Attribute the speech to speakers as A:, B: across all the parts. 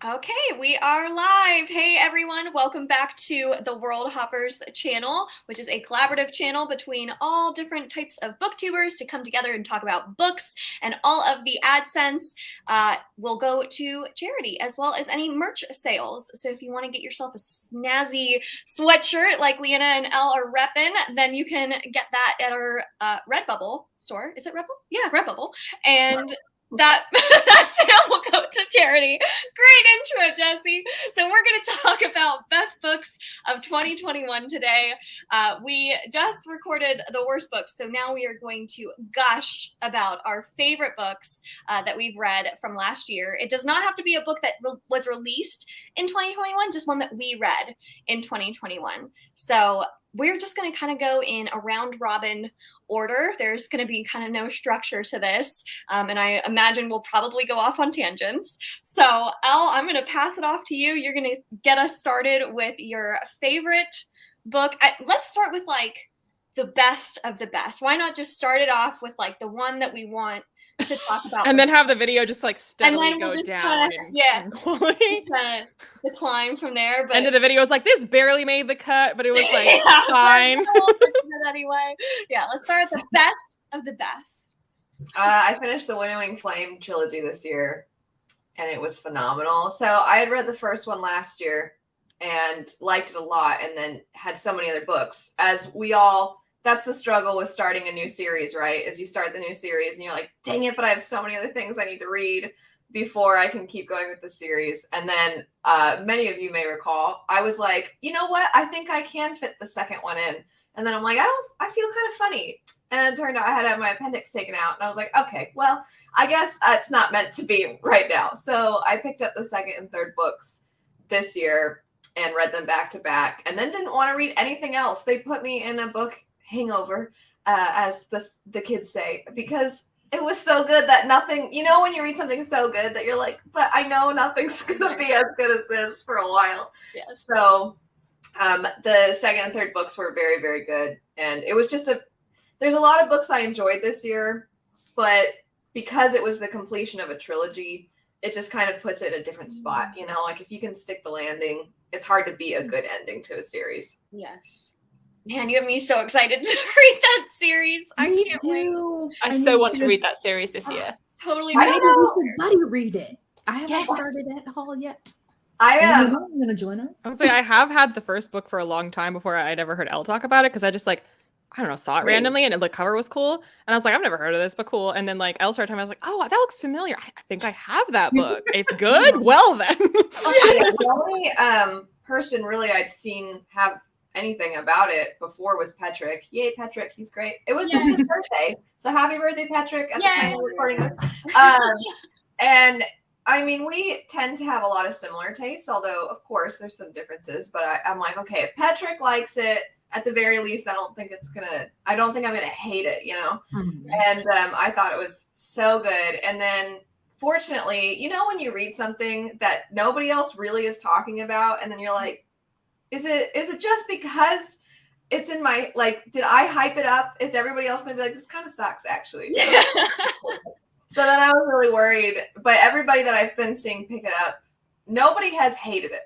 A: Okay, we are live. Hey everyone, welcome back to the Worldhoppers channel, which is a collaborative channel between all different types of booktubers to come together and talk about books, and all of the AdSense will go to charity as well as any merch sales. So if you want to get yourself a snazzy sweatshirt like Leanna and Elle are repping, then you can get that at our Redbubble store. Is it Redbubble? Yeah, Redbubble. And that sale will go to charity. Great intro, Jesse. So we're going to talk about best books of 2021 today. We just recorded the worst books, so now we are going to gush about our favorite books that we've read from last year. It does not have to be a book that was released in 2021, just one that we read in 2021. So we're just going to kind of go in a round robin order. There's going to be kind of no structure to this. And I imagine we'll probably go off on tangents. So Elle, I'm going to pass it off to you. You're going to get us started with your favorite book. Let's start with like the best of the best. Why not just start it off with like the one that we want to talk about,
B: and then have the video just like steadily
A: we'll
B: go down in quality.
A: Just kind of decline from there. But
B: end of the video was like, this barely made the cut, but it was like fine.
A: Anyway, yeah, let's start with the best of the best.
C: I finished the Winnowing FLame trilogy this year, and it was phenomenal. So I had read the first one last year and liked it a lot, and then had so many other books. As we all, that's the struggle with starting a new series, right? Is you start the new series and you're like, dang it, but I have so many other things I need to read before I can keep going with the series. And then many of you may recall, I was like, you know what? I think I can fit the second one in. And then I'm like, I feel kind of funny. And it turned out I had to have my appendix taken out. And I was like, okay, well, I guess it's not meant to be right now. So I picked up the second and third books this year and read them back to back, and then didn't want to read anything else. They put me in a book hangover, as the kids say, because it was so good that nothing, you know, when you read something so good that you're like, but I know nothing's going to be as good as this for a while.
A: Yes.
C: So the second and third books were very, very good. And it was just there's a lot of books I enjoyed this year, but because it was the completion of a trilogy, it just kind of puts it in a different spot. You know, like if you can stick the landing, it's hard to beat a good ending to a series.
A: Yes. Man, you have me so excited to read that series. I can't wait.
B: I so want to read that series this year.
A: Totally.
D: I don't know. We should buddy read it. I haven't
A: Yes.
D: started at all yet.
C: I am.
D: I'm going to join us.
B: I was like, I have had the first book for a long time before I'd ever heard Elle talk about it, because I just like, I don't know, saw it randomly and the cover was cool. And I was like, I've never heard of this, but cool. And then like Elle started talking, I was like, oh, that looks familiar. I think I have that book. It's good? Well then.
C: The only person really I'd seen have anything about it before was Patrick. Yay, Patrick, he's great. It was just his birthday. So happy birthday, Patrick, at the time we're recording this. And I mean, we tend to have a lot of similar tastes, although of course there's some differences, but I'm like, okay, if Patrick likes it, at the very least, I don't think I'm gonna hate it, you know?
D: Mm-hmm.
C: And I thought it was so good. And then fortunately, you know, when you read something that nobody else really is talking about, and then you're like, is it just because it's in my, like, did I hype it up? Is everybody else gonna be like, this kind of sucks actually? So then I was really worried, but everybody that I've been seeing pick it up, nobody has hated it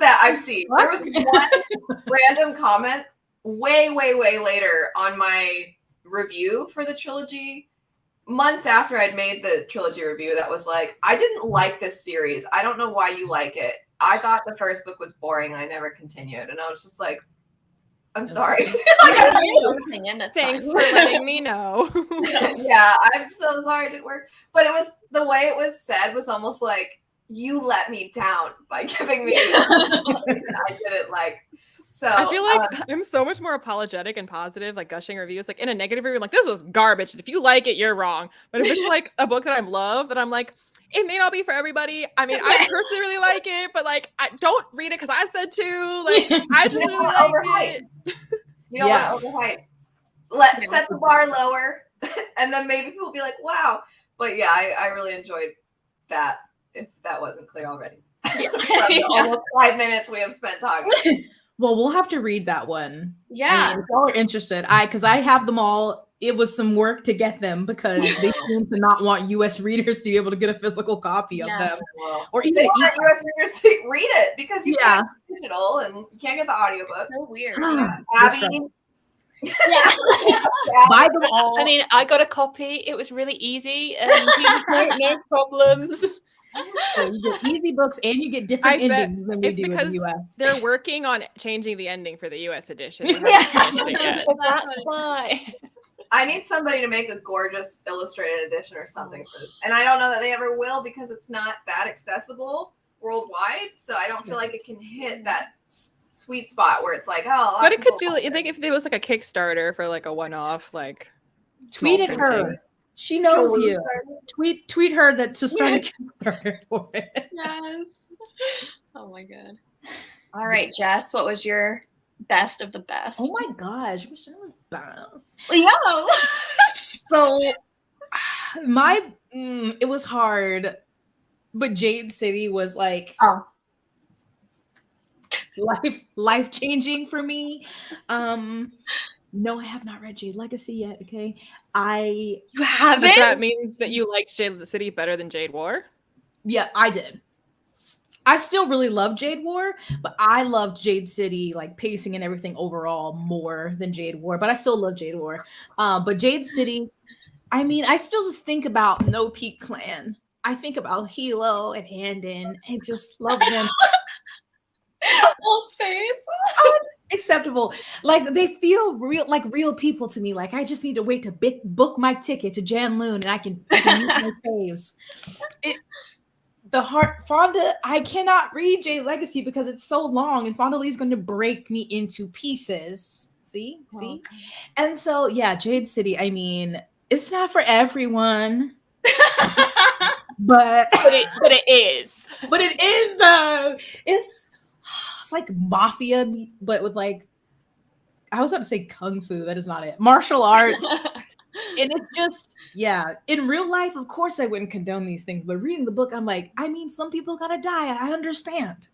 C: that I've seen.
D: What?
C: There was one random comment way later on my review for the trilogy, months after I'd made the trilogy review, that was like, I didn't like this series. I don't know why you like it. I thought the first book was boring. I never continued. And I was just like, I'm sorry.
B: Thanks for letting me know.
C: Yeah, I'm so sorry it didn't work. But it was, the way it was said was almost like, you let me down by giving me I didn't like. So
B: I feel like I'm so much more apologetic and positive, like gushing reviews, like in a negative review, like this was garbage. If you like it, you're wrong. But if it's like a book that I love, that I'm like, it may not be for everybody. I mean, I personally really like it, but like, I don't read it because I said to. Like, I just really like it.
C: You don't want to overhype. Set the bar lower, and then maybe people will be like, wow. But yeah, I really enjoyed that, if that wasn't clear already. Almost 5 minutes we have spent talking.
D: Well, we'll have to read that one.
A: Yeah.
D: I mean, if y'all are interested, because I have them all it was some work to get them because they seem to not want U.S. readers to be able to get a physical copy of them, or even
C: want U.S. readers to read it because you can't get digital and you can't get the audiobook.
A: So weird.
C: Abby.
A: Yeah.
D: Buy them all.
E: I mean, I got a copy. It was really easy and no problems.
D: So you get easy books and you get different endings than we do in the US.
B: They're working on changing the ending for the US edition.
E: That's why.
C: I need somebody to make a gorgeous illustrated edition or something for this. And I don't know that they ever will because it's not that accessible worldwide. So I don't feel like it can hit that sweet spot where it's like, oh.
B: But it could do, I think if it was like a Kickstarter for like a one-off, like.
D: Tweet at her. She knows you. Tweet her that to start a Kickstarter for it.
A: Yes. Oh my god. All right, Jess, what was your best of the best?
D: Oh my gosh, which one was best?
A: Yeah.
D: So it was hard, but Jade City was like life changing for me. No, I have not read Jade Legacy yet. Okay,
A: you haven't.
B: But that means that you liked Jade City better than Jade War.
D: Yeah, I did. I still really love Jade War, but I loved Jade City, like pacing and everything overall more than Jade War. But I still love Jade War. But Jade City, I mean, I still just think about No Peak Clan. I think about Hilo and Handon and just love them.
A: Full face.
D: Acceptable. Like they feel real, like real people to me. Like I just need to wait to book my ticket to Janloon and I can meet my faves. Fonda, I cannot read Jade Legacy because it's so long and Fonda Lee's going to break me into pieces. See? And so, yeah, Jade City, I mean, it's not for everyone. but
E: it is.
D: But it is though. It's like mafia, but with like, I was about to say kung fu. That is not it. Martial arts. And it's just, yeah, in real life, of course I wouldn't condone these things, but reading the book, I'm like, I mean, some people gotta die. I understand.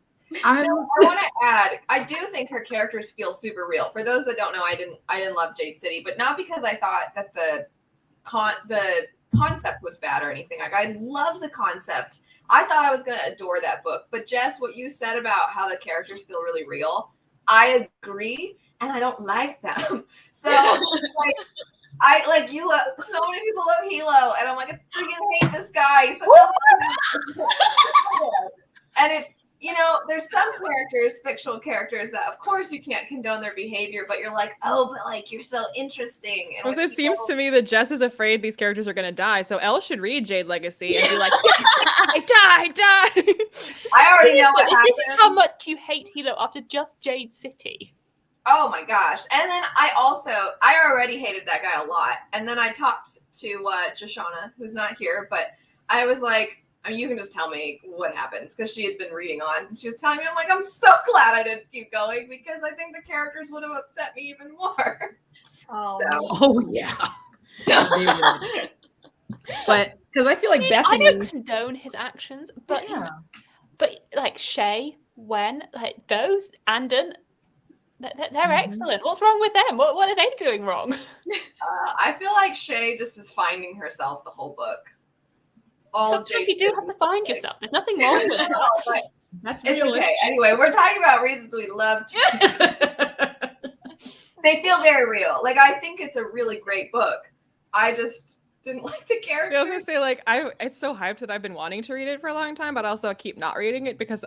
C: I want to add, I do think her characters feel super real. For those that don't know, I didn't love Jade City, but not because I thought that the concept was bad or anything. Like I loved the concept. I thought I was gonna adore that book. But Jess, what you said about how the characters feel really real, I agree, and I don't like them. So like I like you love so many people love Hilo, and I'm like, I freaking hate this guy. He's such a and it's, you know, there's some characters, fictional characters, that of course you can't condone their behavior, but you're like, oh, but like you're so interesting. And
B: because it seems to me that Jess is afraid these characters are going to die, so Elle should read Jade Legacy and be like, die.
C: I already know what happens.
E: This is how much you hate Hilo after just Jade City.
C: Oh my gosh. And then I already hated that guy a lot. And then I talked to Joshana, who's not here, but I was like, I mean, you can just tell me what happens because she had been reading on. She was telling me, I'm like, I'm so glad I didn't keep going because I think the characters would have upset me even more.
D: Oh yeah. They would. But because I feel like Bethany,
E: I don't condone his actions, but like Shay, Wen, like those, Andon, they're excellent. What's wrong with them? What are they doing wrong?
C: I feel like Shay just is finding herself the whole book.
E: Sometimes you do have to find yourself. There's nothing wrong with that.
D: That's realistic.
C: Okay. Anyway, we're talking about reasons we love. They feel very real. Like I think it's a really great book. I just didn't like the characters.
B: I was gonna say, like, it's so hyped that I've been wanting to read it for a long time, but also I keep not reading it because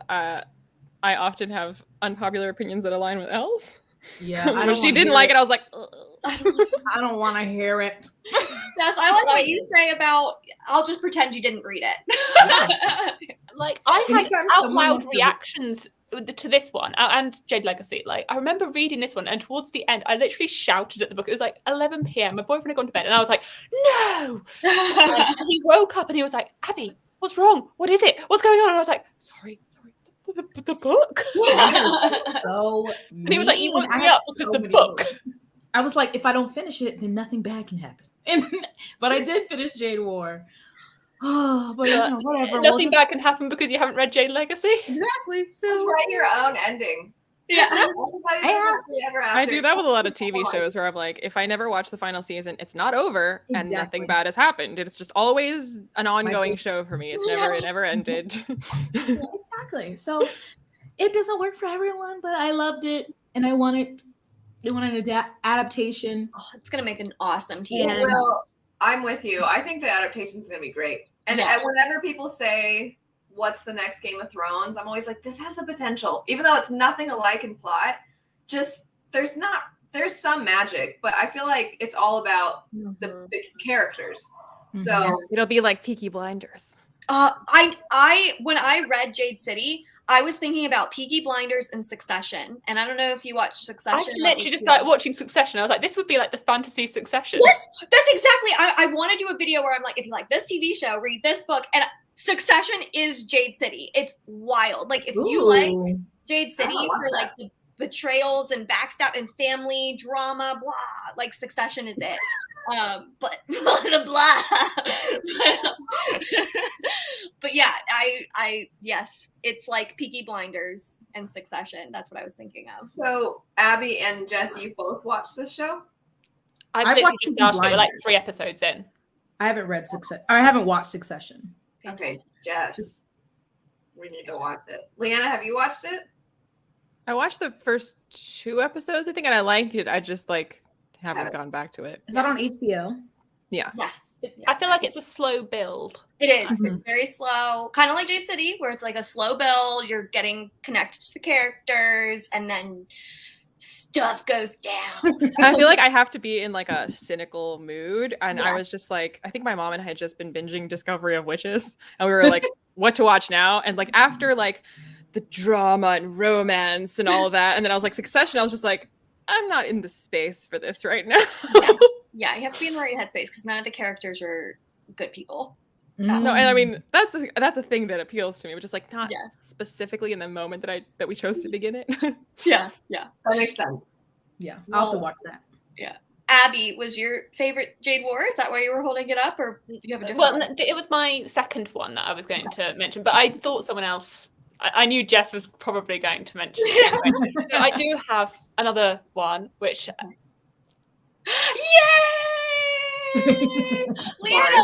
B: I often have unpopular opinions that align with Elle's.
D: Yeah,
B: when she didn't like it, I was like, ugh.
D: I don't want to hear it.
A: Yes, I like what you say about, I'll just pretend you didn't read it.
E: Like, I had out loud reactions to this one and Jade Legacy. Like, I remember reading this one, and towards the end, I literally shouted at the book. It was like 11 p.m. My boyfriend had gone to bed, and I was like, no! And he woke up and he was like, Abby, what's wrong? What is it? What's going on? And I was like, sorry. The book.
D: So
E: and he was like, you woke me up because the book.
D: I was like, if I don't finish it, then nothing bad can happen. But I did finish Jade War. Oh, but whatever.
E: Nothing bad can happen because you haven't read Jade Legacy.
D: Exactly. So
C: just write your own ending.
A: Yeah.
B: I do that with a lot of TV shows where I'm like, if I never watch the final season, it's not over and nothing bad has happened. It's just always an ongoing show for me. It never ended.
D: Exactly. So it doesn't work for everyone, but I loved it and I wanted an adaptation.
A: Oh, it's gonna make an awesome TV.
C: Well, I'm with you. I think the adaptation is gonna be great. And whenever people say, what's the next Game of Thrones? I'm always like, this has the potential, even though it's nothing alike in plot. Just there's some magic, but I feel like it's all about the characters. So
B: it'll be like Peaky Blinders.
A: I when I read Jade City, I was thinking about Peaky Blinders and Succession, and I don't know if you watched Succession.
E: I literally just started watching Succession. I was like, this would be like the fantasy Succession.
A: Yes, that's exactly. I want to do a video where I'm like, if you like this TV show, read this book, and Succession is Jade City. It's wild. Like if you like Jade City for like the betrayals and backstab and family drama, blah, like Succession is it. But blah. But yeah, I yes, it's like Peaky Blinders and Succession. That's what I was thinking of.
C: So Abby and Jess, you both watched this show?
E: I've literally just started it. We're like 3 episodes in.
D: I haven't watched Succession.
C: Okay, Jess, we need to watch it. Leanna, have you watched it?
B: I watched the first 2 episodes, I think, and I liked it. I just haven't gone back to it.
D: Is that on HBO?
B: Yeah.
A: Yes.
E: I feel like it's a slow build.
A: It is. Mm-hmm. It's very slow, kind of like Jade City, where it's like a slow build. You're getting connected to the characters, and then stuff goes down.
B: I feel like I have to be in like a cynical mood, and I was just like, I think my mom and I had just been binging Discovery of Witches, and we were like, what to watch now? And like after like the drama and romance and all of that, and then I was like, Succession, I was just like, I'm not in the space for this right now.
A: Yeah, you have to be in the right headspace because none of the characters are good people.
B: No, and I mean that's a thing that appeals to me, which is like not specifically in the moment that we chose to begin it.
A: Yeah,
C: that makes sense.
D: Yeah, I'll have to watch that.
A: Yeah, Abby, was your favorite Jade War? Is that why you were holding it up, or do you have a different?
E: Well, it was my second one that I was going to mention, but I thought someone else. I knew Jess was probably going to mention it anyway. So I do have another one, which.
A: Yay! Leanna,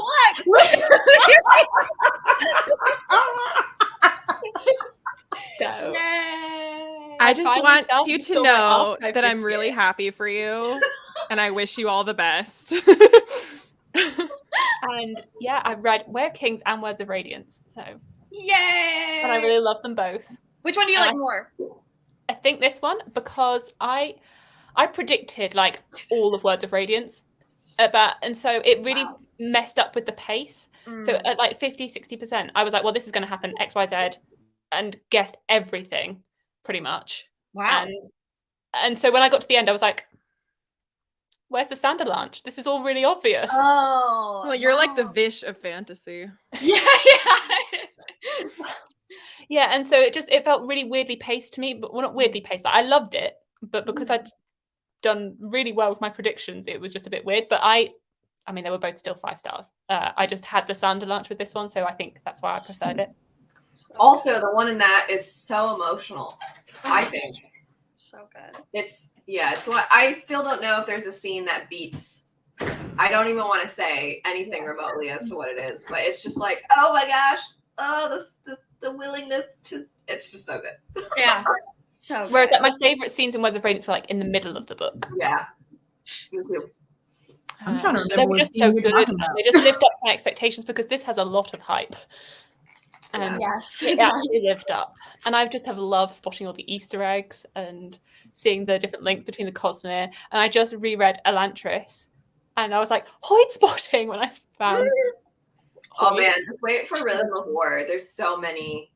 A: look!
E: So,
A: yay!
B: I just want you to know that I'm really happy for you, and I wish you all the best.
E: And yeah, I've read Where Kings and Words of Radiance, so
A: yay!
E: And I really love them both.
A: Which one do you like more?
E: I think this one, because I predicted like all of Words of Radiance, and so it really messed up with the pace. So at like 50-60%, I was like, well, this is going to happen XYZ, and guessed everything pretty much.
A: Wow.
E: And so when I got to the end, I was like, where's the Sanderlanche? This is all really obvious.
A: Oh,
B: well, you're like the Vish of fantasy.
E: Yeah, and so it felt really weirdly paced to me, but well, not weirdly paced. I loved it, but because I'd done really well with my predictions, it was just a bit weird. But I mean, they were both still 5 stars. I just had the Sanderlanche with this one, so I think that's why I preferred it.
C: Also, the one in that is so emotional, I think.
A: So good.
C: It's what I still don't know if there's a scene that beats. I don't even want to say anything remotely as to what it is, but it's just like, oh my gosh, the willingness to. It's just so good.
A: Yeah. So good.
E: Whereas like, my favorite scenes in Words of Radiance were like in the middle of the book.
C: Yeah. Me too.
D: I'm trying to remember.
E: They were just so good. They just lived up to my expectations because this has a lot of hype. And
A: yes,
E: it actually lived up. And I just have loved spotting all the Easter eggs and seeing the different links between the Cosmere. And I just reread Elantris, and I was like, Hoyt spotting when I found.
C: Oh man, just wait for Rhythm of War. There's so many.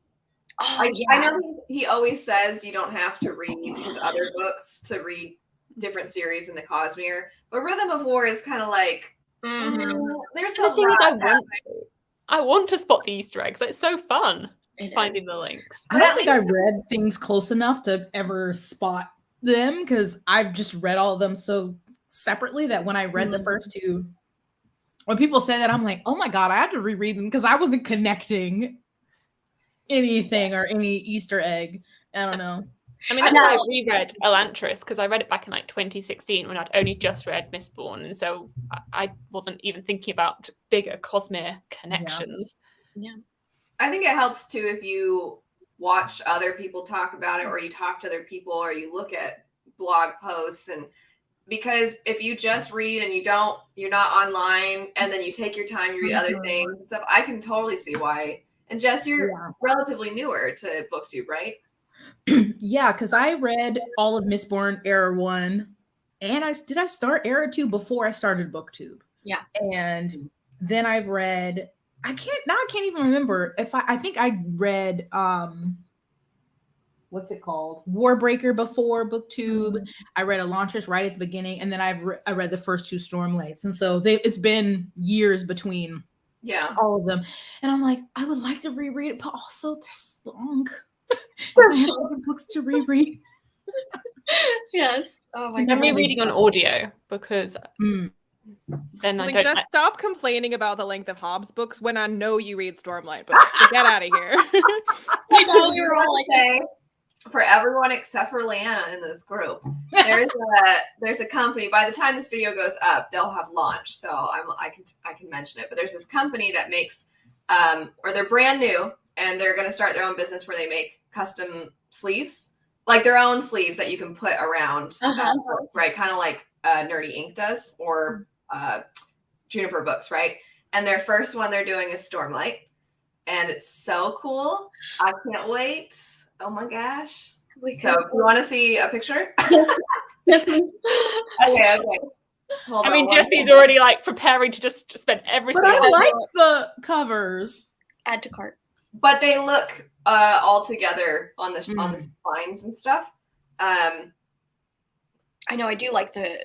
C: I know he always says you don't have to read his other books to read different series in the Cosmere, but Rhythm of War is kind of like there's a lot.
E: I want to spot the Easter eggs. It's so fun finding the links.
D: I don't think I read things close enough to ever spot them because I've just read all of them so separately that when I read the first 2, when people say that, I'm like, oh my God, I have to reread them because I wasn't connecting anything or any Easter egg. I don't know.
E: I mean, that's why I reread Elantris, because I read it back in like 2016 when I'd only just read Mistborn, and so I wasn't even thinking about bigger Cosmere connections.
A: Yeah.
C: I think it helps too if you watch other people talk about it, or you talk to other people, or you look at blog posts, and because if you just read and you're not online, and then you take your time, you read other things and stuff, I can totally see why. And Jess, you're relatively newer to BookTube, right?
D: Yeah, because I read all of Mistborn Era 1, and I start Era 2 before I started BookTube.
A: Yeah.
D: And then I've read, I can't even remember if I think I read what's it called? Warbreaker before BookTube. I read Elantris right at the beginning, and then I read the first 2 Stormlights. And so it's been years between all of them. And I'm like, I would like to reread it, but also they're so long. There's so many books to reread.
A: Yes. Oh my God.
E: I'm rereading on audio because then I don't.
B: Just stop complaining about the length of Hobbs books when I know you read Stormlight books. So get out of here.
A: I know we were all like,
C: for everyone except for Leanna in this group, there's a company. By the time this video goes up, they'll have launched, so I can mention it. But there's this company that makes, or they're brand new, and they're going to start their own business where they make custom sleeves, like their own sleeves that you can put around, right? Kind of like Nerdy Ink does, or Juniper Books, right? And their first one they're doing is Stormlight, and it's so cool. I can't wait. Oh my gosh. So if you want to see a picture?
A: Yes, please.
C: Okay.
E: I mean, Jesse's already like preparing to just spend everything.
D: But I like the covers.
A: Add to cart.
C: But they look all together on the spines and stuff.
A: I know I do like the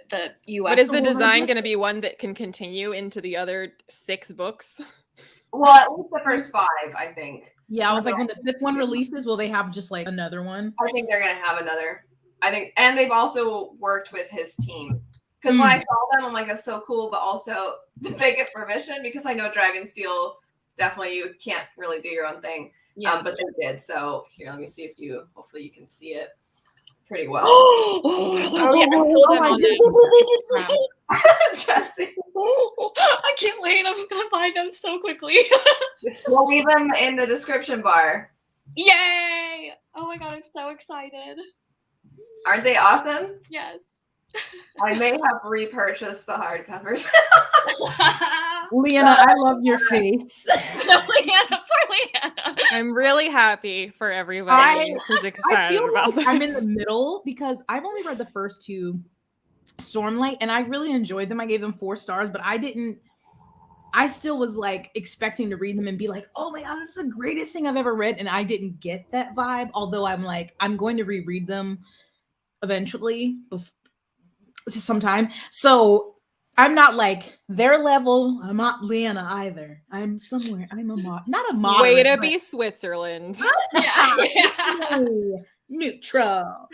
A: US.
B: But is the design going to be one that can continue into the other 6 books?
C: Well, at least the first 5, I think.
D: Yeah, I was like, when the 5th one releases, will they have just like another one?
C: I think they're gonna have another. I think, and they've also worked with his team. Because when I saw them, I'm like, that's so cool. But also, did they get permission? Because I know Dragonsteel, definitely you can't really do your own thing.
A: Yeah.
C: But they did. So here, let me see if hopefully you can see it pretty well. Jesse.
A: I can't wait. I'm gonna find them so quickly.
C: We'll leave them in the description bar.
A: Yay! Oh my God, I'm so excited.
C: Aren't they awesome?
A: Yes.
C: I may have repurchased the hardcovers.
D: Leanna, I love your face.
A: No, Leanna, poor Leanna.
B: I'm really happy for everybody who's excited about this.
D: I'm in the middle because I've only read the first 2 Stormlight, and I really enjoyed them. I gave them 4 stars, but I still was like expecting to read them and be like, oh my God, that's the greatest thing I've ever read. And I didn't get that vibe, although I'm like, I'm going to reread them eventually sometime. So I'm not like their level. I'm not Leanna either. I'm somewhere. I'm not a moderate.
B: Way to be Switzerland.
D: No, neutral.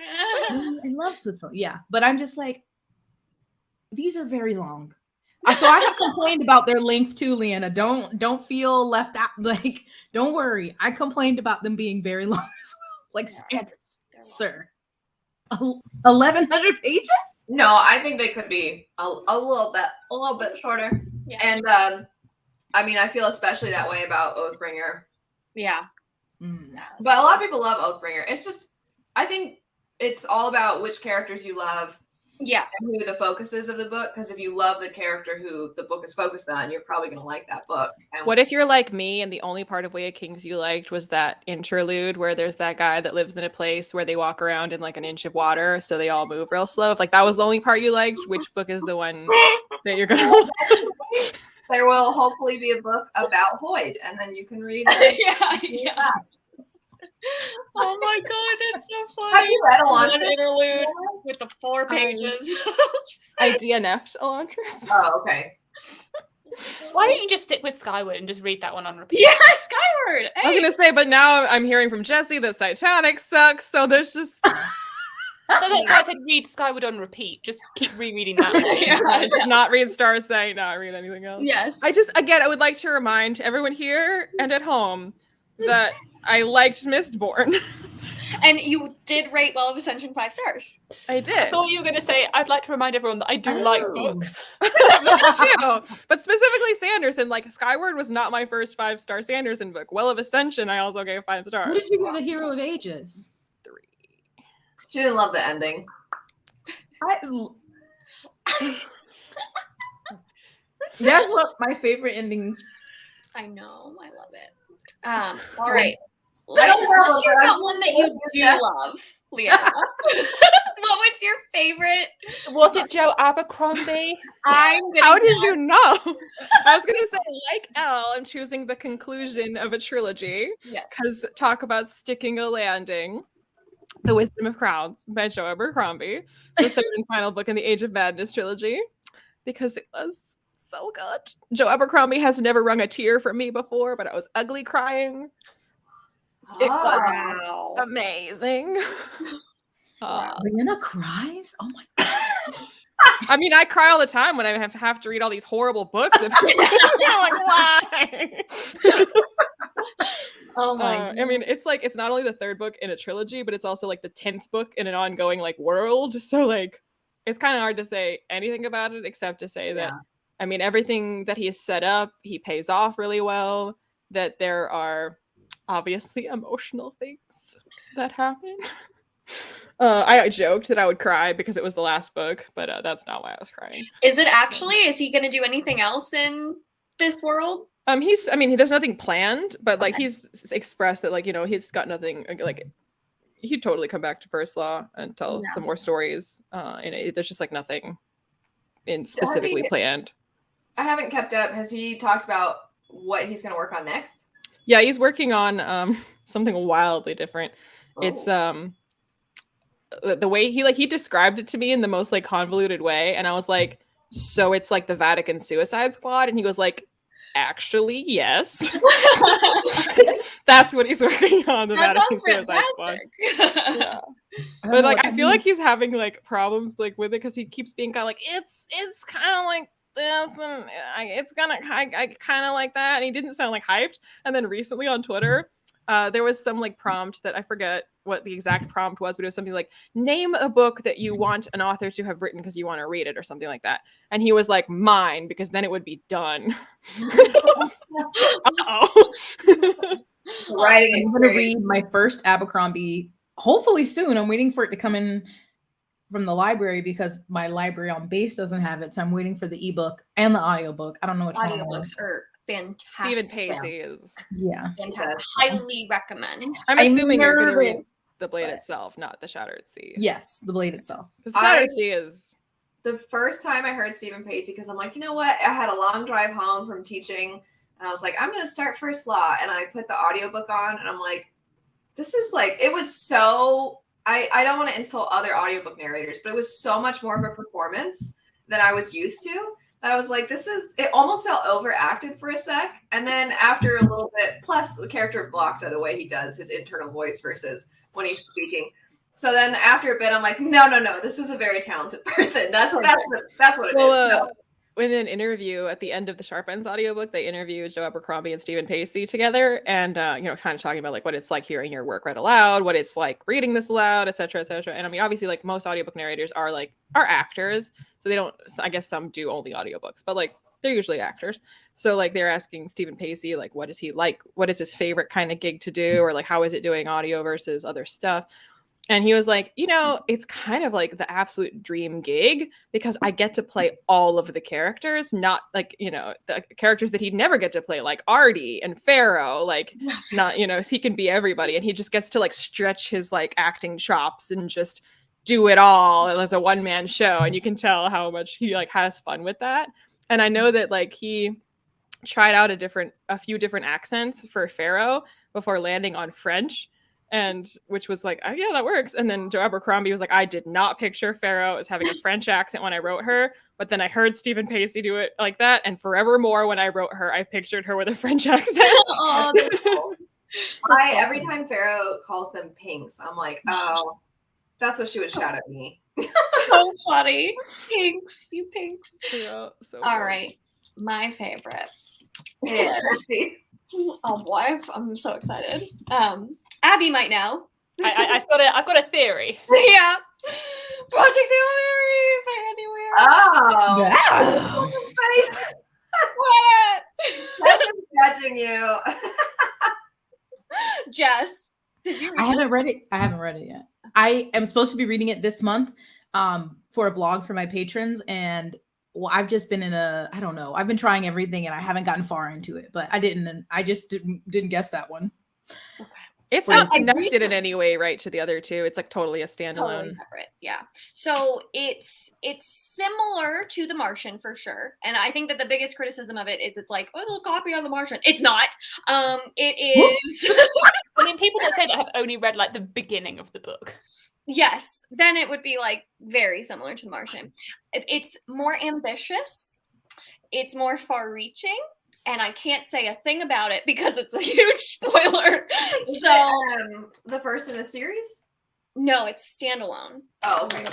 D: I love Switzerland. Yeah, but I'm just like, these are very long. So I have complained about their length too, Leanna. Don't feel left out. Like, don't worry. I complained about them being very long as well. Like standards, sir. 1,100 pages?
C: No, I think they could be a little bit shorter.
A: Yeah.
C: And I mean, I feel especially that way about Oathbringer.
A: Yeah.
C: But a lot of people love Oathbringer. It's just, I think it's all about which characters you love.
A: Yeah.
C: And who the focus is of the book. Because if you love the character who the book is focused on, you're probably going to like that book. And
B: what if you're like me and the only part of Way of Kings you liked was that interlude where there's that guy that lives in a place where they walk around in like an inch of water, so they all move real slow? If like that was the only part you liked, which book is the one that you're going to like?
C: There will hopefully be a book about Hoyd, and then you can read it.
A: Yeah. Oh my God, that's so funny.
C: Have you read Elantris?
A: One interlude with the 4 pages.
B: I DNF'd Elantris.
C: Oh, okay.
E: Why don't you just stick with Skyward and just read that one on repeat?
A: Yeah, Skyward. Hey.
B: I was going to say, but now I'm hearing from Jesse that Titanic sucks, so there's just...
E: So that's why I said read Skyward on repeat. Just keep rereading that.
B: Yeah, just not read Star Sight, not read anything else.
A: Yes.
B: I would like to remind everyone here and at home that I liked Mistborn.
A: And you did rate Well of Ascension 5 stars.
B: I
E: I
B: did.
E: thought you were going to say, I'd like to remind everyone that I do like books.
B: Me too. But specifically Sanderson, like Skyward was not my first 5-star Sanderson book. Well of Ascension, I also gave 5 stars.
D: What did you give The Hero of Ages?
B: 3.
C: She didn't love the ending.
D: That's what my favorite endings.
A: I know. I love it. All right.
C: I don't know,
A: Let's hear
C: but
A: about one that you do love, Leah. What was your favorite?
E: Was it Joe Abercrombie?
A: I'm gonna
B: How did you know? I was gonna say, like Elle, I'm choosing the conclusion of a trilogy.
A: Yes.
B: Because talk about sticking a landing. The Wisdom of Crowns by Joe Abercrombie, the third and final book in the Age of Madness trilogy, because it was so good. Joe Abercrombie has never wrung a tear from me before, but I was ugly crying. It was
A: Wow.
B: amazing.
D: Leanna cries? Oh my god.
B: I mean, I cry all the time when I have to read all these horrible books. I'm like, why?
A: Oh my.
B: I mean, it's like it's not only the third book in a trilogy, but it's also like the 10th book in an ongoing like world. So like, it's kind of hard to say anything about it except to say that I mean, everything that he has set up, he pays off really well. That there are obviously emotional things that happen. I joked that I would cry because it was the last book, but that's not why I was crying.
A: Is it actually? Is he going to do anything else in this world?
B: I mean, there's nothing planned, but like he's expressed that like, you know, he's got nothing like he'd totally come back to First Law and tell some more stories. And there's just like nothing specifically planned.
C: I haven't kept up. Has he talked about what he's going to work on next?
B: Yeah, he's working on something wildly different.
C: Oh.
B: It's the way he described it to me in the most like convoluted way, and I was like, so it's like the Vatican Suicide Squad, and he goes like, actually, yes. That's what he's working on, the Vatican Suicide Squad. Yeah. But like I feel like he's having like problems like with it because he keeps being kind of like it's kind of like this and it's gonna I kind of like that, and he didn't sound like hyped. And then recently on Twitter there was some like prompt that I forget what the exact prompt was, but it was something like, name a book that you want an author to have written because you want to read it or something like that. And he was like, mine, because then it would be done. Uh-oh.
C: Writing
D: I'm going to read my first Abercrombie hopefully soon. I'm waiting for it to come in from the library because my library on base doesn't have it. So I'm waiting for the ebook and the audiobook. I don't know which one.
A: Audiobooks are fantastic.
B: Stephen Pacey is
A: fantastic. Highly recommend.
B: I'm assuming you're going to read the Blade itself, not the Shattered Sea.
D: Yes, the Blade itself.
B: Because the Shattered Sea is
C: the first time I heard Stephen Pacey, because I'm like, you know what? I had a long drive home from teaching, and I was like, I'm going to start First Law, and I put the audiobook on, and I'm like, this is like, it was so. I don't want to insult other audiobook narrators, but it was so much more of a performance than I was used to. That I was like, it almost felt overacted for a sec. And then after a little bit, plus the character blocked the way he does his internal voice versus when he's speaking. So then after a bit, I'm like, no, this is a very talented person. That's what it is. No.
B: In an interview at the end of the Sharp Ends audiobook, they interviewed Joe Abercrombie and Stephen Pacey together, and kind of talking about like what it's like hearing your work read aloud, what it's like reading this aloud, etc., etc. And I mean, obviously, like most audiobook narrators are actors, so they don't. I guess some do only audiobooks, but like they're usually actors. So like they're asking Stephen Pacey like, what is he like? What is his favorite kind of gig to do, or like how is it doing audio versus other stuff? And he was like, it's kind of like the absolute dream gig because I get to play all of the characters, not like, the characters that he'd never get to play, like Artie and Pharaoh, like not, he can be everybody. And he just gets to like stretch his like acting chops and just do it all as a one-man show. And you can tell how much he like has fun with that. And I know that like he tried out a few different accents for Pharaoh before landing on French. And which was like, oh, yeah, that works. And then Joe Abercrombie was like, I did not picture Pharaoh as having a French accent when I wrote her. But then I heard Stephen Pacey do it like that. And forevermore, when I wrote her, I pictured her with a French accent.
C: Every time Pharaoh calls them pinks, I'm like, oh, that's what she would shout at me.
A: So funny. Pinks, you pinks.
B: Yeah,
A: all right. My favorite is, oh boy, I'm so excited. Abby might know.
E: I've got a theory.
A: Yeah. Project Hail Mary by Andy Weir.
C: Oh.
A: What?
C: I'm judging you.
A: Jess, did you read
D: I
A: it?
D: haven't read it. I haven't read it yet. I am supposed to be reading it this month for a vlog for my patrons. And well, I've just been in I don't know. I've been trying everything and I haven't gotten far into it, but I just didn't guess that one.
A: Okay.
B: It's
A: Well,
B: not connected in any way, right, to the other two. It's like totally a standalone.
A: Totally separate, yeah. So it's similar to The Martian for sure, and I think that the biggest criticism of it is it's like a little copy on The Martian. It's not. It is.
E: I mean, people that say that have only read like the beginning of the book.
A: Yes, then it would be like very similar to The Martian. It's more ambitious. It's more far-reaching. And I can't say a thing about it because it's a huge spoiler.
C: Is
A: So
C: it, the first in a series?
A: no, it's standalone.
C: Oh, okay.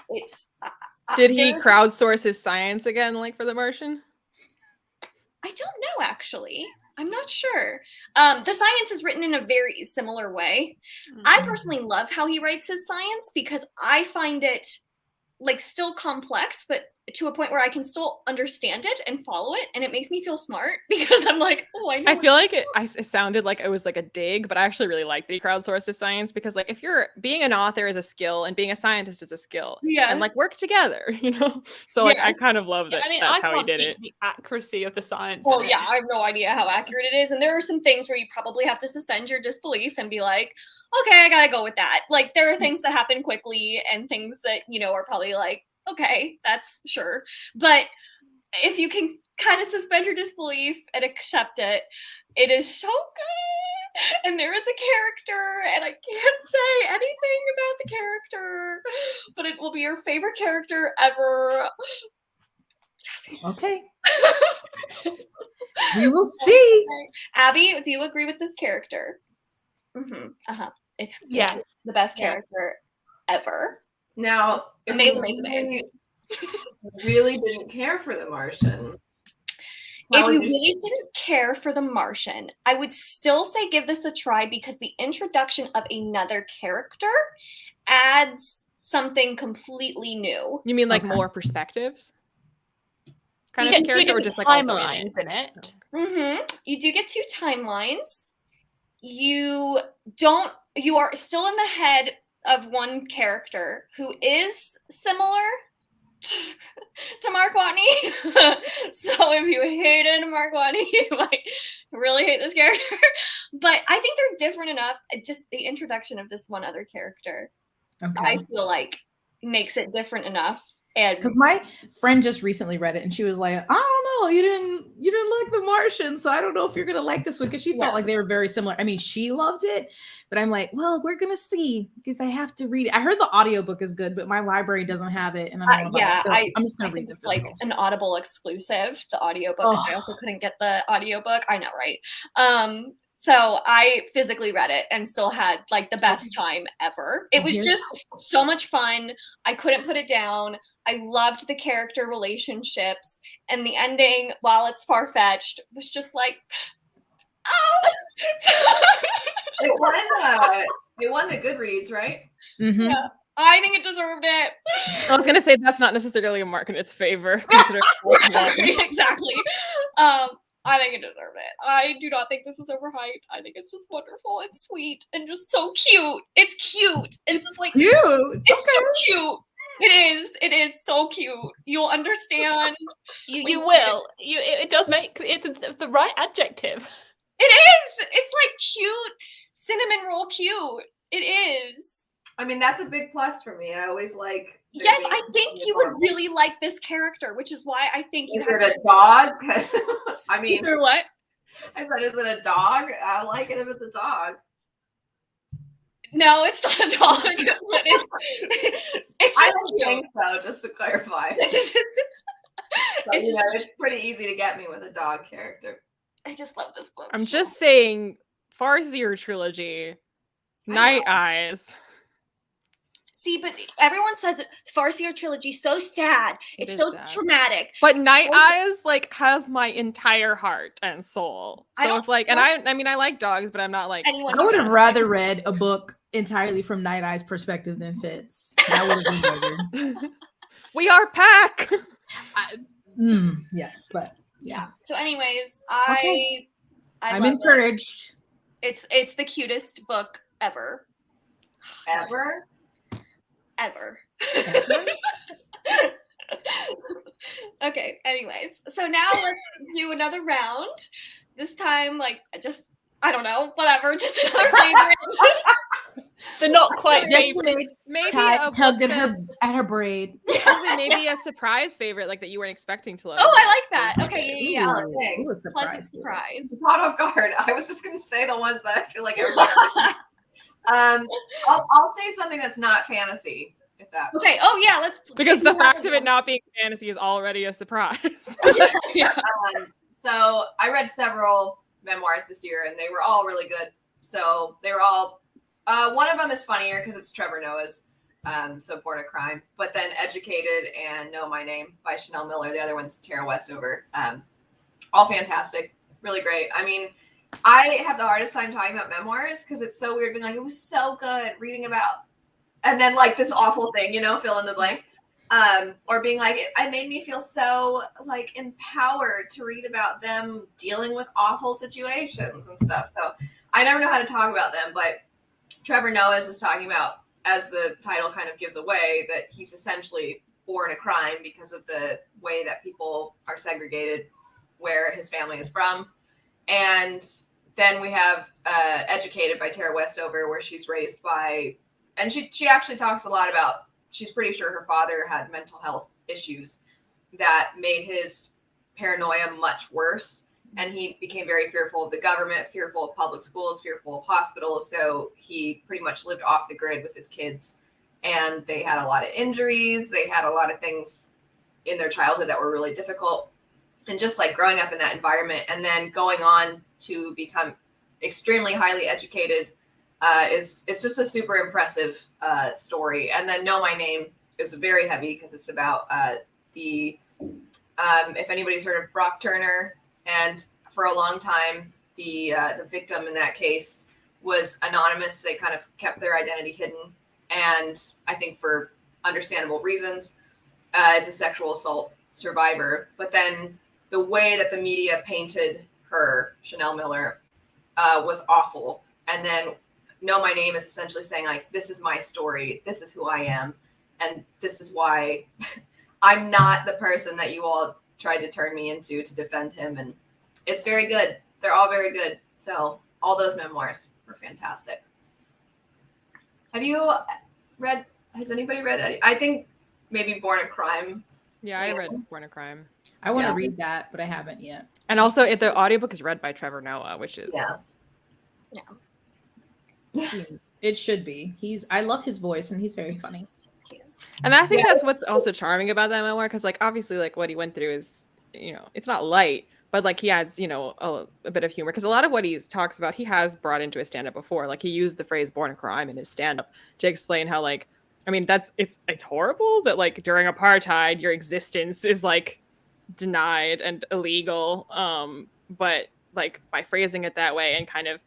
A: It's
B: Did he
A: there's-
B: crowdsource his science again, like for The Martian?
A: I don't know, actually. I'm not sure. The science is written in a very similar way. I personally love how he writes his science because I find it like still complex, but to a point where I can still understand it and follow it, and it makes me feel smart because I'm like, oh, I know.
B: I feel like it sounded like it was like a dig, but I actually really like that he crowdsourced his science because, like, if you're being an author is a skill and being a scientist is a skill, and like work together, you know. So like, I kind of love that.
E: I mean,
B: that's
E: I
B: how he
E: can't
B: did
E: speak
B: it.
E: to the accuracy of the science.
A: Well,
E: in
A: yeah,
E: it.
A: I have no idea how accurate it is, and there are some things where you probably have to suspend your disbelief and be like, okay, I gotta go with that. Like, there are things that happen quickly and things that, you know, are probably like, okay, that's sure. But if you can kind of suspend your disbelief and accept it, it is so good. And there is a character, and I can't say anything about the character, but it will be your favorite character ever.
D: Okay. We will see.
A: Abby, do you agree with this character? It's the best character ever.
C: Now, if
A: Amazing.
C: you really didn't care for The Martian,
A: If you really didn't care for The Martian, I would still say give this a try because the introduction of another character adds something completely new.
B: You mean like more perspectives? Kind
E: you
B: of
E: get
B: character,
E: two
B: or just like
E: timelines in it.
A: You do get two timelines. You are still in the head of one character who is similar to Mark Watney. So if you hated Mark Watney, you might really hate this character. But I think they're different enough. Just the introduction of this one other character, I feel like makes it different enough. And
D: because my friend just recently read it and she was like, I don't know, you didn't like The Martian, so I don't know if you're gonna like this one, because she felt like they were very similar. I mean, she loved it, but I'm like, well, we're gonna see because I have to read it. I heard the audiobook is good, but my library doesn't have it, and I don't know about it, so I'm just gonna read the physical.
A: Like an Audible exclusive, the audiobook. I also couldn't get the audiobook. I know, right? So I physically read it and still had like the best time ever. It was just so much fun. I couldn't put it down. I loved the character relationships, and the ending, while it's far-fetched, was just like, oh.
C: It won the Goodreads, right?
D: Mm-hmm.
A: Yeah, I think it deserved it.
B: I was gonna say that's not necessarily a mark in its favor.
A: Exactly. I think it deserved it. I do not think this is overhyped. I think it's just wonderful and sweet and just so cute. It's cute. It's just like
D: cute.
A: It's so cute. It is so cute. You'll understand.
E: You will. It does make it's the right adjective.
A: It is. It's like cute, cinnamon roll cute. It is.
C: I mean, that's a big plus for me. I always like.
A: Yes, I think you would really like this character, which is why I think you.
C: Is it a dog? Because I mean,
A: is there what?
C: I said, is it a dog? I like it if it's a dog.
A: No, it's not a dog. But it's
C: I don't think so. Just to clarify,
A: it's
C: it's pretty easy to get me with a dog character.
A: I just love this book.
B: I'm just saying, Farseer Trilogy, Night Eyes.
A: See, but everyone says Farseer Trilogy so sad. It's so
B: sad.
A: traumatic.
B: But Night Eyes like has my entire heart and soul. So if like, and I mean, I like dogs, but I'm not like.
A: Anyone
D: I would have rather read a book entirely from Night Eye's perspective than Fitz. That would have been better.
B: We are pack.
D: Yes, but yeah.
A: So, anyways,
D: Okay. I'm
A: love
D: encouraged.
A: it. It's the cutest book ever.
C: Ever?
A: Okay, anyways. So now let's do another round. This time, like, just, I don't know, whatever, just another favorite.
E: The not quite
D: Just
E: favorite.
B: Maybe
D: tugged at her braid.
B: maybe a surprise favorite, like that you weren't expecting to love.
A: Oh, I like that. Okay, yeah.
C: Oh, dang.
D: Ooh, a
A: Pleasant
D: surprise.
A: surprise.
C: Caught off guard. I was just gonna say the ones that I feel like everybody. I'll say something that's not fantasy. If that.
A: Okay. Oh yeah. Let's.
B: Because the fact of it not being fantasy is already a surprise.
A: Yeah.
C: So I read several memoirs this year, and they were all really good. So they were all. One of them is funnier because it's Trevor Noah's, so Born a Crime. But then Educated and Know My Name by Chanel Miller. The other one's Tara Westover. All fantastic, really great. I mean, I have the hardest time talking about memoirs because it's so weird being like, it was so good reading about, and then like this awful thing, fill in the blank. Or being like, it made me feel so like empowered to read about them dealing with awful situations and stuff. So I never know how to talk about them, but Trevor Noah's is talking about, as the title kind of gives away, that he's essentially born a crime because of the way that people are segregated where his family is from. And then we have Educated by Tara Westover, where she's raised by, and she actually talks a lot about, she's pretty sure her father had mental health issues that made his paranoia much worse. And he became very fearful of the government, fearful of public schools, fearful of hospitals. So he pretty much lived off the grid with his kids. And they had a lot of injuries. They had a lot of things in their childhood that were really difficult. And just like growing up in that environment and then going on to become extremely highly educated it's just a super impressive story. And then Know My Name is very heavy because it's about if anybody's heard of Brock Turner, and for a long time the victim in that case was anonymous. They kind of kept their identity hidden, and I think for understandable reasons. It's a sexual assault survivor, but then the way that the media painted her, Chanel Miller, was awful. And then Know My Name is essentially saying, like, this is my story, this is who I am, and this is why I'm not the person that you all tried to turn me into to defend him. And it's very good. They're all very good. So all those memoirs were fantastic. Has anybody read any? I think maybe Born a Crime.
B: Yeah, I read Born a Crime.
D: I want to read that, but I haven't yet.
B: And also the audiobook is read by Trevor Noah, which is
D: It should be. I love his voice, and he's very funny.
B: And I think that's what's also charming about that memoir, because like obviously like what he went through is, it's not light, but like he adds, a bit of humor, because a lot of what he talks about he has brought into his stand-up before. Like he used the phrase "born a crime" in his stand-up to explain how, like, I mean, it's horrible that like during apartheid your existence is like denied and illegal, but like by phrasing it that way and kind of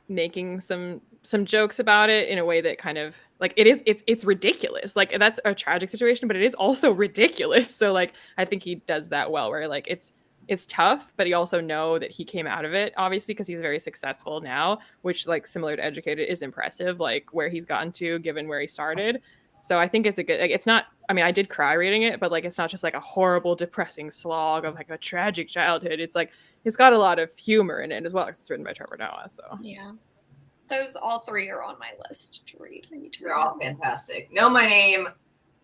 B: making some jokes about it in a way that kind of like it's ridiculous. Like that's a tragic situation, but it is also ridiculous. So like I think he does that well, where like it's tough, but you also know that he came out of it, obviously, because he's very successful now, which, like, similar to Educated, is impressive, like where he's gotten to given where he started. So I think it's a good, like, it's not, I mean, I did cry reading it, but like it's not just like a horrible depressing slog of like a tragic childhood. It's like it's got a lot of humor in it as well, because it's written by Trevor Noah. So
A: yeah, those all three are on my list to read.
C: They're all fantastic. Know My Name.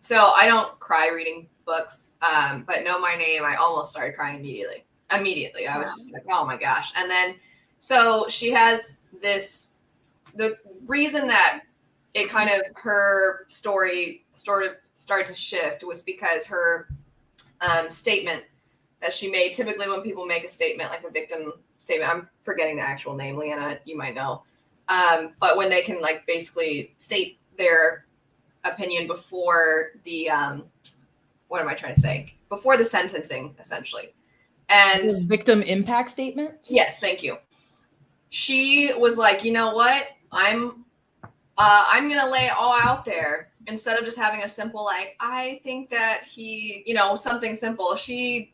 C: So I don't cry reading books, but Know My Name, I almost started crying immediately. I was just like, oh my gosh. And then, so she has the reason that it kind of, her story sort of started to shift was because her statement that she made, typically when people make a statement, like a victim statement, I'm forgetting the actual name, Leanna, you might know. But when they can like basically state their opinion before the, what am I trying to say? Before the sentencing, essentially. And
D: victim impact statements?
C: Yes, thank you. She was like, you know what? I'm I'm going to lay it all out there instead of just having a simple, like, I think that he, something simple. She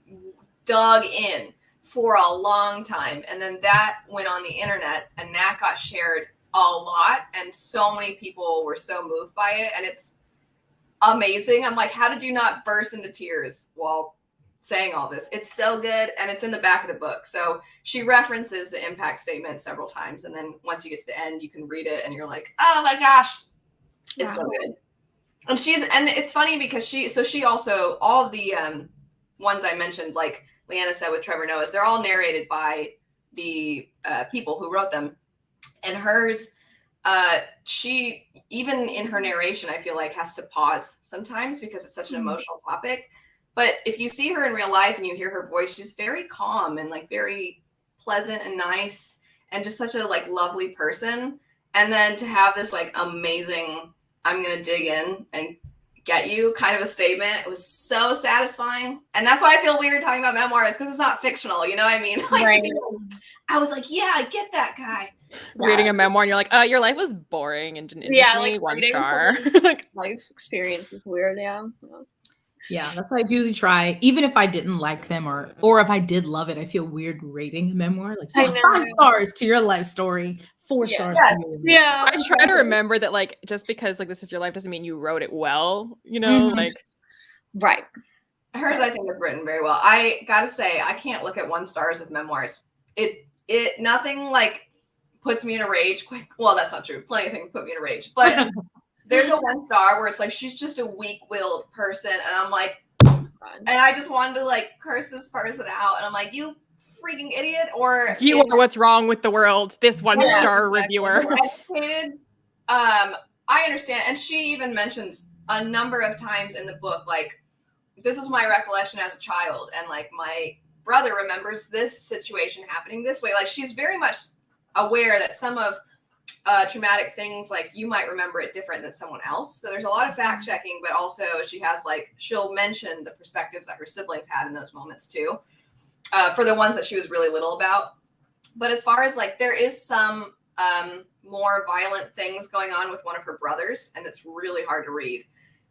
C: dug in for a long time. And then that went on the internet and that got shared a lot. And so many people were so moved by it. And it's amazing. I'm like, how did you not burst into tears while saying all this? It's so good. And it's in the back of the book. So she references the impact statement several times. And then once you get to the end, you can read it and you're like, oh my gosh, it's so good. And it's funny because she also, all of the ones I mentioned, like Leanna said with Trevor Noah's, they're all narrated by the people who wrote them. And hers, she, even in her narration, I feel like has to pause sometimes because it's such an emotional topic. But if you see her in real life and you hear her voice, she's very calm and like very pleasant and nice and just such a like lovely person. And then to have this like amazing, I'm going to dig in and get you kind of a statement. It was so satisfying. And that's why I feel weird talking about memoirs, because it's not fictional. You know what I mean? Like,
A: Right.
C: I was like, yeah, I get that guy.
B: Reading a memoir and you're like, your life was boring and didn't interest me.
A: Like
B: 1
A: reading
B: star.
A: like life experience is weird.
D: Yeah, that's why I usually try, even if I didn't like them or if I did love it, I feel weird rating a memoir. Like,
A: I
D: yeah,
A: know.
D: 5 stars to your life story, 4 stars to your life.
A: Yeah.
B: I try to remember that, like, just because like this is your life doesn't mean you wrote it well, like.
A: Right.
C: Hers, I think, is written very well. I gotta say, I can't look at 1 stars of memoirs. It nothing like puts me in a rage quick. Well, that's not true. Plenty of things put me in a rage, but there's a 1 star where it's like she's just a weak-willed person, and I'm like, and I just wanted to like curse this person out, and I'm like, you freaking idiot, or
B: You are what's wrong with the world. This 1-star reviewer.
C: Educated. I understand, and she even mentions a number of times in the book, like, this is my recollection as a child, and like my brother remembers this situation happening this way. Like, she's very much aware that some of traumatic things, like, you might remember it different than someone else. So there's a lot of fact checking, but also she has like, she'll mention the perspectives that her siblings had in those moments too, for the ones that she was really little about. But as far as like, there is some more violent things going on with one of her brothers, and it's really hard to read.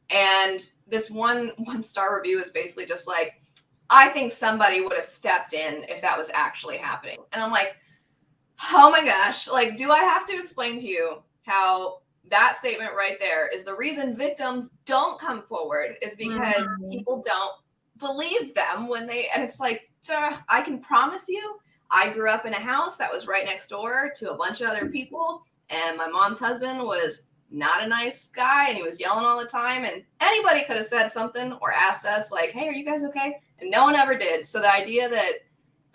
C: And this 1-star review is basically just like, I think somebody would have stepped in if that was actually happening. And I'm like, oh my gosh, like, do I have to explain to you how that statement right there is the reason victims don't come forward, is because people don't believe them when they, and it's like, I can promise you, I grew up in a house that was right next door to a bunch of other people, and my mom's husband was not a nice guy, and he was yelling all the time, and anybody could have said something or asked us like, hey, are you guys okay? And no one ever did. So the idea that,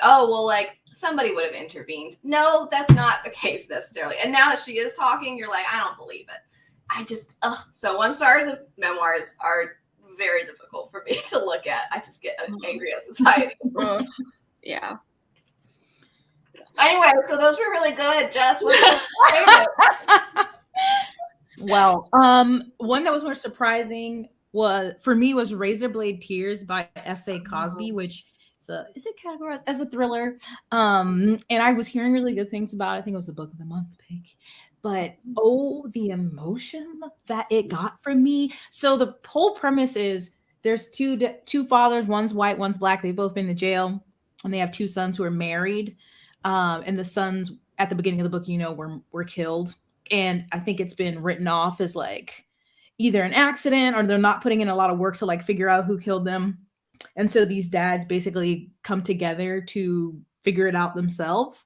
C: oh, well, like, somebody would have intervened. No, that's not the case necessarily. And now that she is talking, you're like, I don't believe it. I just, so 1 stars of memoirs are very difficult for me to look at. I just get angry at society.
A: Yeah.
C: Anyway, so those were really good. Jess, what's your favorite?
D: Well, one that was more surprising was Razorblade Tears by S.A. Cosby, which is it categorized as a thriller? And I was hearing really good things about it. I think it was the book of the month pick. But the emotion that it got from me. So the whole premise is there's two fathers, one's white, one's black. They've both been to jail, and they have 2 sons who are married. And the sons at the beginning of the book, were killed. And I think it's been written off as like either an accident or they're not putting in a lot of work to like figure out who killed them. And so these dads basically come together to figure it out themselves.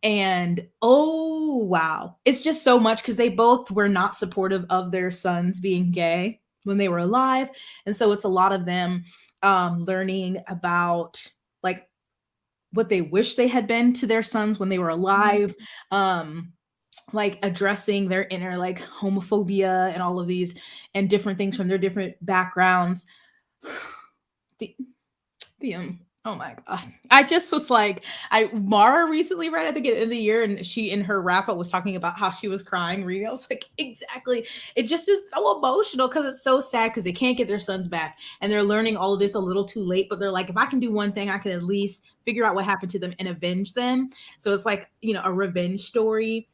D: And wow, it's just so much because they both were not supportive of their sons being gay when they were alive. And so it's a lot of them learning about like what they wish they had been to their sons when they were alive. Like addressing their inner like homophobia and all of these and different things from their different backgrounds. Oh my God. I just was like, Mara recently read at the end of the year, and she in her wrap up was talking about how she was crying reading. I was like, exactly. It just is so emotional because it's so sad because they can't get their sons back and they're learning all of this a little too late, but they're like, if I can do one thing, I can at least figure out what happened to them and avenge them. So it's like, a revenge story.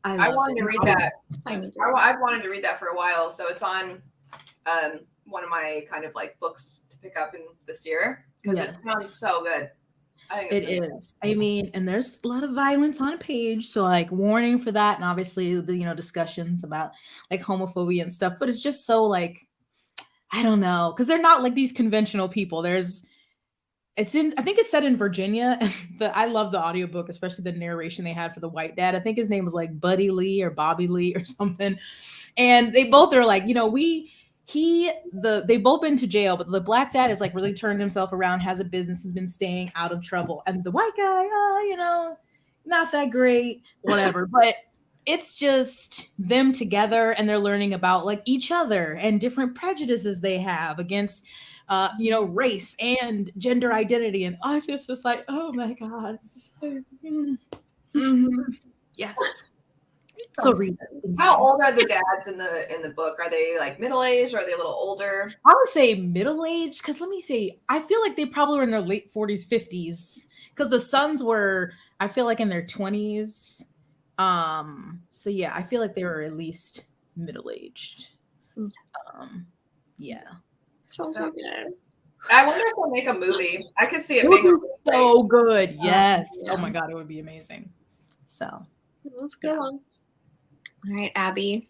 C: I wanted to read that.
A: I've
C: wanted to read that for a while, so it's on one of my kind of like books to pick up in this year because it sounds so good. I think
D: it is. I mean, and there's a lot of violence on page, so like warning for that, and obviously the discussions about like homophobia and stuff. But it's just so like, I don't know, because they're not like these conventional people. I think it's set in Virginia. I love the audiobook, especially the narration they had for the white dad. I think his name was like Buddy Lee or Bobby Lee or something. And they both are like, they've both been to jail, but the black dad has like really turned himself around, has a business, has been staying out of trouble. And the white guy, not that great, whatever. But it's just them together, and they're learning about like each other and different prejudices they have against race and gender identity. And I just was like, oh my God. Yes. So read it.
C: How old are the dads in the book? Are they like middle-aged or are they a little older?
D: I would say middle-aged, because let me see. I feel like they probably were in their late 40s, 50s. Because the sons were, I feel like, in their 20s. So yeah, I feel like they were at least middle-aged. Yeah.
A: Sounds so good.
C: I wonder if they'll make a movie. I could see it being
D: so good. Yes.
C: Yeah.
D: Oh my God, it would be amazing. So
A: Let's go on. All right, Abby.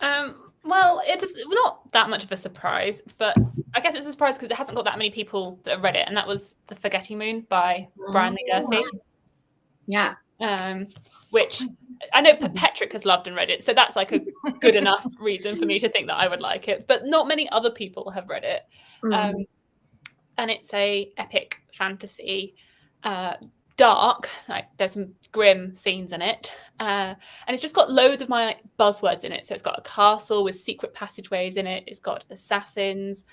E: Well, it's not that much of a surprise, but I guess it's a surprise because it hasn't got that many people that have read it, and that was The Forgetting Moon by Brian Lee Durfee.
A: Yeah.
E: Which I know Patrick has loved and read it, so that's like a good enough reason for me to think that I would like it. But not many other people have read it, and it's a epic fantasy, dark. Like there's some grim scenes in it, and it's just got loads of my buzzwords in it. So it's got a castle with secret passageways in it. It's got assassins,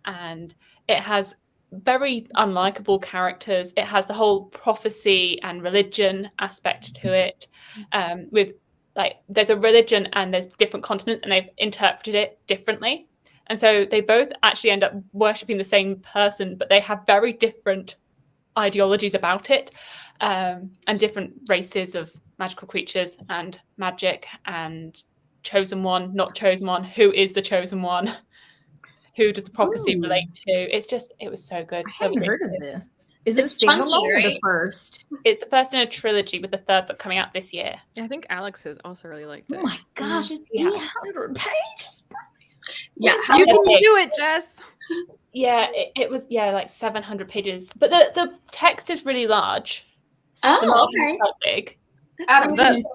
E: and it has very unlikable characters. It has the whole prophecy and religion aspect to it, with like there's a religion and there's different continents and they've interpreted it differently, and so they both actually end up worshipping the same person, but they have very different ideologies about it, and different races of magical creatures and magic and chosen one, not chosen one, who is the chosen one, who does the prophecy relate to. It was so good.
D: I
E: So
D: haven't heard of this. Is it a standalone or the first?
E: It's the first in a trilogy with the third book coming out this year.
B: Yeah, I think Alex has also really liked it.
D: Oh my gosh, it's 800 pages.
A: Yeah.
B: You can do it, Jess.
E: Yeah, it was like 700 pages, but the text is really large.
A: Oh, okay.
E: Quite big.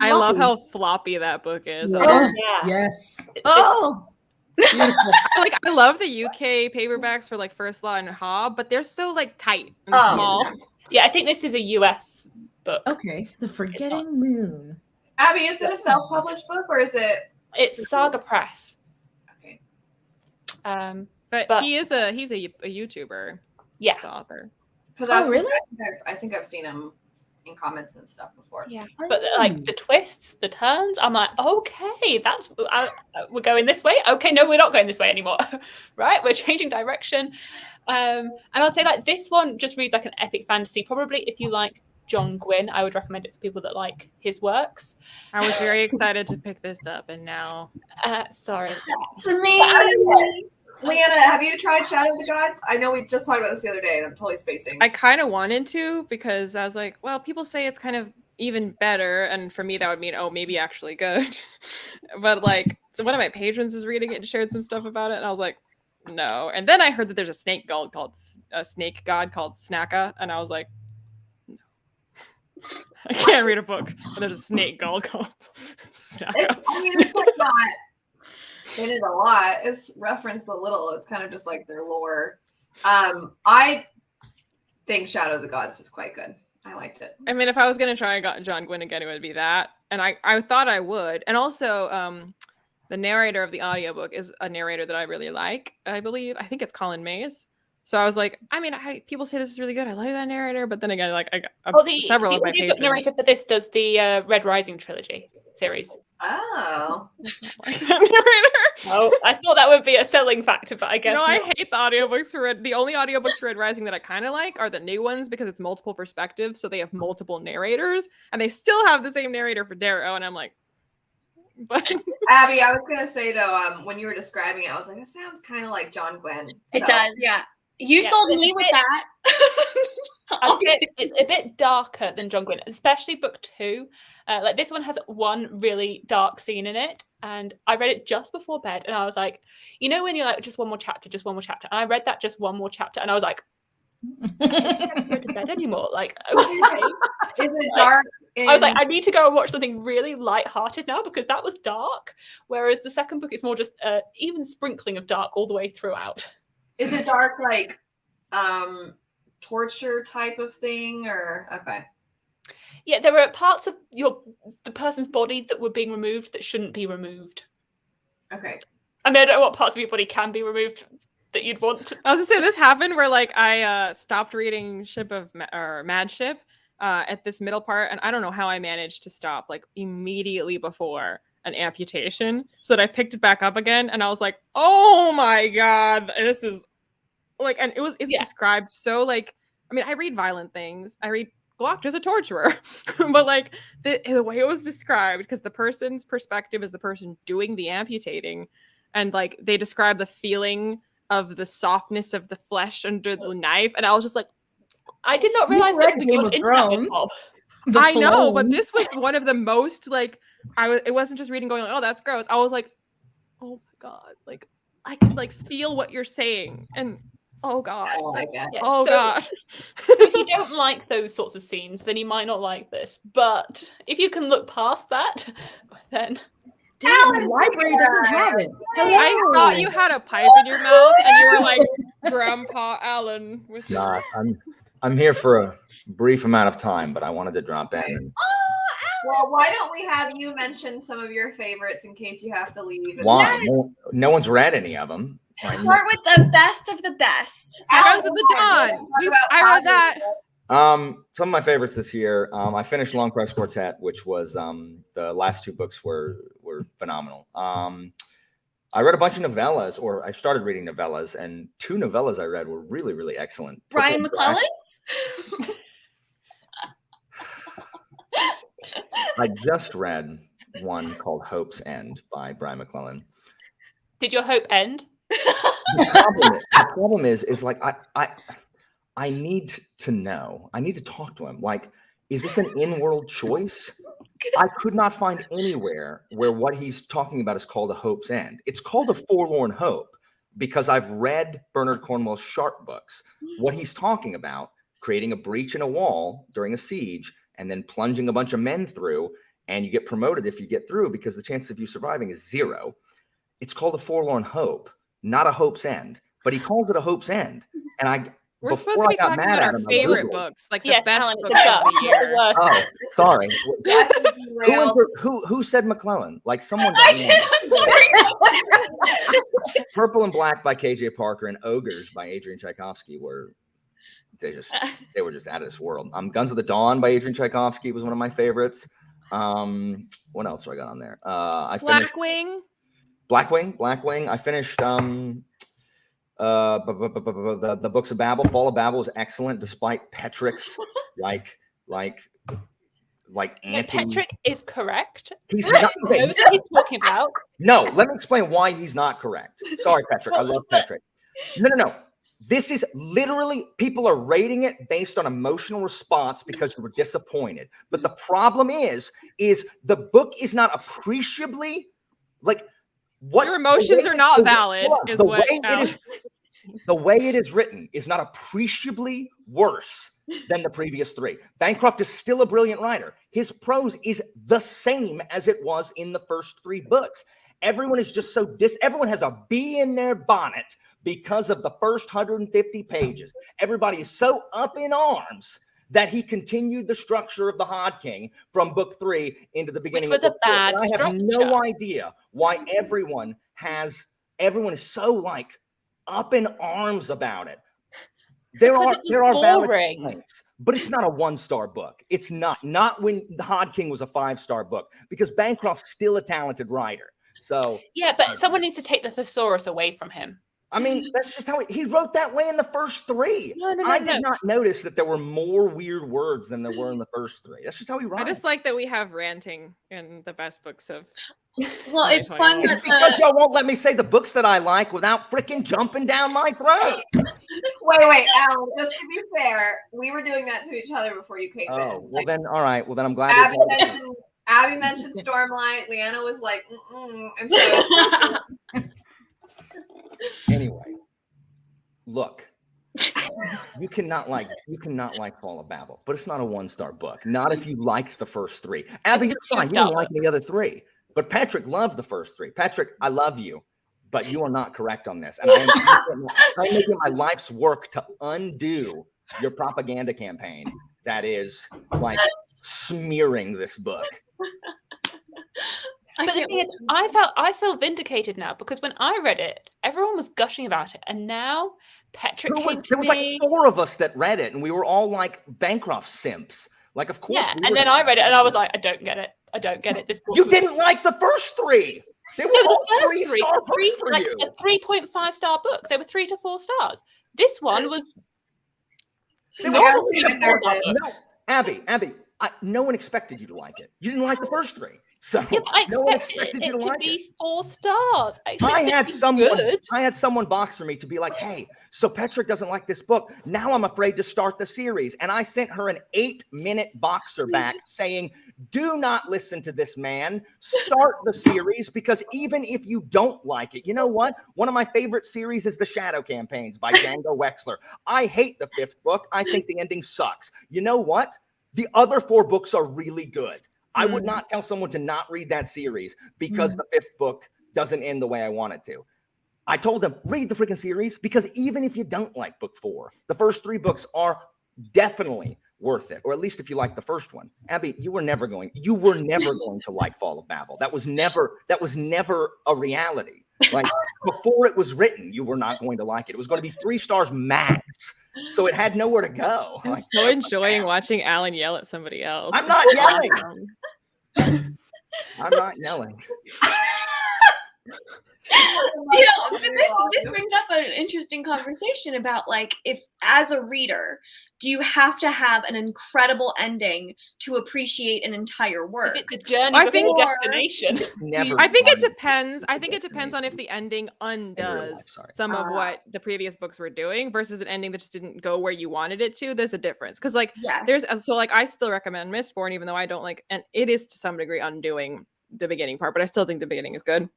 B: I love how floppy that book is.
D: Yeah.
E: Oh yeah.
D: Yes.
B: Beautiful. I love the UK paperbacks for like First Law and Hobb, but they're so like tight and small.
E: Yeah, I think this is a US book.
D: Okay. The Forgetting Moon.
C: Abby, is it a self-published book or is it?
E: It's Saga Press.
C: Okay.
E: But
B: he's a YouTuber.
E: Yeah.
B: The author.
C: Really? I think I've seen him in comments and stuff before.
E: Yeah, but like the twists, the turns, I'm like, okay, we're going this way. Okay, no, we're not going this way anymore. Right, we're changing direction. And I'd say like this one just reads like an epic fantasy. Probably if you like John Gwynne, I would recommend it for people that like his works.
B: I was very excited to pick this up, and now
E: sorry.
A: That's amazing.
C: Leanna, have you tried Shadow of the Gods? I know we just talked about this the other day and I'm totally spacing.
B: I kind of wanted to, because I was like, well, people say it's kind of even better, and for me that would mean, oh, maybe actually good. But like, so one of my patrons was reading it and shared some stuff about it, and I was like, no. And then I heard that there's a snake god called Snacka, and I was like, no. I can't read a book and there's a snake god called Snacka.
C: It's like not in it a lot. It's referenced a little. It's kind of just like their lore. I think Shadow of the Gods was quite good. I liked it.
B: I mean, if I was going to try John Gwynne again, it would be that. And I thought I would. And also, the narrator of the audiobook is a narrator that I really like, I believe. I think it's Colin Mays. So I was like, I mean, people say this is really good. I like that narrator. But then again, like, several of my patrons.
E: The narrator for this does the Red Rising trilogy. series.
C: Oh.
E: Oh, I thought that would be a selling factor, but I guess
B: No, I
E: not.
B: hate the audiobooks for Red. The only audiobooks for Red Rising that I kind of like are the new ones because it's multiple perspectives, so they have multiple narrators, and they still have the same narrator for Darrow, and I'm like, but
C: Abby, I was gonna say though, when you were describing it, I was like, that sounds kind of like John Gwen.
A: It does, yeah. You
E: Yeah,
A: sold
E: it's
A: me
E: a
A: with
E: bit-
A: that.
E: It's a bit darker than John Gwynne, especially book 2. Like this one has one really dark scene in it, and I read it just before bed, and I was like, you know, when you're like, just one more chapter, and I read that just one more chapter, and I was like, I can't go to bed anymore. Like, okay.
C: Is it dark?
E: I was like, I need to go and watch something really light-hearted now because that was dark. Whereas the second book is more just even sprinkling of dark all the way throughout.
C: Is it dark like torture type of thing, or okay?
E: Yeah, there were parts of the person's body that were being removed that shouldn't be removed.
C: Okay.
E: I mean, I don't know what parts of your body can be removed that you'd want to.
B: I was gonna say this happened where like I stopped reading Mad Ship at this middle part, and I don't know how I managed to stop like immediately before an amputation, so that I picked it back up again, and I was like, oh my god, this is like, and it's described so like, I mean, I read violent things, I read Glock is a torturer, but like the way it was described, because the person's perspective is the person doing the amputating, and like they describe the feeling of the softness of the flesh under the knife, and I was just like,
E: I did not realize that we
D: Game
E: got
D: of
E: into that
D: Thrones.
E: with Bob.
B: I know, but this was one of the most like it wasn't just reading going like, oh, that's gross. I was like, oh my god, like I could like feel what you're saying, and oh god,
C: Oh my God.
E: Yeah,
B: oh
E: so-
B: god.
E: So if you don't like those sorts of scenes, then you might not like this. But if you can look past that, then
D: Damn, the library doesn't have it.
B: I thought you had a pipe in your mouth, and you were like, Grandpa Alan.
F: It's not. I'm here for a brief amount of time, but I wanted to drop in. And
C: Well, why don't we have you mention some of your favorites in case you have to leave?
F: why?
A: Yes.
F: No one's read any of them. Right?
A: Start with the best of the best.
B: Guns of the Dawn. I read that.
F: Some of my favorites this year. I finished Long Press Quartet, which was the last 2 books were phenomenal. I read a bunch of novellas, or I started reading novellas, and 2 novellas I read were really, really excellent.
A: Brian
F: Purple and Black.
A: McClellan's?
F: I just read one called Hope's End by Brian McClellan.
E: did your hope end?
F: The problem is like I need to know. I need to talk to him. Like, is this an in-world choice? I could not find anywhere where what he's talking about is called a Hope's End. It's called a Forlorn Hope because I've read Bernard Cornwell's Sharp books. What he's talking about, creating a breach in a wall during a siege and then plunging a bunch of men through, and you get promoted if you get through because the chance of you surviving is 0. It's called a Forlorn Hope, not a Hope's End. But he calls it a Hope's End. And
B: We're supposed
F: before
B: to be
F: I got
B: talking
F: mad
B: about
F: at
B: our
F: him, I
B: favorite
F: Googled.
B: books, like the
E: Yes,
B: best
E: Alan,
B: books
E: it's
B: of
E: up.
B: the year.
F: Oh, sorry.
C: Yes, derailed.
F: Who said McClellan? Like someone.
A: I did. I'm sorry.
F: Purple and Black by KJ Parker and Ogres by Adrian Tchaikovsky were they were just out of this world. Guns of the Dawn by Adrian Tchaikovsky was one of my favorites. What else do I got on there? I finished Blackwing. I finished the books of Babel. Fall of Babel is excellent despite Petrick's like
E: No,
F: anti.
E: Petrick is correct.
F: He's not.
E: He knows what he's talking about.
F: No, let me explain why he's not correct. Sorry, Petrick. I love Petrick. No. This is literally, people are rating it based on emotional response because you were disappointed. But the problem is the book is not appreciably like what
B: Your emotions are not valid, is
F: the
B: what
F: way it is. The way it is written is not appreciably worse than the previous 3. Bancroft is still a brilliant writer. His prose is the same as it was in the first 3 books. Everyone is just so everyone has a bee in their bonnet because of the first 150 pages. Everybody is so up in arms that he continued the structure of the Hod King from book 3 into the beginning.
E: Which was
F: of book
E: a bad
F: 4. I have
E: structure.
F: no idea why everyone is so like up in arms about it. There
E: Because
F: are
E: it was
F: valid
E: boring.
F: complaints, but it's not a 1-star book. It's not when the Hod King was a 5-star book, because Bancroft's still a talented writer. So
E: yeah, but someone needs to take the thesaurus away from him.
F: I mean, that's just how he wrote that way in the first 3. I did not notice that there were more weird words than there were in the first 3. That's just how he writes.
B: I just like that we have ranting in the best books of.
A: Well, it's fun that
F: because y'all won't let me say the books that I like without freaking jumping down my throat.
C: Wait, Alan, just to be fair, we were doing that to each other before you came in.
F: Oh, well then, all right. Well then I'm glad.
C: Abby mentioned Stormlight. Leanna was like, and so
F: anyway, look, you cannot like Fall of Babel, but it's not a 1-star book. Not if you liked the first 3. Abby, you're fine. You didn't like the other 3, but Patrick loved the first 3. Patrick, I love you, but you are not correct on this, and I'm making my life's work to undo your propaganda campaign that is like smearing this book.
E: But the thing is, I feel vindicated now, because when I read it, everyone was gushing about it, and now Patrick came to me.
F: There was like 4 of us that read it, and we were all like Bancroft simps. Like, of course.
E: Yeah, and then I read it, and I was like, I don't get it. I don't get it. This book.
F: You didn't like the first 3. They were all
E: the first
F: 3-star books for
E: like
F: you.
E: 3.5-star books. They were 3 to 4 stars. This one was.
F: No, Abby, no one expected you to like it. You didn't like the first 3. So
E: yeah, I
F: no one
E: expected
F: expected you to like
E: be
F: it.
E: 4 stars.
F: I had someone box for me to be like, hey, so Patrick doesn't like this book. Now I'm afraid to start the series. And I sent her an 8-minute boxer back saying, do not listen to this man. Start the series, because even if you don't like it, you know what? One of my favorite series is The Shadow Campaigns by Django Wexler. I hate the 5th book. I think the ending sucks. You know what? The other 4 books are really good. I would not tell someone to not read that series because the 5th book doesn't end the way I want it to. I told them, read the freaking series, because even if you don't like book 4, the first 3 books are definitely worth it, or at least if you like the first one. Abby, you were never going to like Fall of Babel. That was never a reality. Like, before it was written, you were not going to like it. It was going to be 3 stars max. So it had nowhere to go.
B: I'm so enjoying watching Alan yell at somebody else.
F: I'm not yelling. I'm not yelling.
A: This brings up an interesting conversation about, like, if as a reader, do you have to have an incredible ending to appreciate an entire work?
E: Is it the journey before destination?
B: I think it depends. I think it depends on if the ending undoes some of what the previous books were doing versus an ending that just didn't go where you wanted it to. There's a difference, because like I still recommend Mistborn, even though I don't like, and it is to some degree undoing the beginning part, but I still think the beginning is good.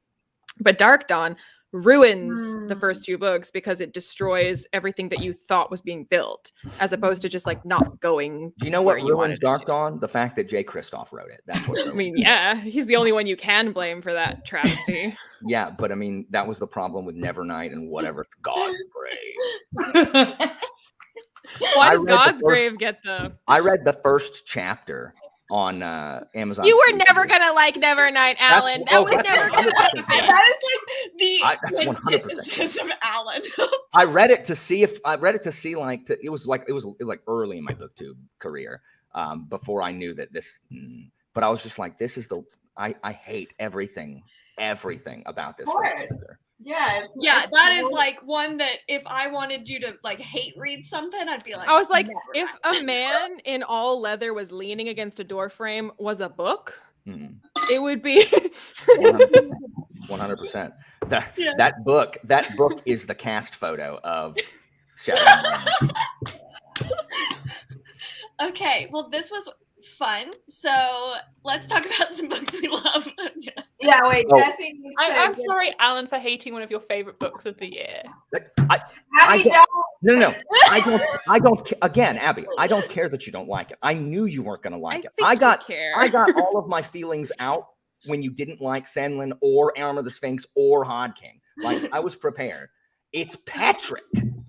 B: But Dark Dawn ruins the first 2 books because it destroys everything that you thought was being built, as opposed to just like not going.
F: Do you know what ruins Dark Dawn? The fact that Jay Kristoff wrote it. That's what.
B: I mean, yeah, he's the only one you can blame for that travesty.
F: Yeah, but I mean, that was the problem with Nevernight and whatever God's Grave.
B: Why does God's Grave get the?
F: I read the first chapter on Amazon.
B: You were never gonna like Nevernight, Alan. That was never gonna be.
A: That is like the
F: 100%
A: of Alan.
F: I read it to see it was like early in my booktube career, before I knew that this. But I was just like, this is I hate everything about this.
C: Yeah,
A: that is like one that if I wanted you to like hate read something, I'd be like,
B: I was like, if a man in all leather was leaning against a door frame was a book, it would be
F: 100%. That book is the cast photo of Shadow.
A: Okay, well, this was fun. So let's talk about some books we love.
C: Yeah, wait, Jesse.
E: I'm sorry, Alan, for hating one of your favorite books of the year.
C: Abby,
F: No. I don't. Again, Abby, I don't care that you don't like it. I knew you weren't going to like it. I got all of my feelings out when you didn't like Senlin or Arm of the Sphinx or Hod King. Like, I was prepared. It's Patrick.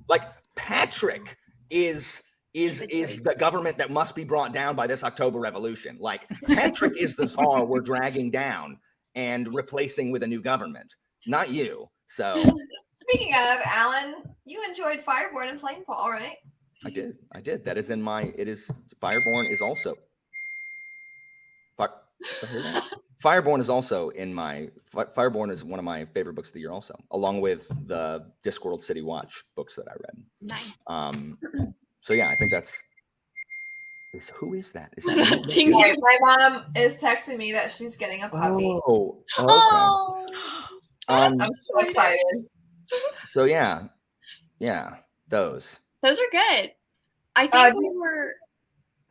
F: Like, Patrick is the government that must be brought down by this October Revolution. Like, Patrick is the czar we're dragging down and replacing with a new government, not you. So,
C: speaking of, Alan, you enjoyed Fireborne and Flamefall, right?
F: I did. That is in my. It is Fireborne is also. Fireborne is also in my. Fireborne is one of my favorite books of the year, also, along with the Discworld City Watch books that I read.
A: Nice.
F: So yeah, I think that's. Who is that? Is that
C: Sorry, my mom is texting me that she's getting a puppy.
F: Oh, okay.
A: Oh,
C: I'm so excited.
F: So yeah, those
A: are good. I think we were.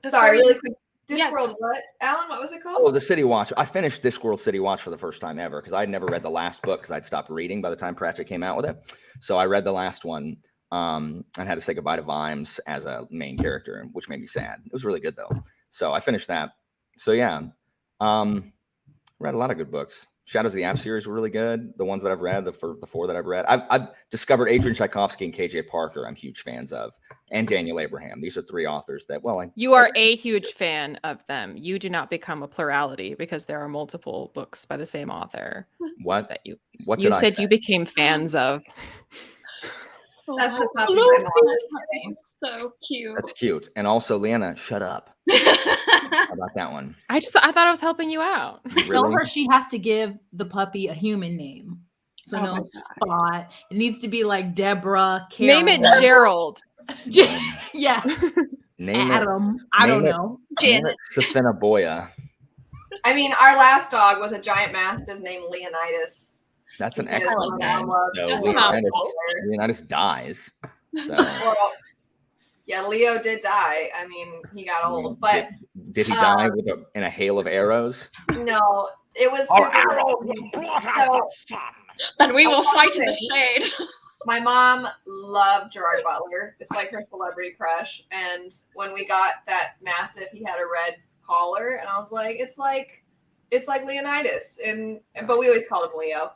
C: Sorry, really quick. Discworld,
A: Yeah.
C: what? Alan, what was it called?
F: Oh, the City Watch. I finished Discworld City Watch for the first time ever because I'd never read the last book because I'd stopped reading by the time Pratchett came out with it. So I read the last one and had to say goodbye to Vimes as a main character, which made me sad. It was really good though. So I finished that. So yeah, read a lot of good books. Shadows of the App series were really good. The ones that I've read, the four that I've read. I've discovered Adrian Tchaikovsky and KJ Parker I'm huge fans of, and Daniel Abraham. These are three authors that,
B: you are a huge fan of them. You do not become a plurality because there are multiple books by the same author.
F: What?
B: That you
F: said
B: you became fans of.
C: That's the puppy my mom is getting.
A: So cute.
F: That's cute. And also, Leanna, shut up. How about that one?
B: I thought I was helping you out.
F: You
D: Tell
F: really?
D: her she has to give the puppy a human name. So
A: Oh my
D: no
A: God.
D: Spot. It needs to be like Deborah, Carol.
B: Name it Gerald.
D: Yes.
F: Name
D: Adam. I don't
F: name it-
D: know.
F: Name it Safina Boya.
C: I mean, our last dog was a giant mastiff named Leonidas.
F: That's an
C: Because
F: excellent
C: my
F: name.
C: mom loved
F: So
E: That's a mouthful.
F: Leonidas dies. So
C: Well, yeah, Leo did die. I mean, he got old, but
F: did he die in a hail of arrows?
C: no, it was super. So,
A: Then we will
C: I'll
A: fight in the
C: say-
A: shade.
C: my mom loved Gerard Butler. It's like her celebrity crush. And when we got that mastiff, he had a red collar, and I was like, it's like Leonidas, but we always called him Leo.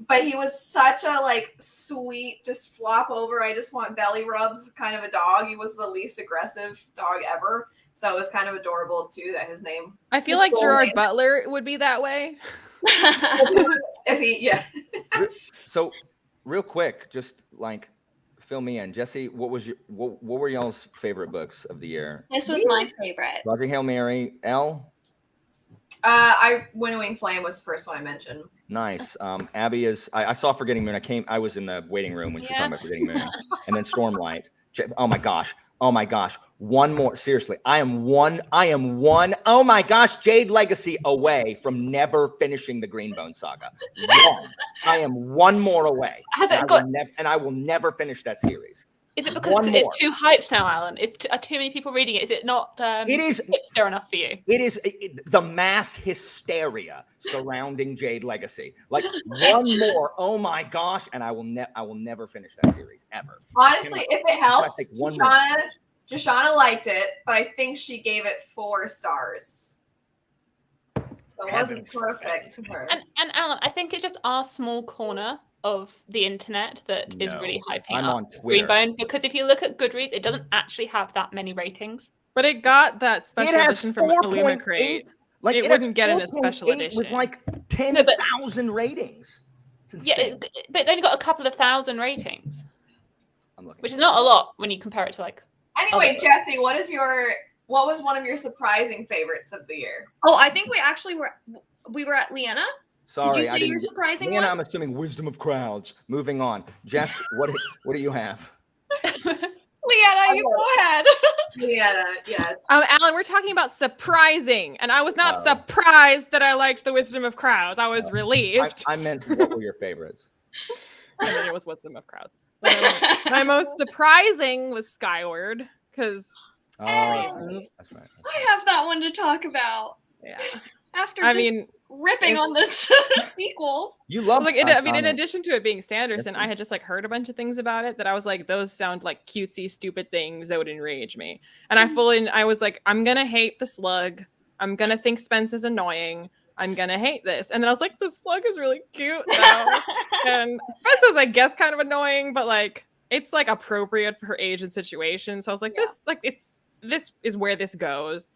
C: But he was such a sweet, just flop over, I just want belly rubs kind of a dog. He was the least aggressive dog ever. So it was kind of adorable too that his name.
B: I feel
C: his
B: like
C: full
B: Gerard
C: name-
B: Butler would be that way.
C: If he, yeah.
F: So real quick, just fill me in. Jesse, what were y'all's favorite books of the year?
A: This was my favorite.
F: Roger Hail Mary, Elle?
C: Winnowing Flame was the first one I mentioned.
F: Nice. Abby is. I saw Forgetting Moon. I was in the waiting room when she was talking about Forgetting Moon, and then Stormlight. Oh my gosh. One more. Seriously, I am one. Oh my gosh, Jade Legacy away from never finishing the Greenbone Saga. One. I am one more away.
E: Has
F: and
E: it got?
F: I will never finish that series.
E: Is it because
F: One
E: it's
F: more.
E: too hyped now, Alan? Are too many people reading it? Is it not?
F: It is.
E: hipster enough for you?
F: It is the mass hysteria surrounding Jade Legacy. One more, oh my gosh, and I will never finish that series ever.
C: Honestly, if it helps,
F: take one more.
C: Shoshana liked it, but I think she gave it 4 stars. So it wasn't
F: Heavens.
C: perfect to her.
E: And Alan, I think it's just our small corner of the internet that is
F: No,
E: really hyping
F: I'm
E: up
F: on Twitter.
E: Greenbone, because if you look at Goodreads, it doesn't actually have that many ratings.
B: But it got that special
F: It has
B: edition from
F: 4.8.
B: Illumicrate.
F: It
B: It
F: has
B: wouldn't get in a
F: 4.8
B: special
F: with
B: edition.
F: 10,000 ratings. It's
E: Yeah,
F: insane.
E: but it's only got a couple of thousand ratings,
F: I'm looking.
E: which is not a lot when you compare it to
C: Anyway,
E: Okay.
C: Jesse, what was one of your surprising favorites of the year?
A: Oh, I think we actually were at Leanna.
F: Sorry,
A: Did you
F: I
A: say
F: didn't
A: your
F: get-
A: surprising
F: Leanna,
A: one?
F: I'm assuming wisdom of crowds. Moving on. Jess, what do you have?
A: Leanna, you go ahead.
C: Leanna, yes.
B: Alan, we're talking about surprising, and I was not
F: Oh.
B: surprised that I liked the Wisdom of Crowds. I was relieved.
F: I meant what were your favorites?
B: I mean, it was Wisdom of Crowds. My most surprising was Skyward because
F: Oh,
A: Hey.
F: that's right.
A: I have that one to talk about
B: yeah.
A: after
B: I
A: just
B: mean,
A: ripping
B: it's-
A: on this sequel.
F: You love.
B: in addition to it being Sanderson,
F: Yes.
B: I had just heard a bunch of things about it that I was like, those sound like cutesy, stupid things that would enrage me. And I was like, I'm gonna hate the slug. I'm gonna think Spence is annoying. I'm gonna hate this. And then I was like, the slug is really cute though. And Spence is, I guess, kind of annoying, but it's appropriate for her age and situation. So I was like, this is where this goes.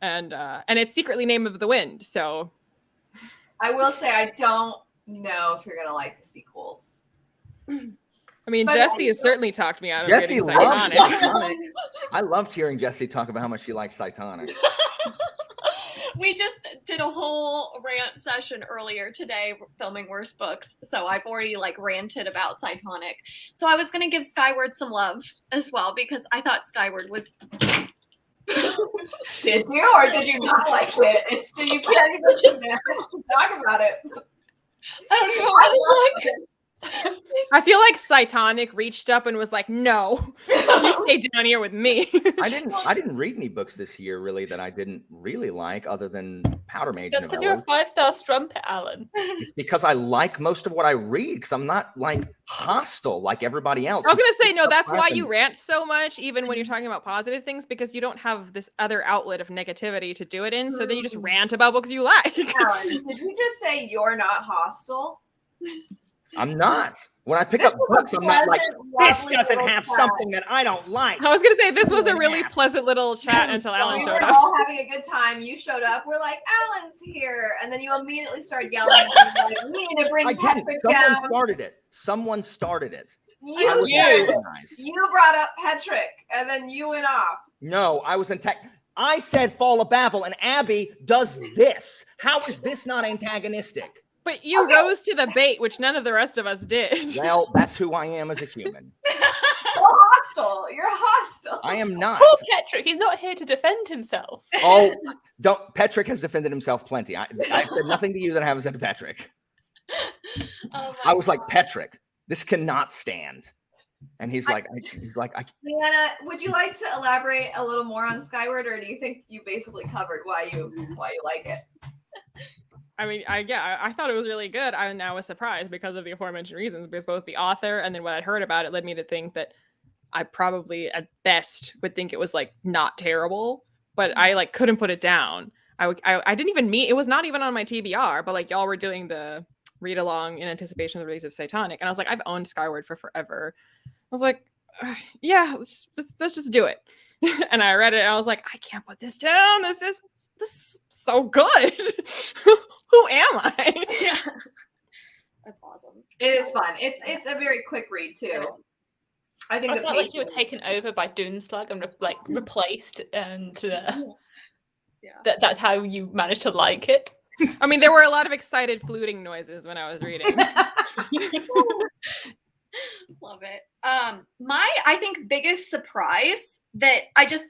B: And it's secretly Name of the Wind. So
C: I will say I don't know if you're gonna like the sequels.
B: I mean,
C: But
B: Jesse has certainly talked me out of
F: Jesse
B: reading
F: loves
B: Cytonic.
F: Cytonic. I loved hearing Jesse talk about how much she likes Cytonic.
A: We just did a whole rant session earlier today filming Worst Books, so I've already like ranted about Cytonic. So I was going to give Skyward some love as well because I thought Skyward was...
C: Did you or did you not like it? It's you can't even just talk about it.
A: I don't even know what it's like.
B: I feel like Cytonic reached up and was like, "No, you stay down here with me."
F: I didn't read any books this year really that I didn't really like, other than Powder Mage.
E: Just because you're a 5-star strumpet, Alan.
F: It's because I like most of what I read. Because I'm not like hostile like everybody else.
B: I was gonna say no. That's why you rant so much, even when you're talking about positive things, because you don't have this other outlet of negativity to do it in. So then you just rant about books you like.
C: Alan, did you just say you're not hostile?
F: I'm not. When I pick up books, I'm not like, this
C: lovely
F: doesn't
C: little
F: have
C: chat.
F: something that I don't like.
B: I was gonna say this was a really pleasant little chat until Alan
C: We
B: showed
C: were
B: up.
C: all having a good time. You showed up. We're like, Alan's here. And then you immediately started yelling. Like, we need to bring
F: I didn't.
C: Patrick
F: Someone
C: down.
F: started it. Someone started it.
C: You,
F: I was antagonized.
C: you brought up Patrick, and then you went off.
F: No, I was I said Fall of Babel, and Abby does this. How is this not antagonistic?
B: But you rose to the bait, which none of the rest of us did.
F: Well, that's who I am as a human.
C: You're hostile. You're hostile.
F: I am not.
E: Poor Patrick, he's not here to defend himself.
F: Oh, don't. Patrick has defended himself plenty. I said nothing to you that I haven't said to Patrick.
A: Oh
F: I was like, Patrick, this cannot stand. And he's like,
C: Leanna, would you like to elaborate a little more on Skyward, or do you think you basically covered why you like it?
B: I mean, I thought it was really good. I now was surprised because of the aforementioned reasons, because both the author and then what I'd heard about it led me to think that I probably at best would think it was like not terrible, but I like couldn't put it down. I didn't even meet, it was not even on my TBR, but like y'all were doing the read along in anticipation of the release of Cytonic. And I was like, I've owned Skyward for forever. I was like, yeah, let's just do it. And I read it and I was like, I can't put this down. This is so good. Who am I?
A: Yeah. That's awesome.
C: It is fun. It's a very quick read too. I think
E: I
C: the
E: felt like you were
C: pacing-
E: taken over by Doomslug and replaced, and
A: Yeah.
E: that's how you managed to like it.
B: I mean, there were a lot of excited fluting noises when I was reading.
A: Love it. I think biggest surprise that it's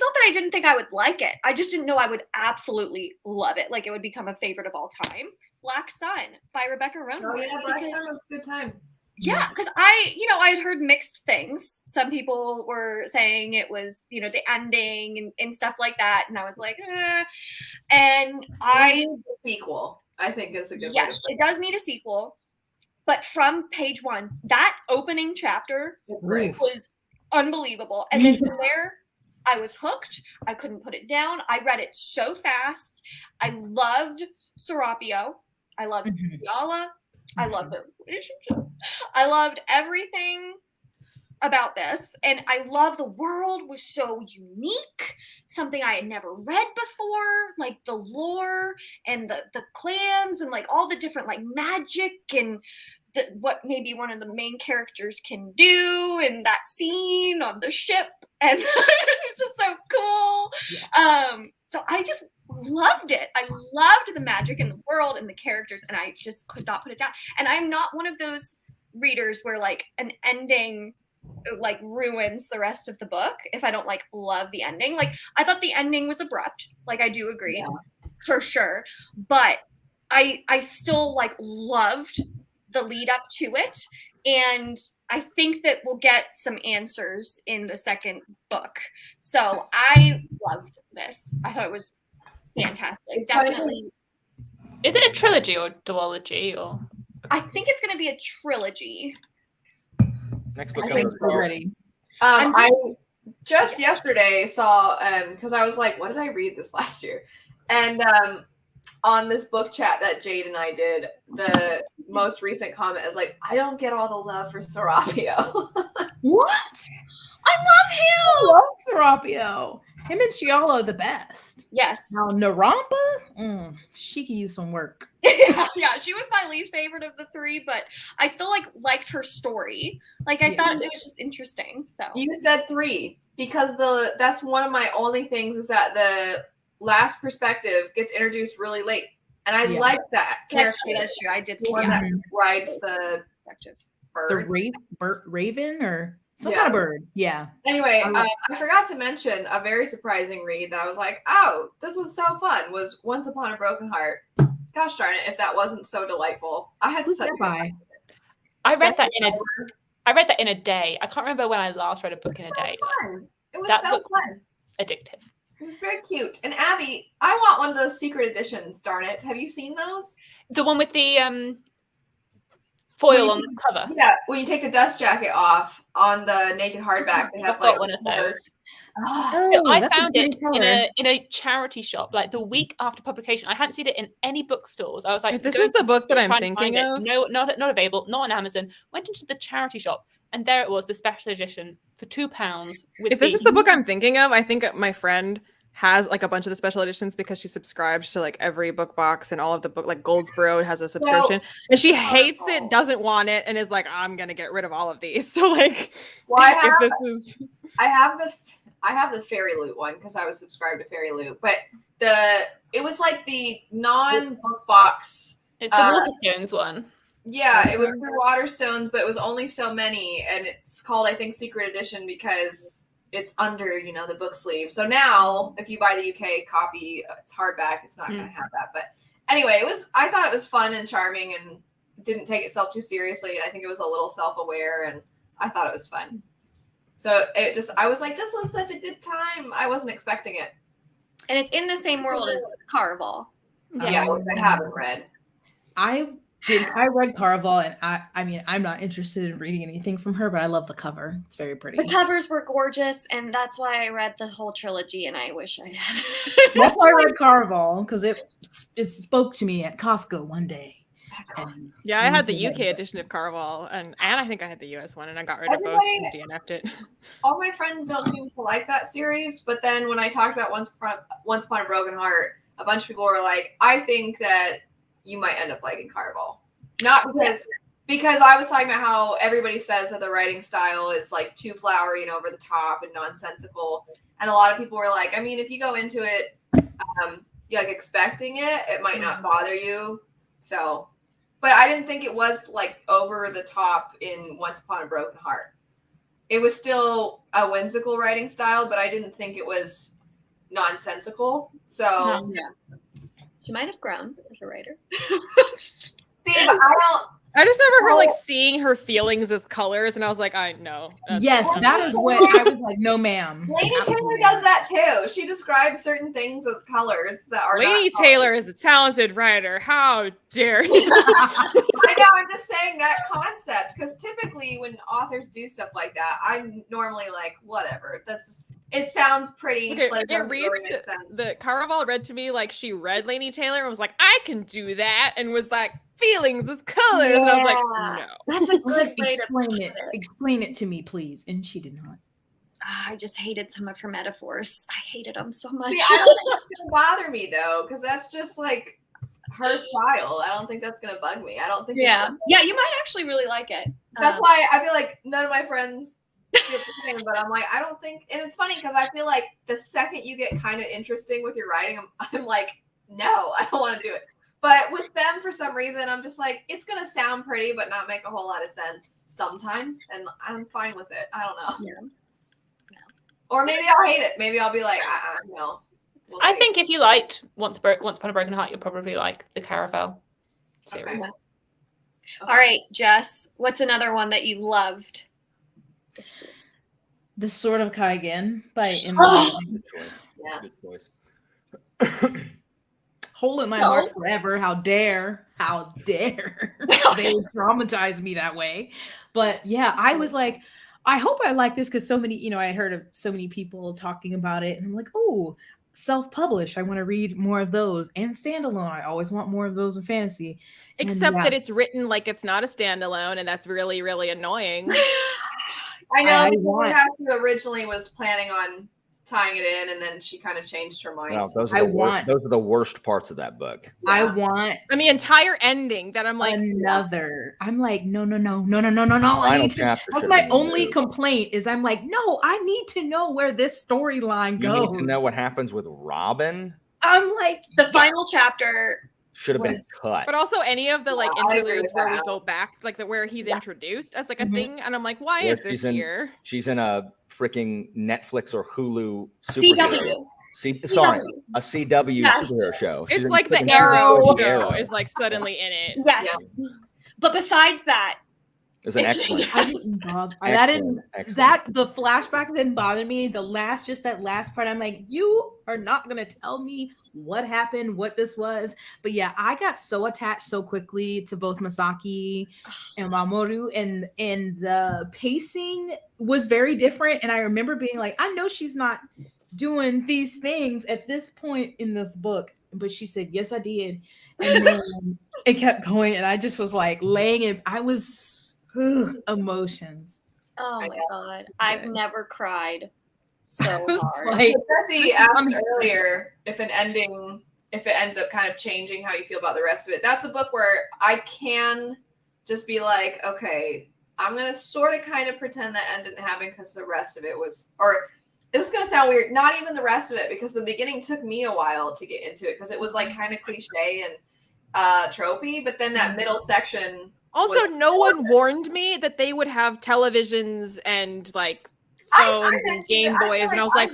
A: not that I didn't think I would like it. I just didn't know I would absolutely love it. Like it would become a favorite of all time. Black Sun by Rebecca Ronan.
C: Oh yeah, Black Sun was a good time.
A: Yeah, because I had heard mixed things. Some people were saying it was, the ending and stuff like that. And I was like, And
C: The sequel, I think, is a good way to
A: yes, it does need a sequel. But from page 1, that opening chapter
C: Great.
A: was unbelievable. And then from there, I was hooked. I couldn't put it down. I read it so fast. I loved Serapio. I loved Yala. I loved their relationship. I loved everything about this. And I love the world was so unique. Something I had never read before. Like the lore and the clans and like all the different like magic and what maybe one of the main characters can do and that scene on the ship. And it's just so cool. Yeah. So I just loved it. I loved the magic in the world and the characters, and I just could not put it down. And I'm not one of those readers where like an ending like ruins the rest of the book if I don't like love the ending. Like I thought the ending was abrupt. Like I do agree for sure, but I still like loved the lead up to it, and I think that we'll get some answers in the second book. So I loved this. I thought it was fantastic. Definitely.
E: Is it a trilogy or duology or?
A: I think it's going to be a trilogy.
F: Next book
D: I think we're ready.
C: I just yesterday saw because I was like, what did I read this last year? And on this book chat that Jade and I did, the most recent comment is like, I don't get all the love for Serapio.
D: What?
A: I love him.
D: I love Serapio. Him and Chiala are the best.
A: Yes.
D: Now Narampa, she can use some work.
A: Yeah, she was my least favorite of the three, but I still liked her story. Like I thought it was just interesting. So
C: you said 3 because that's one of my only things is that the last perspective gets introduced really late, and I like that character.
A: That's true. I did.
C: The one that rides the bird.
D: The raven or some kind of bird. Yeah.
C: Anyway, I forgot to mention a very surprising read that I was like, oh, this was so fun, was Once Upon a Broken Heart. Gosh darn it, if that wasn't so delightful. I had such a good time.
E: I read that in a day. I can't remember when I last read a book in a day.
C: Fun. It was so fun.
E: Addictive.
C: It was very cute. And Abby, I want one of those secret editions, darn it. Have you seen those?
E: The one with the foil on the cover.
C: Yeah, when you take the dust jacket off on the naked hardback, they have
E: got one of those. So I found it in a charity shop like the week after publication. I hadn't seen it in any bookstores. I was like,
B: if this is the book that I'm thinking of,
E: no, not available, not on Amazon. Went into the charity shop, and there it was, the special edition for £2.
B: If this is the book I'm thinking of, I think my friend has like a bunch of the special editions because she subscribed to like every book box and all of the book, like Goldsboro has a subscription, and she hates it, doesn't want it, and is like, I'm gonna get rid of all of these. So like,
C: I have the Fairy Loot one because I was subscribed to Fairy Loot, but it was like the non-book box.
E: It's the Waterstones one.
C: Yeah, it was the Waterstones, but it was only so many, and it's called, I think, Secret Edition because it's under, the book sleeve. So now, if you buy the UK copy, it's hardback. It's not going to have that. But anyway, I thought it was fun and charming and didn't take itself too seriously. And I think it was a little self-aware, and I thought it was fun. So I was like, this was such a good time. I wasn't expecting it.
A: And it's in the same world as Caraval.
C: Yeah, I haven't read.
D: I read Caraval, and I mean, I'm not interested in reading anything from her, but I love the cover. It's very pretty.
A: The covers were gorgeous, and that's why I read the whole trilogy, and I wish I had.
D: That's why I read Caraval, because it spoke to me at Costco one day. And
B: I had the UK edition of Caraval, and I think I had the US one, and I got rid of both and DNF'd it.
C: All my friends don't seem to like that series, but then when I talked about Once Upon a Broken Heart, a bunch of people were like, I think that you might end up liking Caraval. Not because I was talking about how everybody says that the writing style is like too flowery and over the top and nonsensical. And a lot of people were like, I mean, if you go into it like expecting it might not bother you. So, but I didn't think it was like over the top in Once Upon a Broken Heart. It was still a whimsical writing style, but I didn't think it was nonsensical. So
A: she might have grown as a writer.
C: See, but
B: I just remember her like seeing her feelings as colors, and I was like, I know.
D: Yes, that is what I was like. No, ma'am.
C: Lady Taylor does that too. She describes certain things as colors that are.
B: Lady Taylor is a talented writer. How dare you?
C: I know. I'm just saying that concept because typically when authors do stuff like that, I'm normally like, whatever. It sounds pretty.
B: Okay,
C: but
B: it reads the Caraval read to me like she read Lady Taylor and was like, I can do that, and was like, feelings as colors, and I was like, no.
A: That's a good way
D: to explain it. Explain it to me, please. And she did not.
A: I just hated some of her metaphors. I hated them so much.
C: See, I don't think it's gonna bother me though, because that's just like her style. I don't think that's gonna bug me. I don't think.
A: Yeah, you might actually really like it.
C: That's why I feel like none of my friends feel the same, but I'm like, I don't think, and it's funny because I feel like the second you get kind of interesting with your writing, I'm like, no, I don't want to do it. But with them, for some reason, I'm just like, it's going to sound pretty, but not make a whole lot of sense sometimes. And I'm fine with it. I don't know.
A: Yeah.
C: Or maybe I'll hate it. Maybe I'll be like, no.
E: We'll I think if you liked Once Upon a Broken Heart, you'll probably like the Caraval series.
C: Okay.
A: All right, Jess, what's another one that you loved?
D: The Sword of Kaigen by Emme.
C: Yeah.
F: Good choice.
D: Hole in my heart forever. How dare they traumatize me that way. But yeah, I was like, I hope I like this because so many, I had heard of so many people talking about it, and I'm like, oh, self-published. I want to read more of those, and standalone. I always want more of those in fantasy.
B: Except that it's written like it's not a standalone, and that's really, really annoying.
C: I know who originally was planning on tying it in, and then she kind of changed her mind.
F: Well, those are the worst parts of that book.
C: Yeah.
D: I want
B: and the entire ending that I'm like
D: another. I'm like, no. I need to. That's my only complaint is I'm like, no, I need to know where this storyline goes.
F: You need to know what happens with Robin.
D: I'm like,
A: the final chapter
F: should have been cut.
B: But also any of the like interludes where we go back, like where he's introduced as like a thing, and I'm like, why is this here?
F: She's in a freaking Netflix or Hulu
A: CW.
F: A CW superhero show.
B: It's like the Arrow show is like suddenly in it.
A: Yes. But besides that,
F: it's an excellent.
D: The flashback didn't bother me. That last part, I'm like, you are not gonna tell me what happened, what this was. But yeah, I got so attached so quickly to both Masaki and Mamoru, and the pacing was very different. And I remember being like, I know she's not doing these things at this point in this book, but she said, yes, I did. And then it kept going, and I just was like laying it. I was emotions.
A: Oh my god, I've never cried so hard.
C: Like, Jesse asked earlier if it ends up kind of changing how you feel about the rest of it. That's a book where I can just be like, okay, I'm gonna sort of kind of pretend that end didn't happen because the rest of it was, or this is gonna sound weird, not even the rest of it, because the beginning took me a while to get into it because it was like kind of cliche and tropey, but then that middle section.
B: Also, no one warned me that they would have televisions and like phones and Game Boys, and I was like,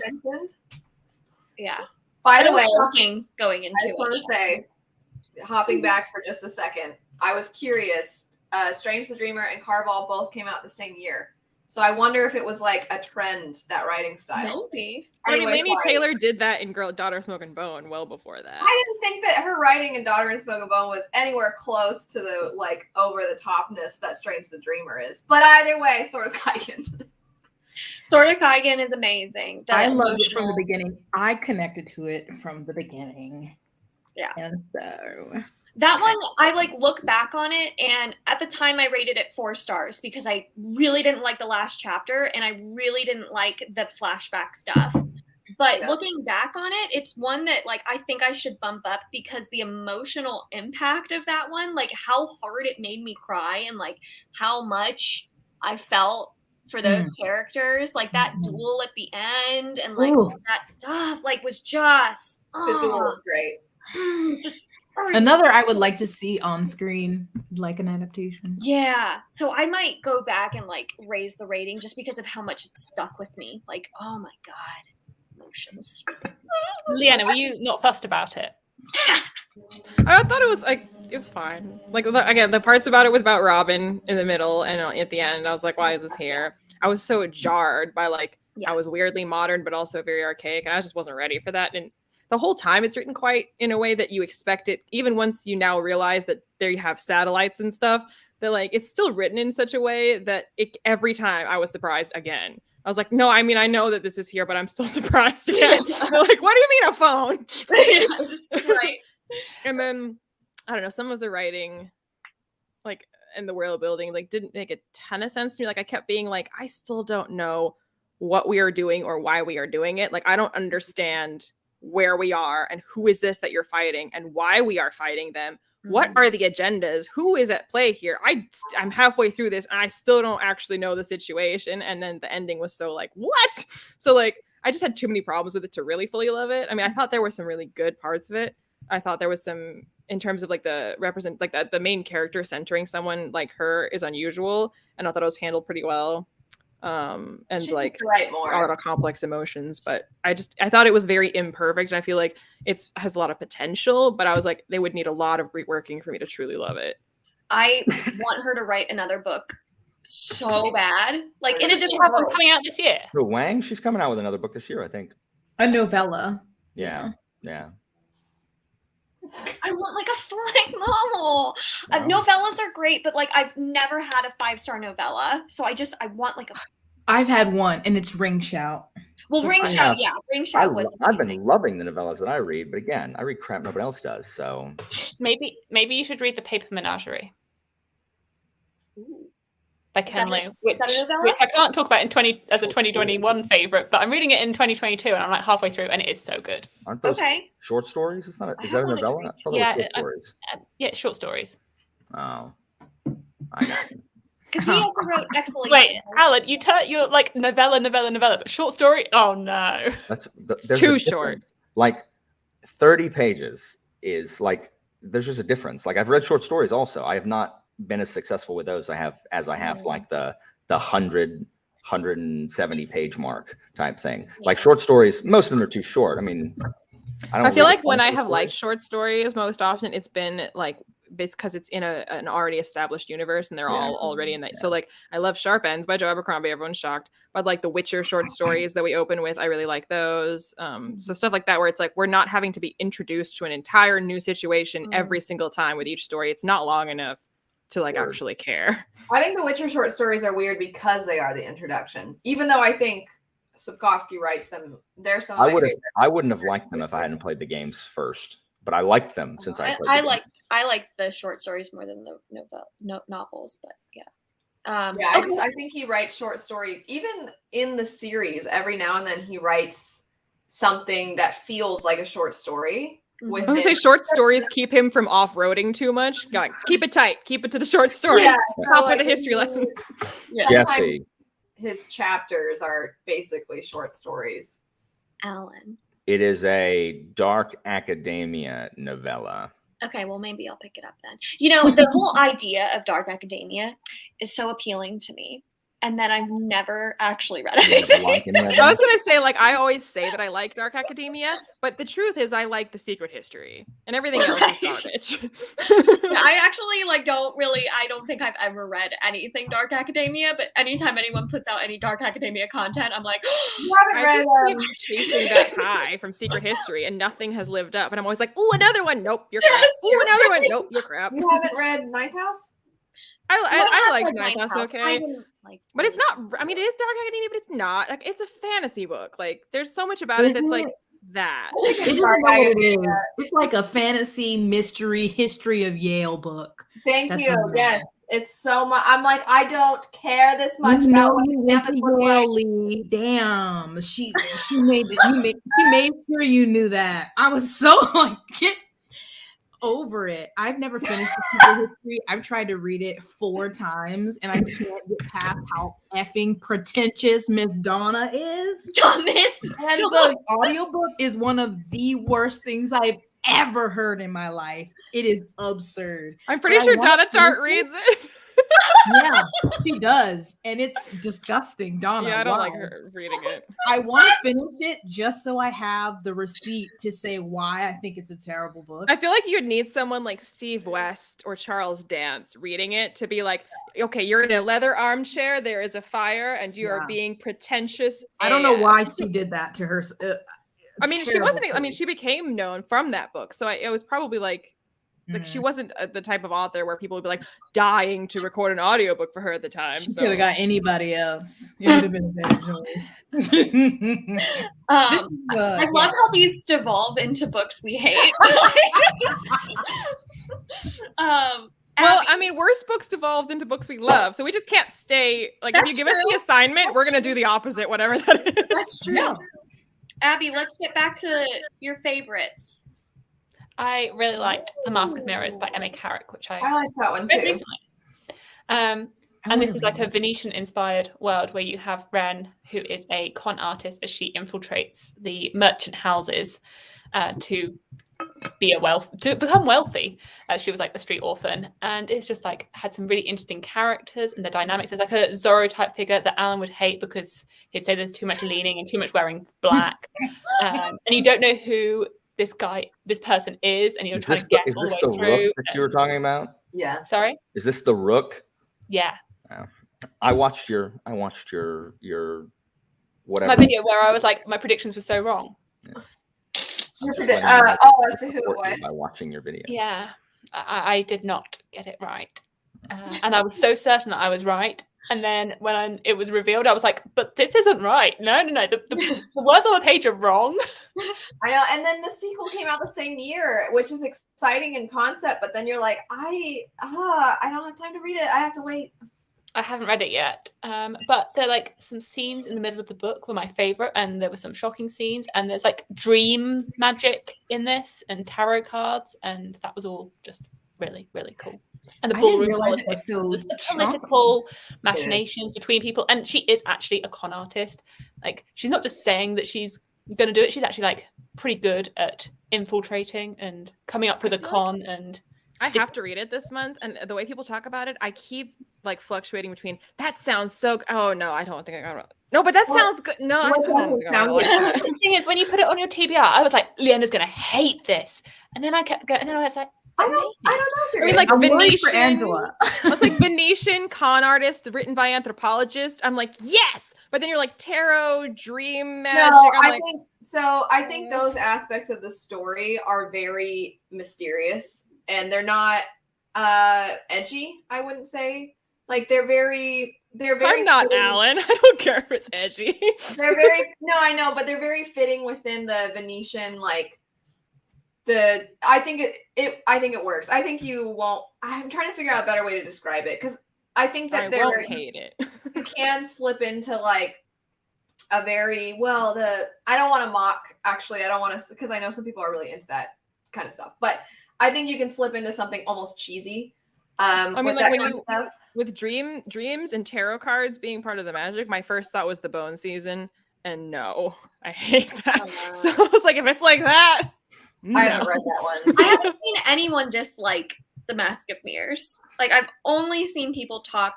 A: yeah.
C: By the way,
A: shocking going into it.
C: I just want to say, hopping back for just a second, I was curious. Strange the Dreamer and Carval both came out the same year, so I wonder if it was like a trend, that writing style.
A: Maybe.
C: Anyway,
B: Lainey Taylor did that in Daughter Smoking Bone well before that.
C: I didn't think that her writing in Daughter and Smoking Bone was anywhere close to the like over the topness that Strange the Dreamer is. But either way, sort of Kaigen.
A: Sort of Kaigen is amazing.
D: I loved it from the beginning. I connected to it from the beginning.
A: Yeah.
D: And so
A: that one, I like look back on it, and at the time I rated it 4 stars because I really didn't like the last chapter, and I really didn't like the flashback stuff. But looking back on it, it's one that like I think I should bump up because the emotional impact of that one, like how hard it made me cry and like how much I felt for those characters, like that duel at the end and like all that stuff, like was just
C: the duel was great.
D: Another I would like to see on screen, like an adaptation.
A: Yeah. So I might go back and like raise the rating just because of how much it stuck with me. Like, oh my God. Emotions.
E: Leanna, were you not fussed about it?
B: I thought it was like, it was fine. Like, again, the parts about it with about Robin in the middle and at the end, I was like, why is this here? I was so jarred by like, I was weirdly modern, but also very archaic. And I just wasn't ready for that. And the whole time it's written quite in a way that you expect it, even once you now realize that there you have satellites and stuff, that like it's still written in such a way that every time I was surprised again. I was like, no, I mean, I know that this is here, but I'm still surprised again. They're like, what do you mean a phone?
A: Right.
B: And then, I don't know, some of the writing, like, and the world building, like, didn't make a ton of sense to me. Like, I kept being like, I still don't know what we are doing or why we are doing it. Like, I don't understand where we are and who is this that you're fighting and why we are fighting them. What are the agendas? Who is at play here? I'm halfway through this and I still don't actually know the situation. And then the ending was so like, what? So like, I just had too many problems with it to really fully love it. I mean, I thought there were some really good parts of it. I thought there was some, in terms of like the main character centering someone like her is unusual. And I thought it was handled pretty well. And she like a lot of complex emotions, but I thought it was very imperfect, and I feel like it has a lot of potential, but I was like, they would need a lot of reworking for me to truly love it.
A: I want her to write another book so bad, like in a different
E: one coming out this year.
F: Who, Wang? She's coming out with another book this year, I think.
D: A novella.
F: Yeah.
A: I want like a slick novel. Novellas are great, but like I've never had a 5-star novella, so I want like a.
D: I've had one, and it's Ring Shout.
A: Well, Ring Shout, yeah, Ring Shout was.
F: I've been loving the novellas that I read, but again, I read crap nobody else does. So
E: maybe you should read The Paper Menagerie.
A: Ooh.
E: by Ken Liu,
A: is that a novella?
E: which I can't talk about as a 2021 favorite, but I'm reading it in 2022 and I'm like halfway through and it is so good.
F: Aren't those short stories? Is that a novella? I thought it was short stories.
E: Yeah, short stories.
F: Oh, I got it.
A: Because he also wrote Exhalation.
E: Wait, Alan, you're like novella, but short story? Oh no.
F: There's
B: too short.
F: Like 30 pages is like, there's just a difference. Like I've read short stories also. I have not been as successful with those as I have like the 170 page mark type thing. Like short stories, most of them are too short. I mean,
B: I feel like when I have liked short stories, most often it's been like because it's in an already established universe and they're all already in that. So like I love Sharp Ends by Joe Abercrombie. Everyone's shocked. But like the Witcher short stories that we open with, I really like those. So stuff like that where it's like we're not having to be introduced to an entire new situation every single time with each story. It's not long enough to like actually care.
C: I think the Witcher short stories are weird because they are the introduction. Even though I think Sapkowski writes them, they're some of my favorites.
F: I wouldn't have liked them if I hadn't played the games first, but I liked them since I played.
A: I like the short stories more than the novels, but yeah.
C: I think he writes short story even in the series. Every now and then he writes something that feels like a short story.
B: I was gonna say short stories keep him from off-roading too much. Keep it tight. Keep it to the short story.
C: Yeah,
B: Stop with the history lessons.
F: Jesse.
C: His chapters are basically short stories.
A: Alan.
F: It is a dark academia novella.
A: Okay, well, maybe I'll pick it up then. You know, the whole idea of dark academia is so appealing to me. And then I've never actually read it.
B: I was going to say, like, I always say that I like dark academia, but the truth is I like The Secret History and everything else is garbage.
A: I actually, like, I don't think I've ever read anything dark academia, but anytime anyone puts out any dark academia content, I'm like,
C: you haven't read
B: I just keep chasing that high from Secret History and nothing has lived up. And I'm always like, ooh, another one. Nope, you're crap. Ooh, another one. Nope, you're crap.
C: You haven't read Ninth House?
B: I like Ninth House, okay. But it's not, I mean, it is dark academia, but it's not. Like, it's a fantasy book. Like, there's so much about it that's like that.
D: It's like a fantasy mystery history of Yale book.
C: Thank you. Yes. It's so much. I'm like, I don't care this much about what
D: you went to Yale, Lee. Damn. She made sure you knew that. I was so like, get over it. I've never finished the Secret History. I've tried to read it 4 times and I can't get past how effing pretentious Miss Donna is. And the audiobook is one of the worst things I've ever heard in my life. It is absurd.
B: I'm pretty sure Donna Tartt reads it.
D: Yeah, she does. And it's disgusting, Donna.
B: Yeah, I don't like her reading it.
D: I want to finish it just so I have the receipt to say why I think it's a terrible book.
B: I feel like you'd need someone like Steve West or Charles Dance reading it to be like, okay, you're in a leather armchair, there is a fire, and you are being pretentious.
D: I don't know why she did that to her.
B: I mean, she wasn't, I mean, she became known from that book. So it was probably like she wasn't the type of author where people would be like dying to record an audiobook for her at the time.
D: She could have got anybody else. It would have been a better choice.
A: I love how these devolve into books we hate.
B: Well, I mean, worst books devolved into books we love, so we just can't stay. Like, if you give us the assignment, we're gonna do the opposite, whatever that is.
A: That's true. Abby, let's get back to your favorites.
E: I really liked The Mask of Mirrors by Emme Carrick, which I
C: like that one too.
E: And this is like a Venetian-inspired world where you have Ren, who is a con artist, as she infiltrates the merchant houses to become wealthy. She was like the street orphan, and it's just like had some really interesting characters and the dynamics. There's like a Zorro type figure that Alan would hate because he'd say there's too much leaning and too much wearing black, and you don't know who this person is, and you're trying to get all the way through.
F: Rook that you were talking about?
C: Yeah.
E: Sorry?
F: Is this the Rook?
E: Yeah.
F: I watched your whatever.
E: My video where I was like, my predictions were so wrong.
F: Yeah.
C: I see who it was.
F: By watching your video.
E: Yeah. I did not get it right. And I was so certain that I was right. And then when it was revealed, I was like, but this isn't right. No. The words on the page are wrong.
C: I know. And then the sequel came out the same year, which is exciting in concept. But then you're like, I don't have time to read it. I have to wait.
E: I haven't read it yet, but there are like some scenes in the middle of the book were my favorite, and there were some shocking scenes, and there's like dream magic in this and tarot cards, and that was all just really, really cool. And the
D: I didn't
E: ballroom
D: realize it
E: politics,
D: was so
E: the
D: shocking.
E: political machinations between people, and she is actually a con artist. Like, she's not just saying that she's going to do it; she's actually like pretty good at infiltrating and coming up with a con. And
B: I have to read it this month, and the way people talk about it, I keep like fluctuating between that sounds so. Oh no, I don't think I got it. No, but that sounds good. No, I don't think I like that.
E: The thing is, when you put it on your TBR, I was like, Leanna's gonna hate this, and then I kept going, and then I was like,
C: I don't know if you're
B: I mean, like
D: I'm worried
B: Venetian.
D: for Angela.
B: I was like Venetian con artist written by anthropologist. I'm like, yes, but then you're like tarot, dream magic.
C: No,
B: I'm
C: I
B: like,
C: think so. I think those aspects of the story are very mysterious, and they're not edgy. I wouldn't say like they're very.
B: I'm not
C: fitting.
B: Alan. I don't care if it's edgy.
C: They're very no, I know, but they're very fitting within the Venetian like. I think it works. I think you won't. I'm trying to figure out a better way to describe it because I think that
B: I won't hate it.
C: you can slip into like a very I don't want to mock. Actually, I don't want to because I know some people are really into that kind of stuff. But I think you can slip into something almost cheesy.
B: I mean, like when
C: you
B: with dreams and tarot cards being part of the magic, my first thought was the bone season, and no, I hate that. So I was like, if it's like that. No.
C: I haven't read that one.
A: I haven't seen anyone dislike the Mask of Mirrors. Like, I've only seen people talk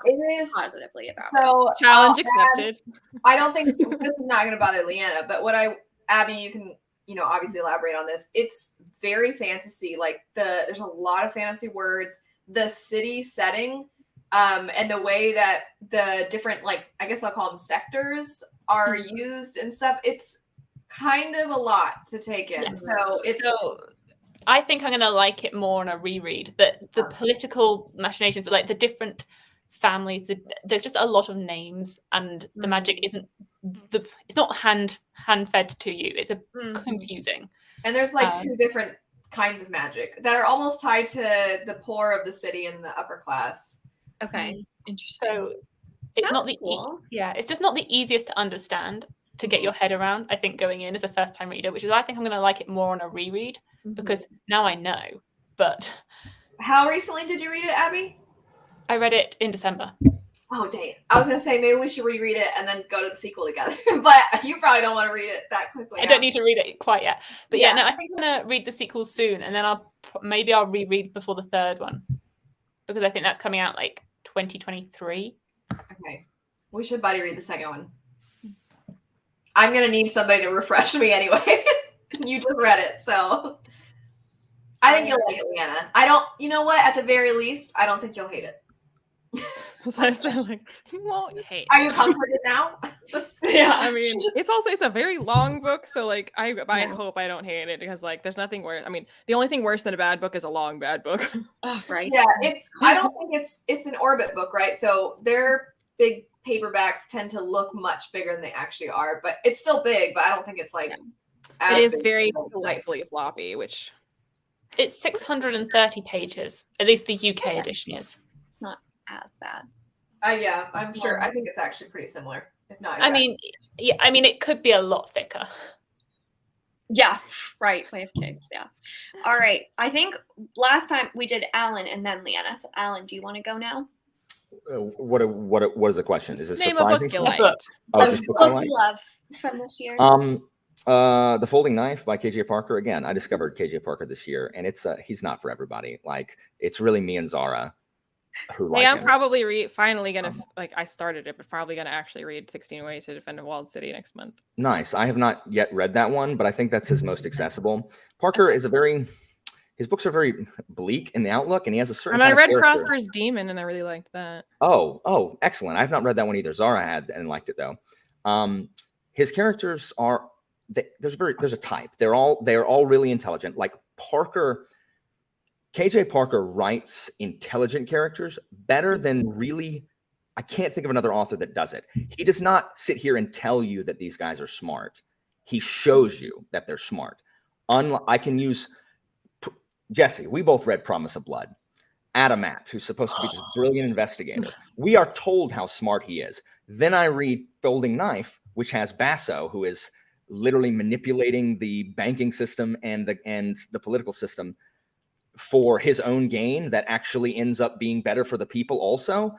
A: positively about it.
C: So
B: challenge accepted.
C: I don't think this is not going to bother Leanna, but Abby, you can obviously elaborate on this. It's very fantasy. Like there's a lot of fantasy words. The city setting, and the way that the different I guess I'll call them sectors are used and stuff. It's kind of a lot to take in. Yeah. So
E: I think I'm going to like it more on a reread. That the political machinations, like the different families, there's just a lot of names, and the magic isn't it's not hand fed to you. It's confusing.
C: And there's two different kinds of magic that are almost tied to the poor of the city and the upper class.
A: Okay, interesting.
E: So it's not cool. It's just not the easiest to understand, to get your head around, I think, going in as a first-time reader, which is I think I'm going to like it more on a reread because now I know. But
C: how recently did you read it, Abby?
E: I read it in December.
C: Oh, dang it. I was going to say maybe we should reread it and then go to the sequel together. But you probably don't want to read it that quickly.
E: I don't need to read it quite yet. But no, I think I'm going to read the sequel soon, and then I'll reread before the third one because I think that's coming out 2023.
C: Okay. We should buddy read the second one. I'm going to need somebody to refresh me anyway. You just read it, so I think you'll like it, Leanna. You know what? At the very least, I don't think you'll hate it.
B: So I said, you won't hate.
C: Are you comforted now?
B: Yeah, I mean, it's a very long book, so I hope I don't hate it because there's nothing worse. I mean, the only thing worse than a bad book is a long bad book.
A: Oh, right.
C: Yeah, I don't think it's an Orbit book, right? So their big paperbacks tend to look much bigger than they actually are, but it's still big. But I don't think it's
B: it is very delightfully floppy, which
E: it's 630 pages. At least the UK edition is.
A: It's not as bad.
C: Yeah, I'm sure. I think it's actually pretty similar, if not.
E: Exactly. I mean, it could be a lot thicker.
A: Yeah, right. Way of kids. Yeah. All right. I think last time we did Alan and then Leanna. So, Alan, do you want to go now?
F: What is the question? Is it
B: name a book you liked?
F: Oh, just books I like?
A: Love from this year.
F: The Folding Knife by KJ Parker. Again, I discovered KJ Parker this year, and he's not for everybody. It's really me and Zara who like
B: I'm
F: him.
B: probably finally gonna I started it, but probably gonna actually read 16 Ways to Defend a Walled City next month.
F: Nice. I have not yet read that one, but I think that's his most accessible. Parker is his books are very bleak in the outlook, and he has a certain.
B: And I read Prosper's Demon, and I really liked that.
F: Oh, excellent! I've not read that one either. Zara had and liked it though. His characters are there's a type. They are all really intelligent. Like Parker, KJ Parker writes intelligent characters better than really. I can't think of another author that does it. He does not sit here and tell you that these guys are smart. He shows you that they're smart. I can use. Jesse, we both read Promise of Blood. Adamat, who's supposed to be this brilliant investigator. We are told how smart he is. Then I read Folding Knife, which has Basso, who is literally manipulating the banking system and the political system for his own gain that actually ends up being better for the people also.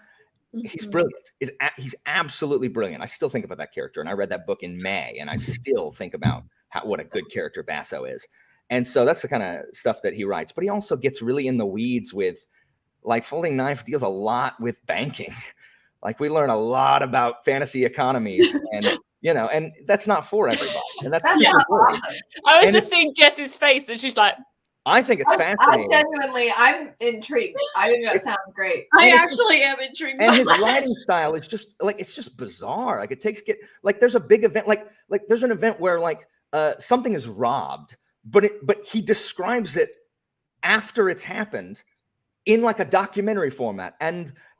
F: He's brilliant. He's absolutely brilliant. I still think about that character, and I read that book in May, and I still think about what a good character Basso is. And so that's the kind of stuff that he writes. But he also gets really in the weeds with, like, Folding Knife deals a lot with banking. Like, we learn a lot about fantasy economies, and and that's not for everybody. And that's super
C: awesome.
E: I was just seeing Jess's face, and she's like,
F: I think it's fascinating.
C: I'm intrigued. I think that sounds great.
A: I actually am intrigued.
F: And his writing style is just like, it's just bizarre. Like, there's a big event, like there's an event where like something is robbed, but he describes it after it's happened in like a documentary format.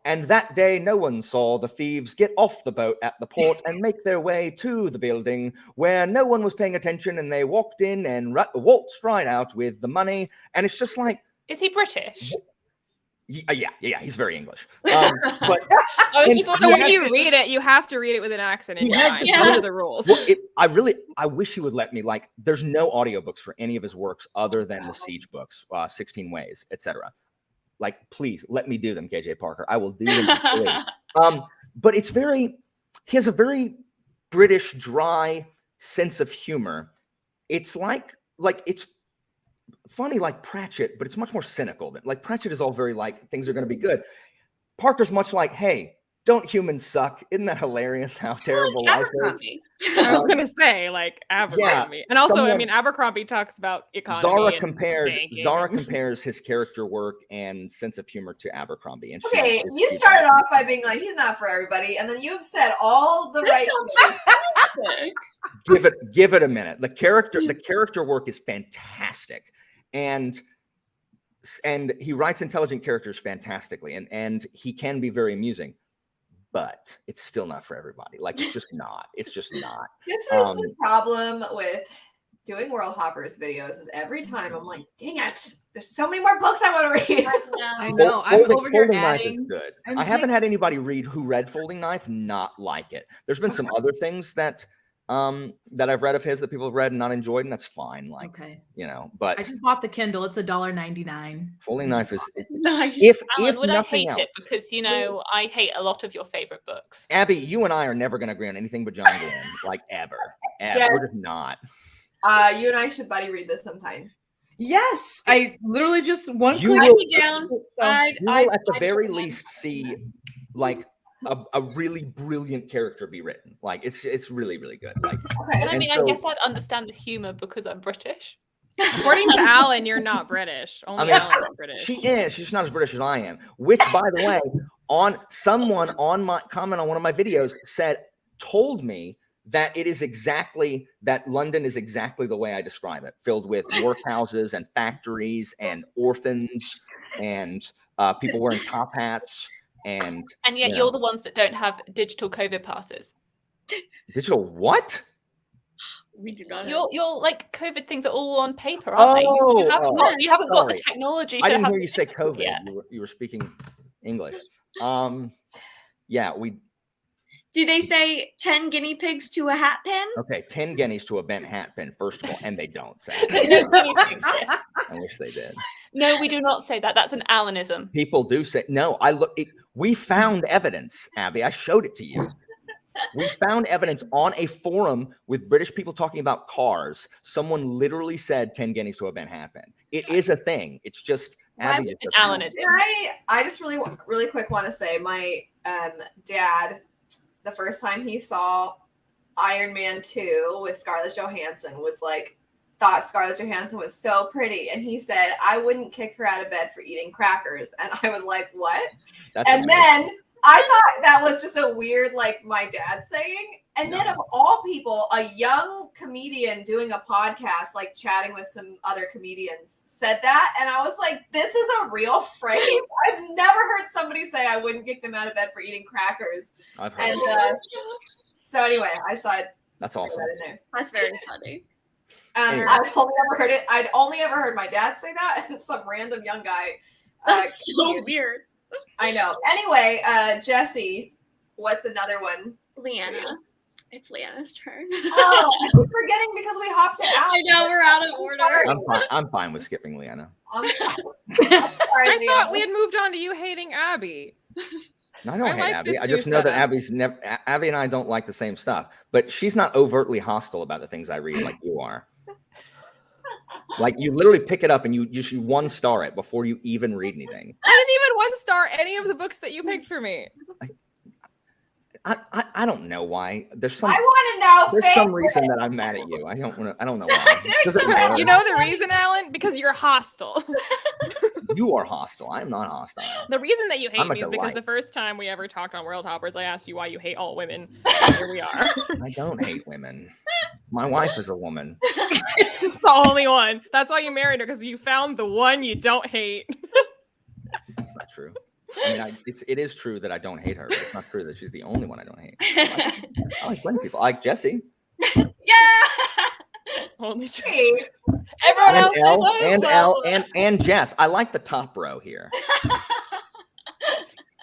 F: And that day, no one saw the thieves get off the boat at the port and make their way to the building where no one was paying attention. And they walked in and waltzed right out with the money. And it's just like,
E: is he British?
F: Yeah, he's very English. But
B: so when you read it, you have to read it with an accent. Those are the rules.
F: Well, I wish he would let me. Like, there's no audiobooks for any of his works other than the Siege books, 16 Ways, etc. Like, please let me do them, KJ Parker. I will do them. But he has a very British, dry sense of humor. It's like it's funny like Pratchett, but it's much more cynical. Like, Pratchett is all very like, things are going to be good. Parker's much like, hey, don't humans suck? Isn't that hilarious how terrible life is?
B: I was going to say, like, Abercrombie. And also, Abercrombie talks about economy.
F: Zara compares his character work and sense of humor to Abercrombie. And
C: you started off by being like, he's not for everybody. And then you've said all the right
F: things. Give it a minute. The character work is fantastic. And he writes intelligent characters fantastically. And he can be very amusing. But it's still not for everybody. Like, it's just not. This is the problem with doing Worldhoppers videos. Is every time I'm like, dang it, there's so many more books I want to read.
D: I know. I'm over here adding.
F: Good. I haven't had anybody who read Folding Knife not like it. There's been some other things that I've read of his that people have read and not enjoyed, and that's fine. Like, but
D: I just bought the Kindle. It's $1.99.
F: Folding Knife is
A: nice.
F: If
E: would I hate
F: else,
E: it because I hate a lot of your favorite books.
F: Abby, you and I are never going to agree on anything but John Glenn, like ever.
C: Yes.
F: We're just not.
C: You and I should buddy read this sometime.
D: Yes, I literally just want
F: you
D: to
F: will,
A: down.
F: You will at the very least see like a really brilliant character be written. Like, it's really, really good. Like,
E: and I guess I'd understand the humor because I'm British.
B: According to Alan, you're not British. Only Alan's British.
F: She is. She's not as British as I am. Which, by the way, someone on my comment on one of my videos told me that that London is exactly the way I describe it, filled with workhouses and factories and orphans and people wearing top hats. And
E: yet you're the ones that don't have digital COVID passes.
F: Digital what?
A: We do not.
E: Your like COVID things are all on paper, aren't they? You haven't got the technology.
F: I didn't hear you say COVID. Yeah. You were speaking English. We.
C: Do they say 10 guinea pigs to a hat pin?
F: Okay, 10 guineas to a bent hat pin, first of all, and they don't say that. I wish they did.
E: No, we do not say that. That's an Alanism.
F: People do say, no, we found evidence, Abby. I showed it to you. We found evidence on a forum with British people talking about cars. Someone literally said 10 guineas to a bent hat pin. It is a thing. It's just, Abby.
E: It's Alanism.
C: I just really quick want to say my dad, the first time he saw Iron Man 2 with Scarlett Johansson thought Scarlett Johansson was so pretty. And he said, I wouldn't kick her out of bed for eating crackers. And I was like, what? Then I thought that was just a weird, like, my dad saying. And then of all people, a young comedian doing a podcast, like chatting with some other comedians, said that. And I was like, this is a real phrase. I've never heard somebody say I wouldn't kick them out of bed for eating crackers.
F: I've heard
C: so anyway, I just thought
F: that's awesome.
A: That's very funny.
C: I've only ever heard it. I'd only ever heard my dad say that, and some random young guy
A: That's so weird.
C: I know. Anyway, Jesse, what's another one?
A: Leanna. It's Leanna's turn.
C: Oh, I keep forgetting because we hopped it out.
A: I know, we're out of order.
F: I'm fine with skipping Leanna.
C: I'm sorry.
B: I thought we had moved on to you hating Abby.
F: No, I don't hate
B: like
F: Abby.
B: this
F: I
B: new
F: just know that
B: setup.
F: Abby and I don't like the same stuff. But she's not overtly hostile about the things I read like you are. Like you literally pick it up and you should 1-star it before you even read anything.
B: I didn't even 1-star any of the books that you picked for me.
F: I don't know why. I want
C: to know.
F: There's some reason that I'm mad at you. I don't know why. Doesn't matter.
B: You know the reason, Alan? Because you're hostile.
F: You are hostile. I'm not hostile.
B: The reason that you hate
F: I'm a
B: me is because
F: delight.
B: the first time we ever talked on Worldhoppers, I asked you why you hate all women. And here we are.
F: I don't hate women. My wife is a woman.
B: It's the only one. That's why you married her, because you found the one you don't hate.
F: That's not true. I mean, it is true that I don't hate her, but it's not true that she's the only one I don't hate. I like plenty of people. I like Jesse.
A: Yeah.
B: Only Jesse.
C: Hey,
E: Everyone else
F: and Jess. I like the top row here.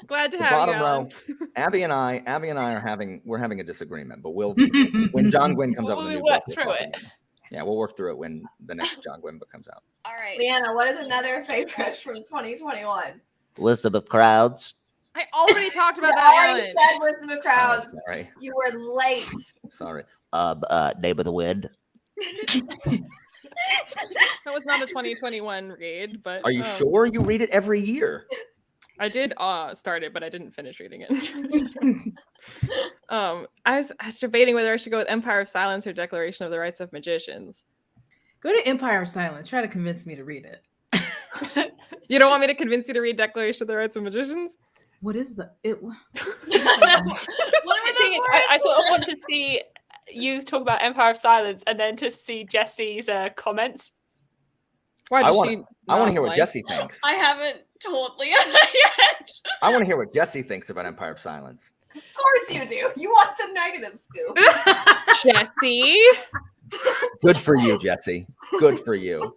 B: Glad to
F: The
B: have you,
F: bottom
B: Alan.
F: row. Abby and I we're having a disagreement, but when John Gwynn comes up with a new
E: We'll work
F: book,
E: through it.
F: Yeah, we'll work through it when the next John Gwynn book comes out.
A: All right.
C: Leanna, what is another favorite from 2021?
G: Wisdom of Crowds.
B: I already talked about
C: You
B: that,
C: already
B: Alan.
C: said Wisdom of Crowds.
F: Sorry.
C: You were late.
F: Sorry.
G: Name of the Wind.
B: That was not a 2021 read, but
F: Are you sure you read it every year?
B: I did start it, but I didn't finish reading it. I was debating whether I should go with Empire of Silence or Declaration of the Rights of Magicians.
D: Go to Empire of Silence. Try to convince me to read it.
B: You don't want me to convince you to read Declaration of the Rights of Magicians?
D: What is the it?
E: I sort of want to see you talk about Empire of Silence and then to see Jesse's comments.
B: Why
F: I
B: does
F: want
B: she?
F: to hear what
B: like-
F: Jesse thinks.
A: I haven't told Leanna yet.
F: I want to hear what Jesse thinks about Empire of Silence.
C: Of course you do. You want the negative scoop.
B: Jesse.
F: Good for you, Jesse. Good for you.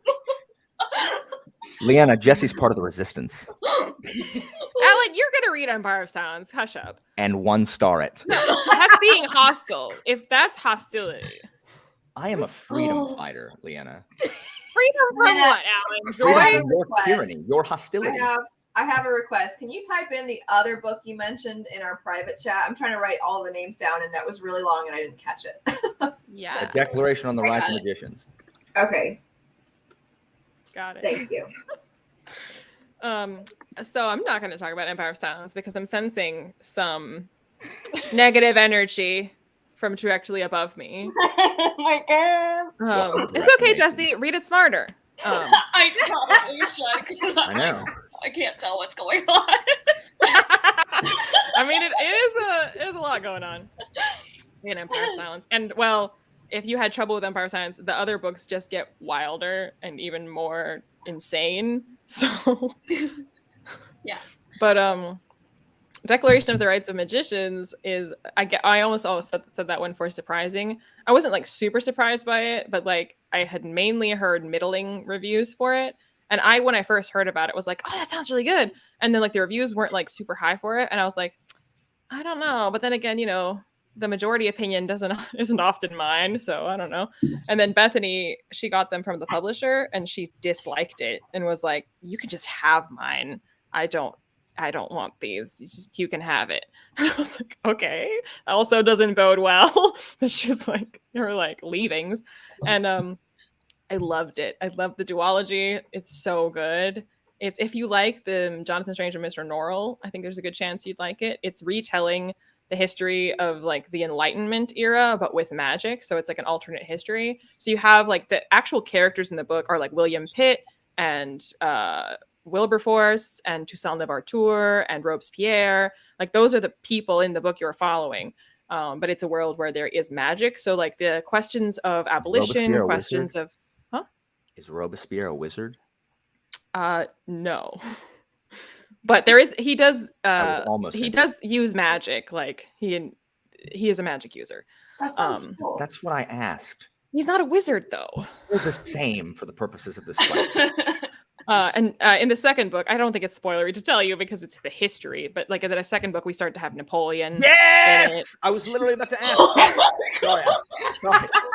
F: Leanna, Jesse's part of the resistance.
B: Alan, you're gonna read Empire of Silence. Hush up.
F: And 1-star it.
B: That's being hostile. If that's hostility.
F: I am a freedom fighter, Leanna.
B: Freedom from
C: Yeah.
B: what, Alan?
F: Freedom
B: Joy?
F: from your
C: request.
F: tyranny, your hostility.
C: I have a request. Can you type in the other book you mentioned in our private chat? I'm trying to write all the names down, and that was really long, and I didn't catch it.
B: Yeah.
F: A Declaration on the
C: I
F: Rise
C: got
F: of
C: it.
F: Magicians.
C: Okay,
B: Got it.
C: thank you.
B: So I'm not going to talk about Empire of Silence because I'm sensing some negative energy from directly above me.
A: Oh my god.
B: It's okay, Jesse. Read it smarter.
A: I probably should, 'cause
F: I know.
A: I can't tell what's going on.
B: I mean, it is a lot going on in Empire of Silence. And well, if you had trouble with Empire of Silence, the other books just get wilder and even more insane. So
A: Yeah.
B: But Declaration of the Rights of Magicians is I almost always said that one for surprising. I wasn't like super surprised by it, but like I had mainly heard middling reviews for it. And when I first heard about it, was like, oh, that sounds really good. And then like the reviews weren't like super high for it. And I was like, I don't know. But then again, you know, the majority opinion isn't often mine. So I don't know. And then Bethany, she got them from the publisher and she disliked it and was like, you can just have mine. I don't want these. You can have it. And I was like, okay. Also doesn't bode well. But she's like, her like leavings. And I loved it. I loved the duology. It's so good. It's if you like the Jonathan Strange and Mr. Norrell, I think there's a good chance you'd like it. It's retelling the history of like the Enlightenment era, but with magic. So it's like an alternate history. So you have like the actual characters in the book are like William Pitt and Wilberforce and Toussaint Louverture and Robespierre. Like those are the people in the book you're following. But it's a world where there is magic. So like the questions of abolition,
F: Robespierre a
B: questions
F: wizard?
B: of
F: Is Robespierre a wizard?
B: no. But he does
F: almost
B: he
F: think
B: does use magic. Like he is a magic user.
C: That sounds cool.
F: That's what I asked.
B: He's not a wizard though.
F: They're the same for the purposes of this question.
B: And in the second book, I don't think it's spoilery to tell you because it's the history, but like in the second book, we start to have Napoleon.
F: Yes, I was literally about to ask. Sorry.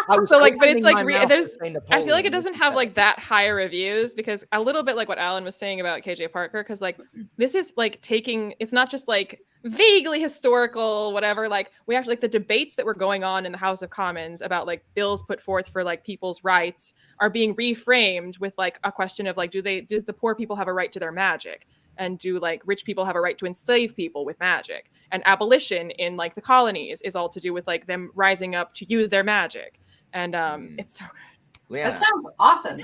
F: I was
B: So like, but it's
F: opening
B: like
F: my mouth
B: there's.
F: to say
B: I feel like
F: Napoleon.
B: it doesn't have like that high reviews because a little bit like what Alan was saying about KJ Parker, because like this is like taking. It's not just like vaguely historical, whatever. Like we actually like the debates that were going on in the House of Commons about like bills put forth for like people's rights are being reframed with like a question of like, does the poor people have a right to their magic? And do like rich people have a right to enslave people with magic? And abolition in like the colonies is all to do with like them rising up to use their magic. And it's so good.
C: That sounds awesome.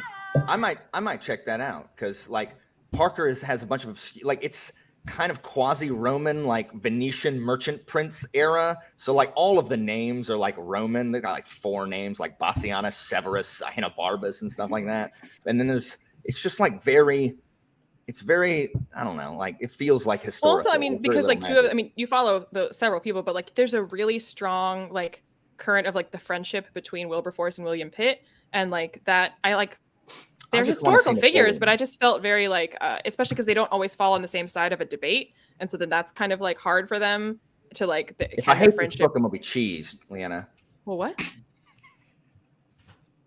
F: I might check that out because like Parker has a bunch of like it's kind of quasi-Roman, like Venetian merchant prince era. So like all of the names are like Roman. They got like 4 names like Bassianus, Severus, Ahenobarbus, and stuff like that. And then it's just like it's very, I don't know, like it feels like historical.
B: Also, I mean, because like you follow the several people, but like there's a really strong like current of like the friendship between Wilberforce and William Pitt, and like that I like. They're historical figures, but I just felt very like, especially because they don't always fall on the same side of a debate, and so then that's kind of like hard for them to like.
F: If I hate this book, I'm gonna be cheesed, Leanna.
B: Well, what?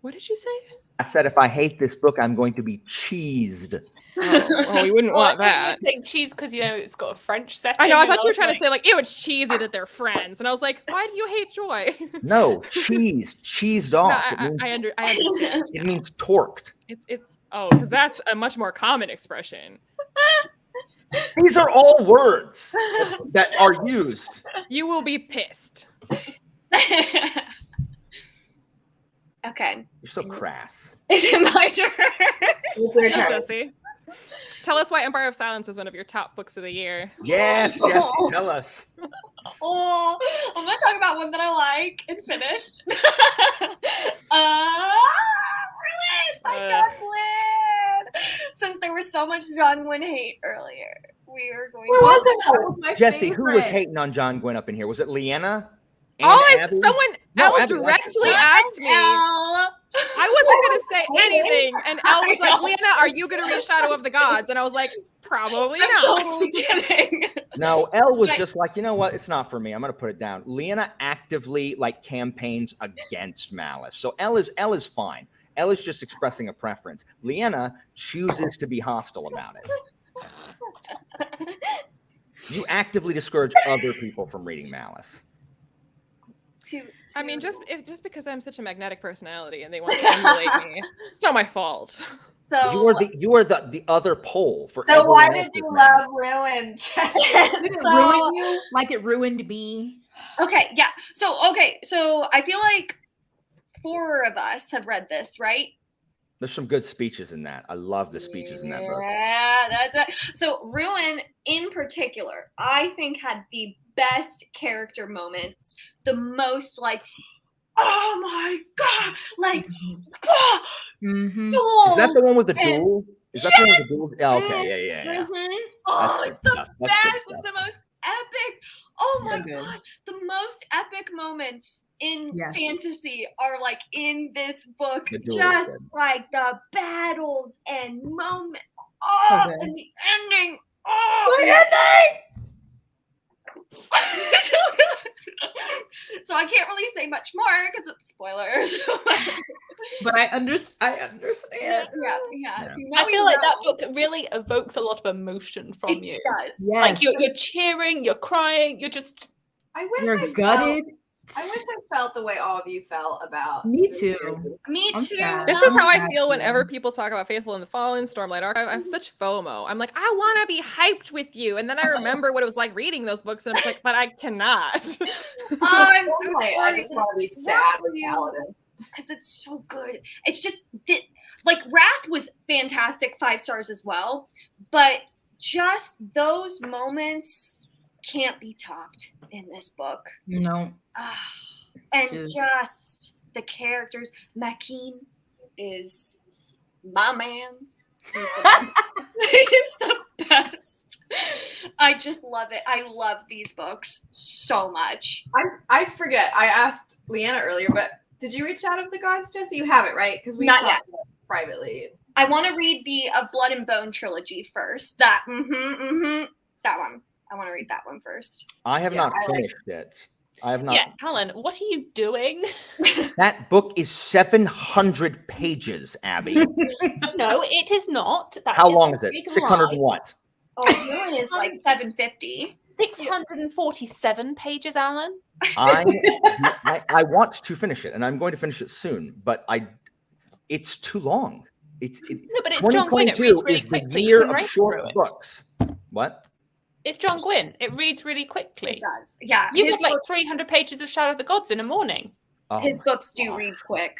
B: What did you say?
F: I said if I hate this book, I'm going to be cheesed.
B: Oh, we wouldn't want that.
E: Saying cheese because it's got a French setting.
B: I know. I thought you were trying to say like, ew, it's cheesy that they're friends, and I was like, why do you hate Joy?
F: No, cheesed off.
B: No, I understand.
F: It means torqued.
B: It's because that's a much more common expression.
F: These are all words that are used.
B: You will be pissed.
A: Okay.
F: You're so crass.
A: Is it my turn?
C: It's your turn.
B: Jesse, tell us why Empire of Silence is one of your top books of the year.
F: Yes, Jesse, tell us.
A: Oh, I'm gonna talk about one that I like and finished. Ruined by John Gwynne. Since there was so much John Gwynne hate earlier, we are going to.
F: Jesse, who was hating on John Gwynne up in here? Was it Leanna?
B: Elle directly asked me. I wasn't going to say anything. And Elle was like, Leanna, are you going to read Shadow of the Gods? And I was like, probably not.
A: Totally kidding.
F: No, Elle was just like, you know what? It's not for me. I'm going to put it down. Leanna actively like campaigns against Malice. So Elle is fine. Elle is just expressing a preference. Leanna chooses to be hostile about it. You actively discourage other people from reading Malice.
B: I mean, just because I'm such a magnetic personality and they want to emulate me, it's not my fault.
A: So
F: you are the other pole for.
C: So why did you love Ruin, Jesse?
D: Did it ruin you like it ruined me?
A: Okay, yeah. So I feel like 4 of us have read this, right?
F: There's some good speeches in that. I love the speeches in that book.
A: Yeah, that's it. So Ruin in particular, I think had the best character moments, the most like, oh my god, like,
F: Is that the one with the duel? Is that the one with the duel? Yeah, okay, yeah.
A: Oh, it's the best. It's the most epic. Oh my god, the most epic moments in fantasy are like in this book. Just like the battles and moments. Oh, and the ending. Oh, the ending. So I can't really say much more because it's spoilers.
D: But I understand.
A: Yeah.
E: I feel like that book really evokes a lot of emotion from you.
A: It does.
E: Like
D: Yes.
E: you're cheering, you're crying, you're just.
D: You're gutted.
C: I wish I felt the way all of you felt about.
D: Me too.
A: Me too.
B: This is how I feel whenever people talk about Faithful and the Fallen, Stormlight Archive. I have such FOMO. I'm like, I want to be hyped with you. And then I remember what it was like reading those books. And I'm like, but I cannot.
A: I'm so sorry.
C: I just want to be sad with Paladin.
A: Because it's so good. It's just, like, Wrath was fantastic, 5 stars as well. But just those moments can't be topped in this book.
D: No.
A: And just the characters. Makeen is my man. He's the best. I just love it. I love these books so much.
C: I forget. I asked Leanna earlier, but did you reach out of the gods, Jesse? You haven't, right? Because we
A: Not
C: talked
A: yet.
C: about it privately.
A: I want to read the Blood and Bone trilogy first. That that one. I want to read that one first.
F: I have not finished it. I have not.
E: Yeah, Alan, what are you doing?
F: That book is 700 pages, Abby.
E: No, it is not.
F: How long is it? 600 and what?
A: Oh, mine is like 750.
E: 647 pages, Alan.
F: I want to finish it, and I'm going to finish it soon. But it's too long.
E: No, but it's John Gwynne. It reads really quickly.
F: The year of short books. What?
E: It's John Gwynne. It reads really quickly.
A: It does. Yeah.
E: You read like 300 pages of Shadow of the Gods in a morning.
F: Oh,
A: his books do read quick.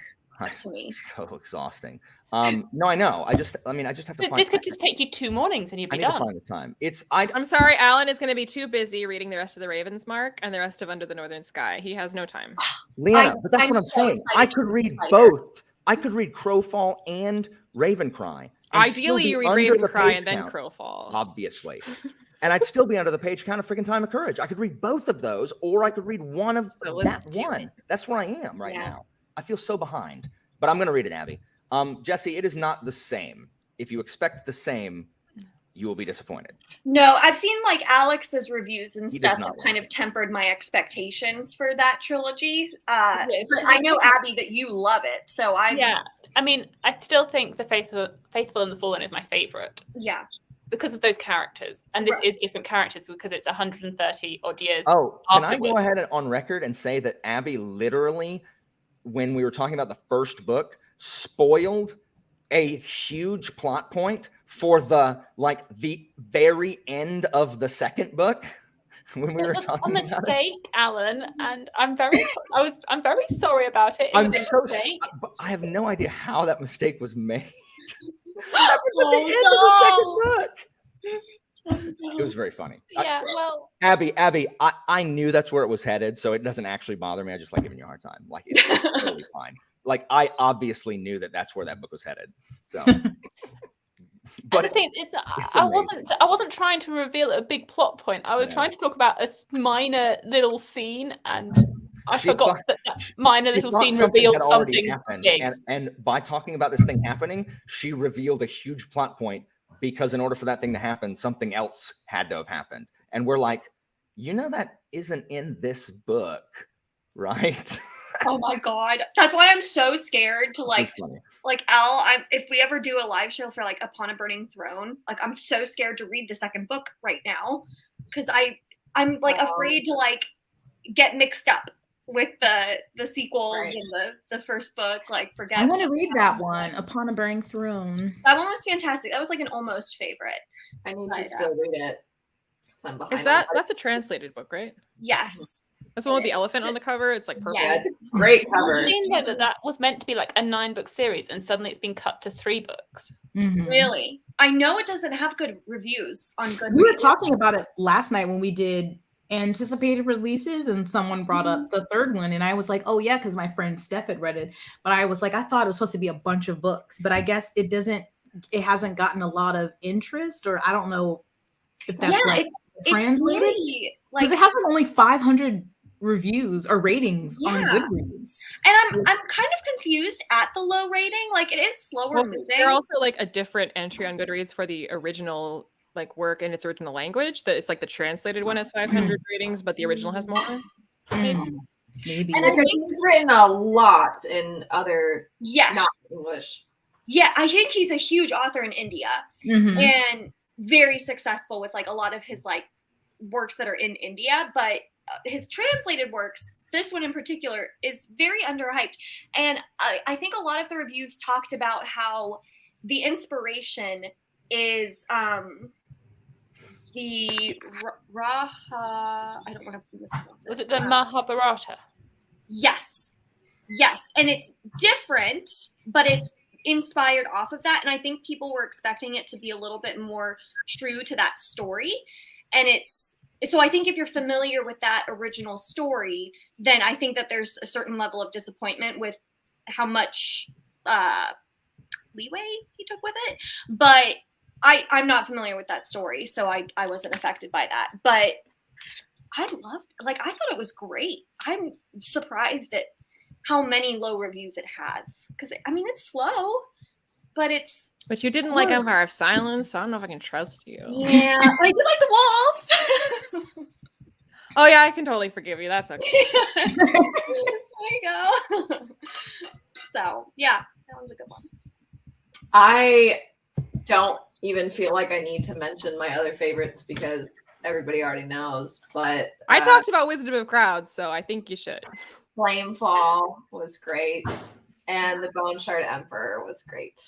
A: To me.
F: So exhausting. No, I know. I just have to find.
E: This could just take you 2 mornings and you'd be done.
F: I need to find the time.
B: I'm sorry, Alan is going to be too busy reading the rest of the Ravens Mark and the rest of Under the Northern Sky. He has no time.
F: Leanna, but that's what I'm saying. I could read both. I could read Crowfall and Ravencry.
B: Ideally, you read Ravencry and then Crowfall.
F: Obviously. And I'd still be under the page count of freaking Time of Courage. I could read both of those, or I could read one of that one. That's where I am right now. I feel so behind. But I'm going to read it, Abby. Jesse, it is not the same. If you expect the same, you will be disappointed.
A: No, I've seen like Alex's reviews and stuff that kind of tempered my expectations for that trilogy. But I know, Abby, that you love it. So
E: I mean, I still think The Faithful and the Fallen is my favorite.
A: Yeah.
E: Because of those characters. And this is different characters because it's 130 odd years.
F: Oh, can I go ahead and on record and say that Abby literally, when we were talking about the first book, spoiled a huge plot point for the very end of the second book. When we were talking
E: about it. It was a mistake, Alan, and I'm very sorry about it. It was a mistake.
F: I have no idea how that mistake was made. It was very funny.
E: Yeah, well,
F: Abby, I knew that's where it was headed, so it doesn't actually bother me. I just like giving you a hard time. Like, it's totally fine. Like, I obviously knew that that's where that book was headed. So,
E: but the thing is, I wasn't trying to reveal a big plot point. I was trying to talk about a minor little scene, and I forgot that minor little scene revealed something big.
F: And by talking about this thing happening, she revealed a huge plot point because in order for that thing to happen, something else had to have happened. And we're like, that isn't in this book, right?
A: Oh my God. That's why I'm so scared to if we ever do a live show for Upon a Burning Throne, I'm so scared to read the second book right now because I'm afraid to get mixed up with the sequels and the first book. Forget.
D: I want to read that one, Upon a Burning Throne.
A: That one was fantastic. That was an almost favorite.
C: I need to still read it.
B: That's a translated book, right?
A: Yes.
B: That's the one with the elephant on the cover. It's purple.
C: Yeah, it's a great cover.
E: I've seen that was meant to be a 9-book series, and suddenly it's been cut to 3 books.
D: Mm-hmm.
A: Really? I know it doesn't have good reviews on Goodreads.
D: We were talking about it last night when we did anticipated releases, and someone brought up the third one, and I was like, oh yeah, because my friend Steph had read it, but I was like, I thought it was supposed to be a bunch of books, but I guess it hasn't gotten a lot of interest, or I don't know if that's translated, because it has only 500 reviews or ratings on Goodreads.
A: And I'm kind of confused at the low rating. It is slower moving.
B: There's also a different entry on Goodreads for the original work in its original language. That it's the translated one has 500 ratings, but the original has more.
D: Maybe.
C: And I think he's written a lot in other not English.
A: Yeah, I think he's a huge author in India and very successful with a lot of his works that are in India, but his translated works, this one in particular, is very underhyped. And I think a lot of the reviews talked about how the inspiration is the I don't want to mispronounce it.
E: Was it the Mahabharata?
A: Yes. And it's different, but it's inspired off of that. And I think people were expecting it to be a little bit more true to that story. And so I think if you're familiar with that original story, then I think that there's a certain level of disappointment with how much leeway he took with it. But I'm not familiar with that story, so I wasn't affected by that. But I thought it was great. I'm surprised at how many low reviews it has. Because, it's slow, but it's
B: But you didn't like Empire of Silence, so I don't know if I can trust you.
A: Yeah, but I did like the wolf.
B: Oh yeah, I can totally forgive you. That's okay.
A: There you go. So yeah, that one's a good one.
C: I don't even feel like I need to mention my other favorites because everybody already knows. But
B: I talked about Wisdom of Crowds, so I think you should.
C: Flamefall was great, and the Bone Shard Emperor was great.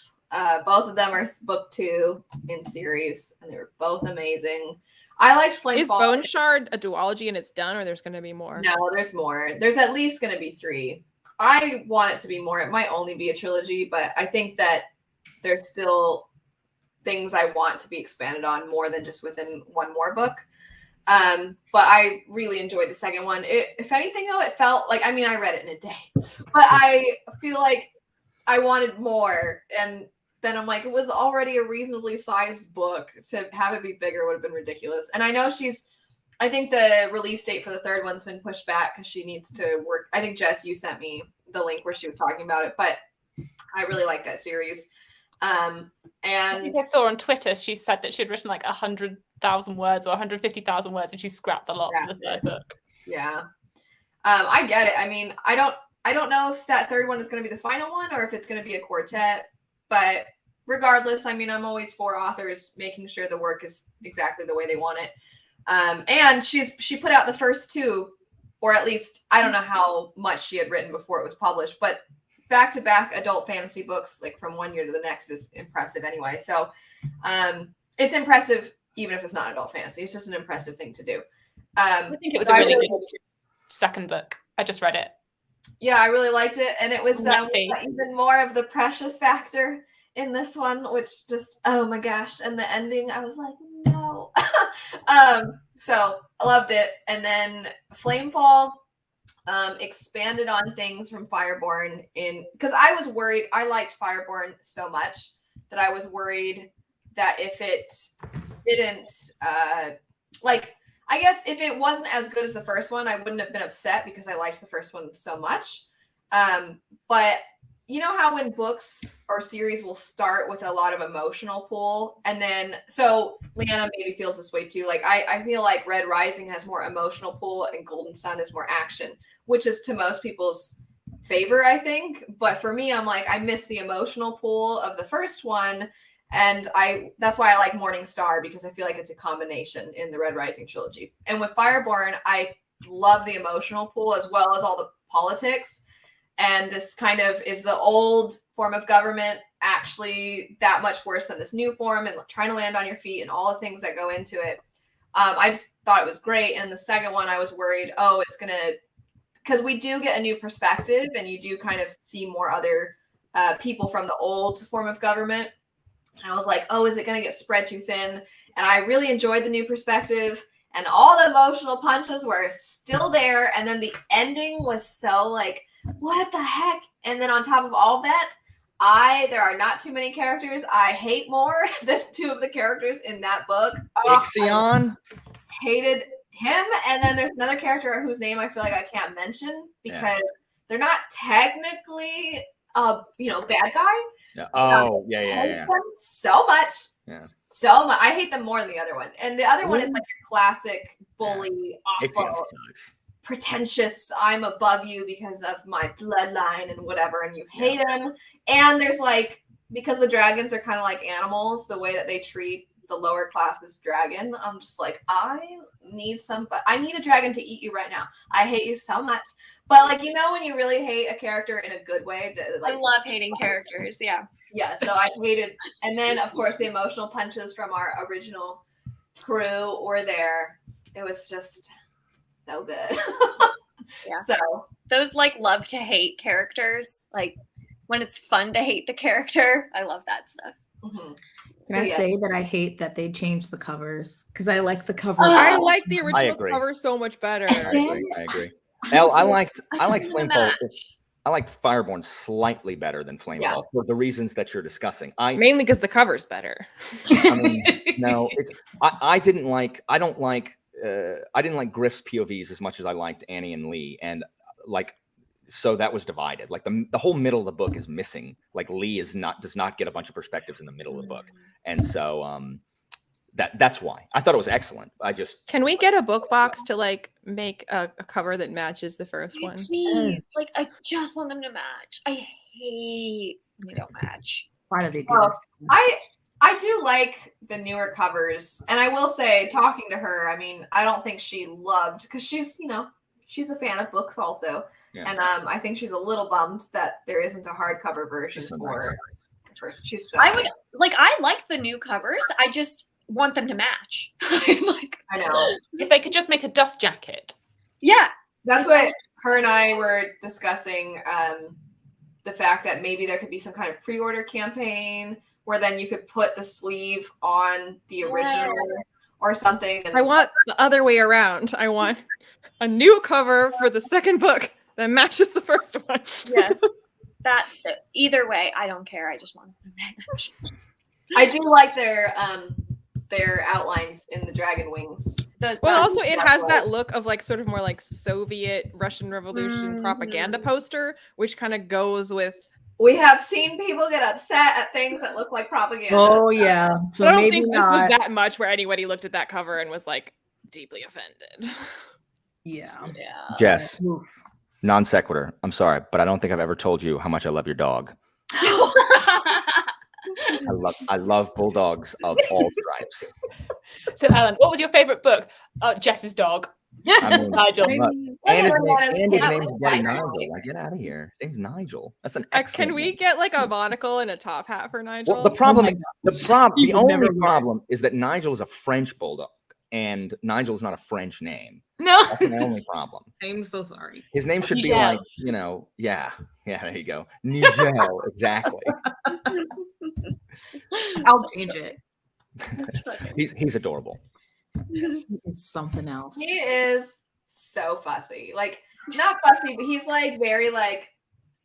C: Both of them are book 2 in series, and they were both amazing. I liked Flamefall.
B: Is Bone Shard a duology and it's done, or there's going to be more?
C: No, there's more. There's at least going to be 3. I want it to be more. It might only be a trilogy, but I think that there's still things I want to be expanded on more than just within one more book. But I really enjoyed the second one. If anything, though, it felt like, I mean, I read it in a day, but I feel like I wanted more. And then I'm like, it was already a reasonably sized book. To have it be bigger would have been ridiculous. And I know I think the release date for the third one's been pushed back because she needs to work. I think, Jess, you sent me the link where she was talking about it, but I really like that series. And
E: I think I saw on Twitter, she said that she'd written like 100,000 words or 150,000 words, and she scrapped a lot for the third book.
C: Yeah. I get it. I mean, I don't know if that third one is going to be the final one or if it's going to be a quartet, but regardless, I mean, I'm always for authors making sure the work is exactly the way they want it. And she put out the first 2, or at least I don't know how much she had written before it was published, but back-to-back adult fantasy books, like from one year to the next, is impressive anyway. So it's impressive even if it's not adult fantasy. It's just an impressive thing to do.
E: I think it was a really good second book. I just read it.
C: Yeah, I really liked it. And it was even more of the precious factor in this one, which just, oh my gosh. And the ending, I was like, no. So I loved it. And then Flamefall expanded on things from Fireborne because I was worried. I liked Fireborne so much that I was worried that if it didn't, I guess if it wasn't as good as the first one, I wouldn't have been upset because I liked the first one so much. But you know how when books or series will start with a lot of emotional pull, and then, so Leanna maybe feels this way too. Like I feel like Red Rising has more emotional pull and Golden Sun is more action, which is to most people's favor, I think. But for me, I'm like, I miss the emotional pull of the first one. And that's why I like Morning Star, because I feel like it's a combination in the Red Rising trilogy. And with Fireborne, I love the emotional pull as well as all the politics. And this kind of is the old form of government actually that much worse than this new form, and trying to land on your feet and all the things that go into it. I just thought it was great. And the second one, I was worried, it's going to, because we do get a new perspective and you do kind of see more other people from the old form of government. And I was like, is it going to get spread too thin? And I really enjoyed the new perspective, and all the emotional punches were still there. And then the ending was so like, what the heck? And then on top of all that, there are not too many characters I hate more than 2 of the characters in that book.
F: Ixion?
C: Hated him. And then there's another character whose name I feel like I can't mention because they're not technically bad guy.
F: Yeah. Oh, yeah.
C: I hate them so much.
F: Yeah.
C: So much. I hate them more than the other one. And the other one is like your classic bully, awful, pretentious, I'm above you because of my bloodline and whatever, and you hate him. And there's like, because the dragons are kind of like animals, the way that they treat the lower classes dragon, I'm just like, I need a dragon to eat you right now. I hate you so much. But like, when you really hate a character in a good way,
A: I love hating characters. Yeah.
C: Yeah. So I hated, and then of course the emotional punches from our original crew were there. It was just so good.
A: Yeah.
C: So
A: those like love to hate characters, like when it's fun to hate the character, I love that stuff.
C: Mm-hmm.
D: Can I say that I hate that they changed the covers because I like the cover.
B: I like the original cover so much better.
F: I agree. I liked Flamefall. I liked Fireborne slightly better than Flamefall for the reasons that you're discussing.
B: Mainly because the cover's better.
F: I mean, no, I didn't like Griff's POVs as much as I liked Annie and Lee, and like so that was divided. Like the whole middle of the book is missing. Like Lee does not get a bunch of perspectives in the middle of the book, and so that's why I thought it was excellent.
B: Can we get a book box to like make a cover that matches the first one?
A: Please, like I just want them to match. I hate when they don't match.
D: Why do they do
C: Well,
D: this?
C: I do like the newer covers, and I will say, talking to her, I mean, I don't think she loved, because she's a fan of books also, and I think she's a little bummed that there isn't a hardcover version for. She's so
A: I like the new covers. I just want them to match. Like,
C: I know.
E: If they could just make a dust jacket.
A: Yeah,
C: That's what her and I were discussing. The fact that maybe there could be some kind of pre-order campaign where then you could put the sleeve on the original or something.
B: I want the other way around. I want a new cover for the second book that matches the first one.
A: yes. That's it. Either way, I don't care. I just want them to match.
C: I do like their outlines in the dragon wings.
B: Well, also it has that look of like sort of more like Soviet Russian Revolution propaganda poster, which kind of goes with.
C: We have seen people get upset at things that look like propaganda.
D: Oh yeah. So
B: I don't
D: maybe
B: think this
D: not.
B: was that much where anybody looked at that cover and was like deeply offended.
D: Yeah.
F: Jess, non sequitur. I'm sorry, but I don't think I've ever told you how much I love your dog. I love bulldogs of all stripes.
E: So, Alan, what was your favorite book? Jess's dog.
F: I mean,
E: Nigel.
F: and his name's Bloody
C: Nigel.
F: Nigel. Like, get out of here. His name's Nigel. That's an
B: Can
F: excellent
B: we
F: name.
B: get like a monocle and a top hat for Nigel?
F: Well, the
D: You would never
F: only
D: wear it.
F: problem is that Nigel is a French bulldog, and Nigel is not a French name.
D: No.
F: That's my only problem.
D: I'm so sorry.
F: His name should be
E: Nigel.
F: like, yeah, there you go. Nigel, exactly.
D: I'll change it.
F: He's adorable.
D: It's something else.
C: He is so fussy. Like, not fussy, but he's like very like,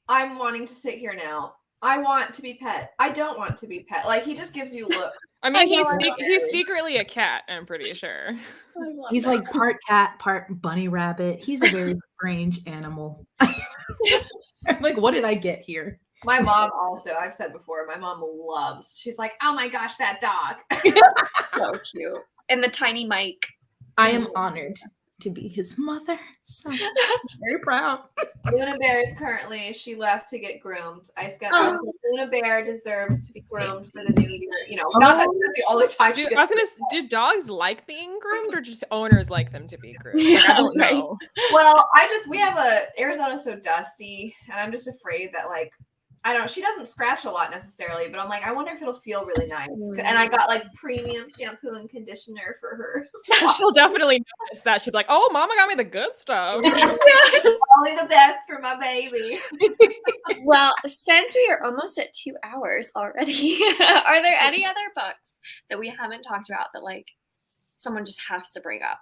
C: I'm wanting to sit here now. I want to be pet. I don't want to be pet. Like, he just gives you look.
B: I mean,
C: I know.
B: he's secretly a cat, I'm pretty sure.
D: He's like part cat, part bunny rabbit. He's a very strange animal. I'm like, what did I get here?
C: My mom also, I've said before, my mom loves. She's like, oh my gosh, that dog.
A: So cute. And the tiny mic.
D: I am honored to be his mother. So I'm very proud.
C: Luna Bear is currently, she left to get groomed. I was like, Luna Bear deserves to be groomed for the new year. Not that that's the only time she gets
B: Do dogs like being groomed, or just owners like them to be groomed?
A: Yeah,
B: Like, I don't
A: right.
B: know.
C: Well, we have Arizona's so dusty, and I'm just afraid that like, she doesn't scratch a lot necessarily, but I'm like, I wonder if it'll feel really nice. And I got like premium shampoo and conditioner for her.
B: She'll definitely notice that. She'll be like, "Oh, Mama got me the good stuff."
C: Only the best for my baby.
A: Well, since we are almost at 2 hours already, are there any other books that we haven't talked about that like someone just has to bring up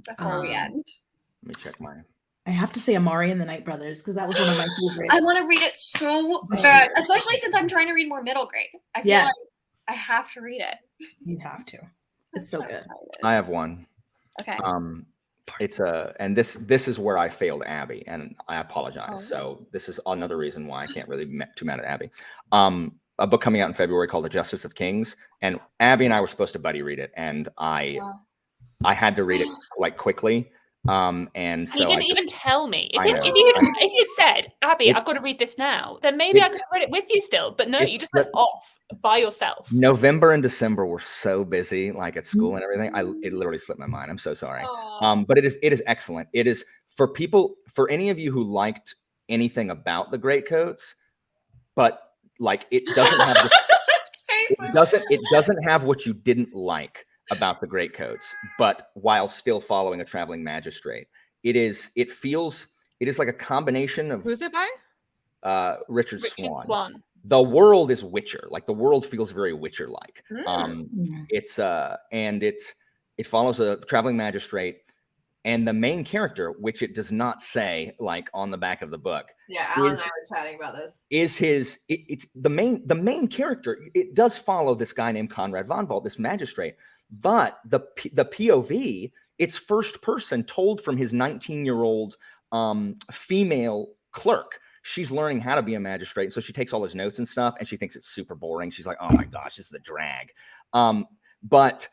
A: before we end?
F: Let me check mine.
D: I have to say Amari and the Night Brothers because that was one of my favorites.
A: I want to read it so bad, especially since I'm trying to read more middle grade. I feel like I have to read it.
D: You have to. It's so good.
A: excited.
F: I have one.
A: Okay.
F: It's and this is where I failed Abby, and I apologize.
A: Oh.
F: So this is another reason why I can't really be too mad at Abby. A book coming out in February called The Justice of Kings, and Abby and I were supposed to buddy read it, and I had to read it like quickly. And so
E: he didn't even tell me.
F: I know.
E: If you'd said, Abby, I've got to read this now, then maybe I could have read it with you still. But no, you just went off by yourself.
F: November and December were so busy, like at school and everything. It literally slipped my mind. I'm so sorry. But it is excellent. It is for any of you who liked anything about the Greatcoats, but like it doesn't have it doesn't have what you didn't like about the Greatcoats, but while still following a traveling magistrate. It is like a combination of
B: Who's it by?
F: Richard Swan.
E: Swan.
F: The world is Witcher. Like the world feels very Witcher-like. It follows a traveling magistrate, and the main character, which it does not say like on the back of the book.
C: Yeah, Alan and I were chatting about this.
F: It's the main character. It does follow this guy named Conrad von Wald, this magistrate, but the POV, it's first person told from his 19-year-old female clerk. She's learning how to be a magistrate. So she takes all his notes and stuff, and she thinks it's super boring. She's like, oh my gosh, this is a drag. But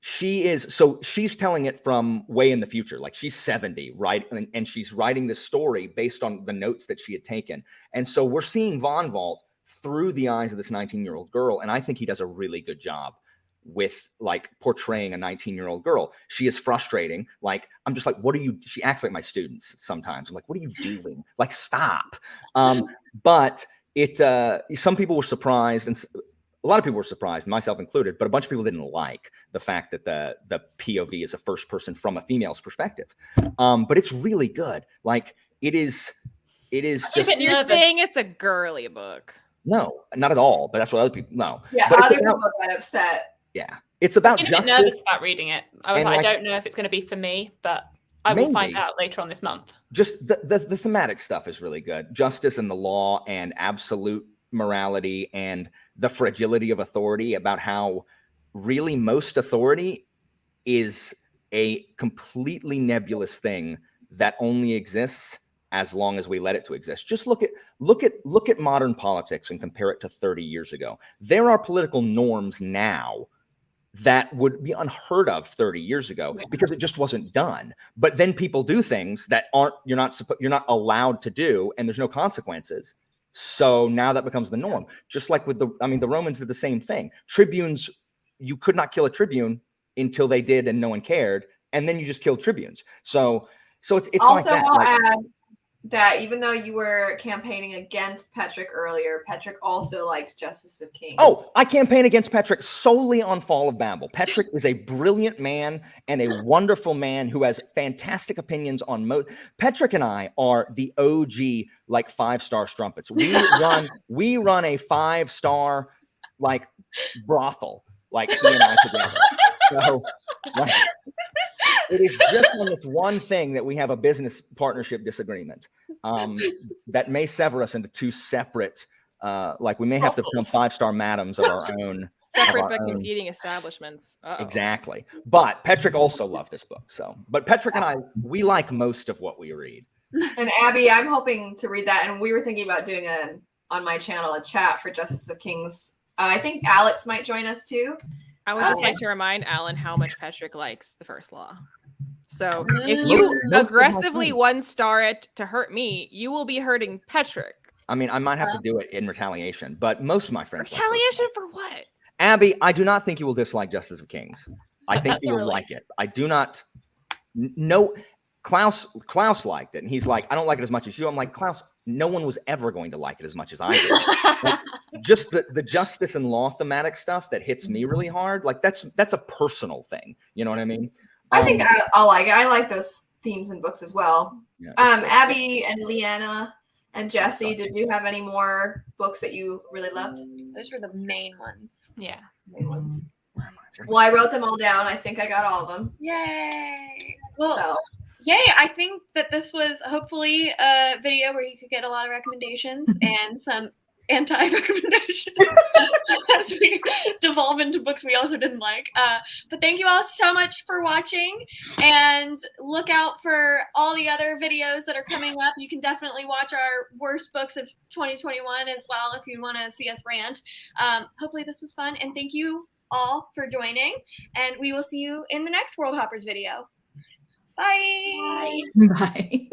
F: she's telling it from way in the future. Like she's 70, right? And she's writing this story based on the notes that she had taken. And so we're seeing Von Vault through the eyes of this 19-year-old girl. And I think he does a really good job with like portraying a 19-year-old girl. She is frustrating. Like, I'm just like, she acts like my students sometimes. I'm like, what are you doing? Like, stop. But some people were surprised, and a lot of people were surprised, myself included, but a bunch of people didn't like the fact that the POV is a first person from a female's perspective. But it's really good. Like, it is just.
B: You're saying it's a girly book.
F: No, not at all. But that's what other people know.
C: Yeah,
F: but
C: other people got upset.
F: Yeah, it's about
E: I'm a
F: justice.
E: bit nervous about reading it. I was like,
F: like,
E: I don't know if it's going to be for me, but I will find out later on this month.
F: Just the thematic stuff is really good. Justice and the law and absolute morality and the fragility of authority, about how really most authority is a completely nebulous thing that only exists as long as we let it to exist. Just look at modern politics and compare it to 30 years ago. There are political norms now that would be unheard of 30 years ago because it just wasn't done. But then people do things that you're not allowed to do, and there's no consequences. So now that becomes the norm. Just like with the Romans did the same thing. Tribunes, you could not kill a tribune until they did, and no one cared, and then you just killed tribunes. So it's
C: also,
F: like that.
C: I'll add that even though you were campaigning against Petrick earlier, Petrick also likes Justice of Kings.
F: Oh, I campaign against Petrick solely on Fall of Babel. Petrick is a brilliant man and a wonderful man who has fantastic opinions on Petrick and I are the OG, like, 5-star strumpets. We run a 5-star like brothel, like he and I together. So, like, it is just on this one thing that we have a business partnership disagreement that may sever us into two separate, like we may have to become 5-star madams of our own.
B: Separate but competing establishments.
F: Exactly. But Petrick also loved this book. But Petrick and I, we like most of what we read.
C: And Abby, I'm hoping to read that. And we were thinking about doing on my channel a chat for Justice of Kings. I think Alex might join us too.
B: I would just like to remind Alan how much Petrick likes the first law. So if you aggressively 1-star it to hurt me, you will be hurting Petrick.
F: I mean, I might have to do it in retaliation, but most of my friends.
B: Retaliation for what?
F: Abby, I do not think you will dislike Justice of Kings. I think you will like it. I do not know. Klaus liked it, and he's like, I don't like it as much as you. I'm like, Klaus, no one was ever going to like it as much as I did. Like, just the justice and law thematic stuff that hits me really hard. Like that's a personal thing. You know what I mean?
C: I think I'll like it. I like those themes in books as well. Yeah, Abby and Leanna and Jesse, did you have any more books that you really loved?
A: Those were the main ones.
E: Yeah.
C: Main ones. Well, I wrote them all down. I think I got all of them.
A: Yay. Well, yay. I think that this was hopefully a video where you could get a lot of recommendations and some anti-recommendations as we devolve into books we also didn't like. But thank you all so much for watching, and look out for all the other videos that are coming up. You can definitely watch our worst books of 2021 as well if you want to see us rant. Hopefully this was fun, and thank you all for joining, and we will see you in the next Worldhoppers video. Bye.
D: Bye.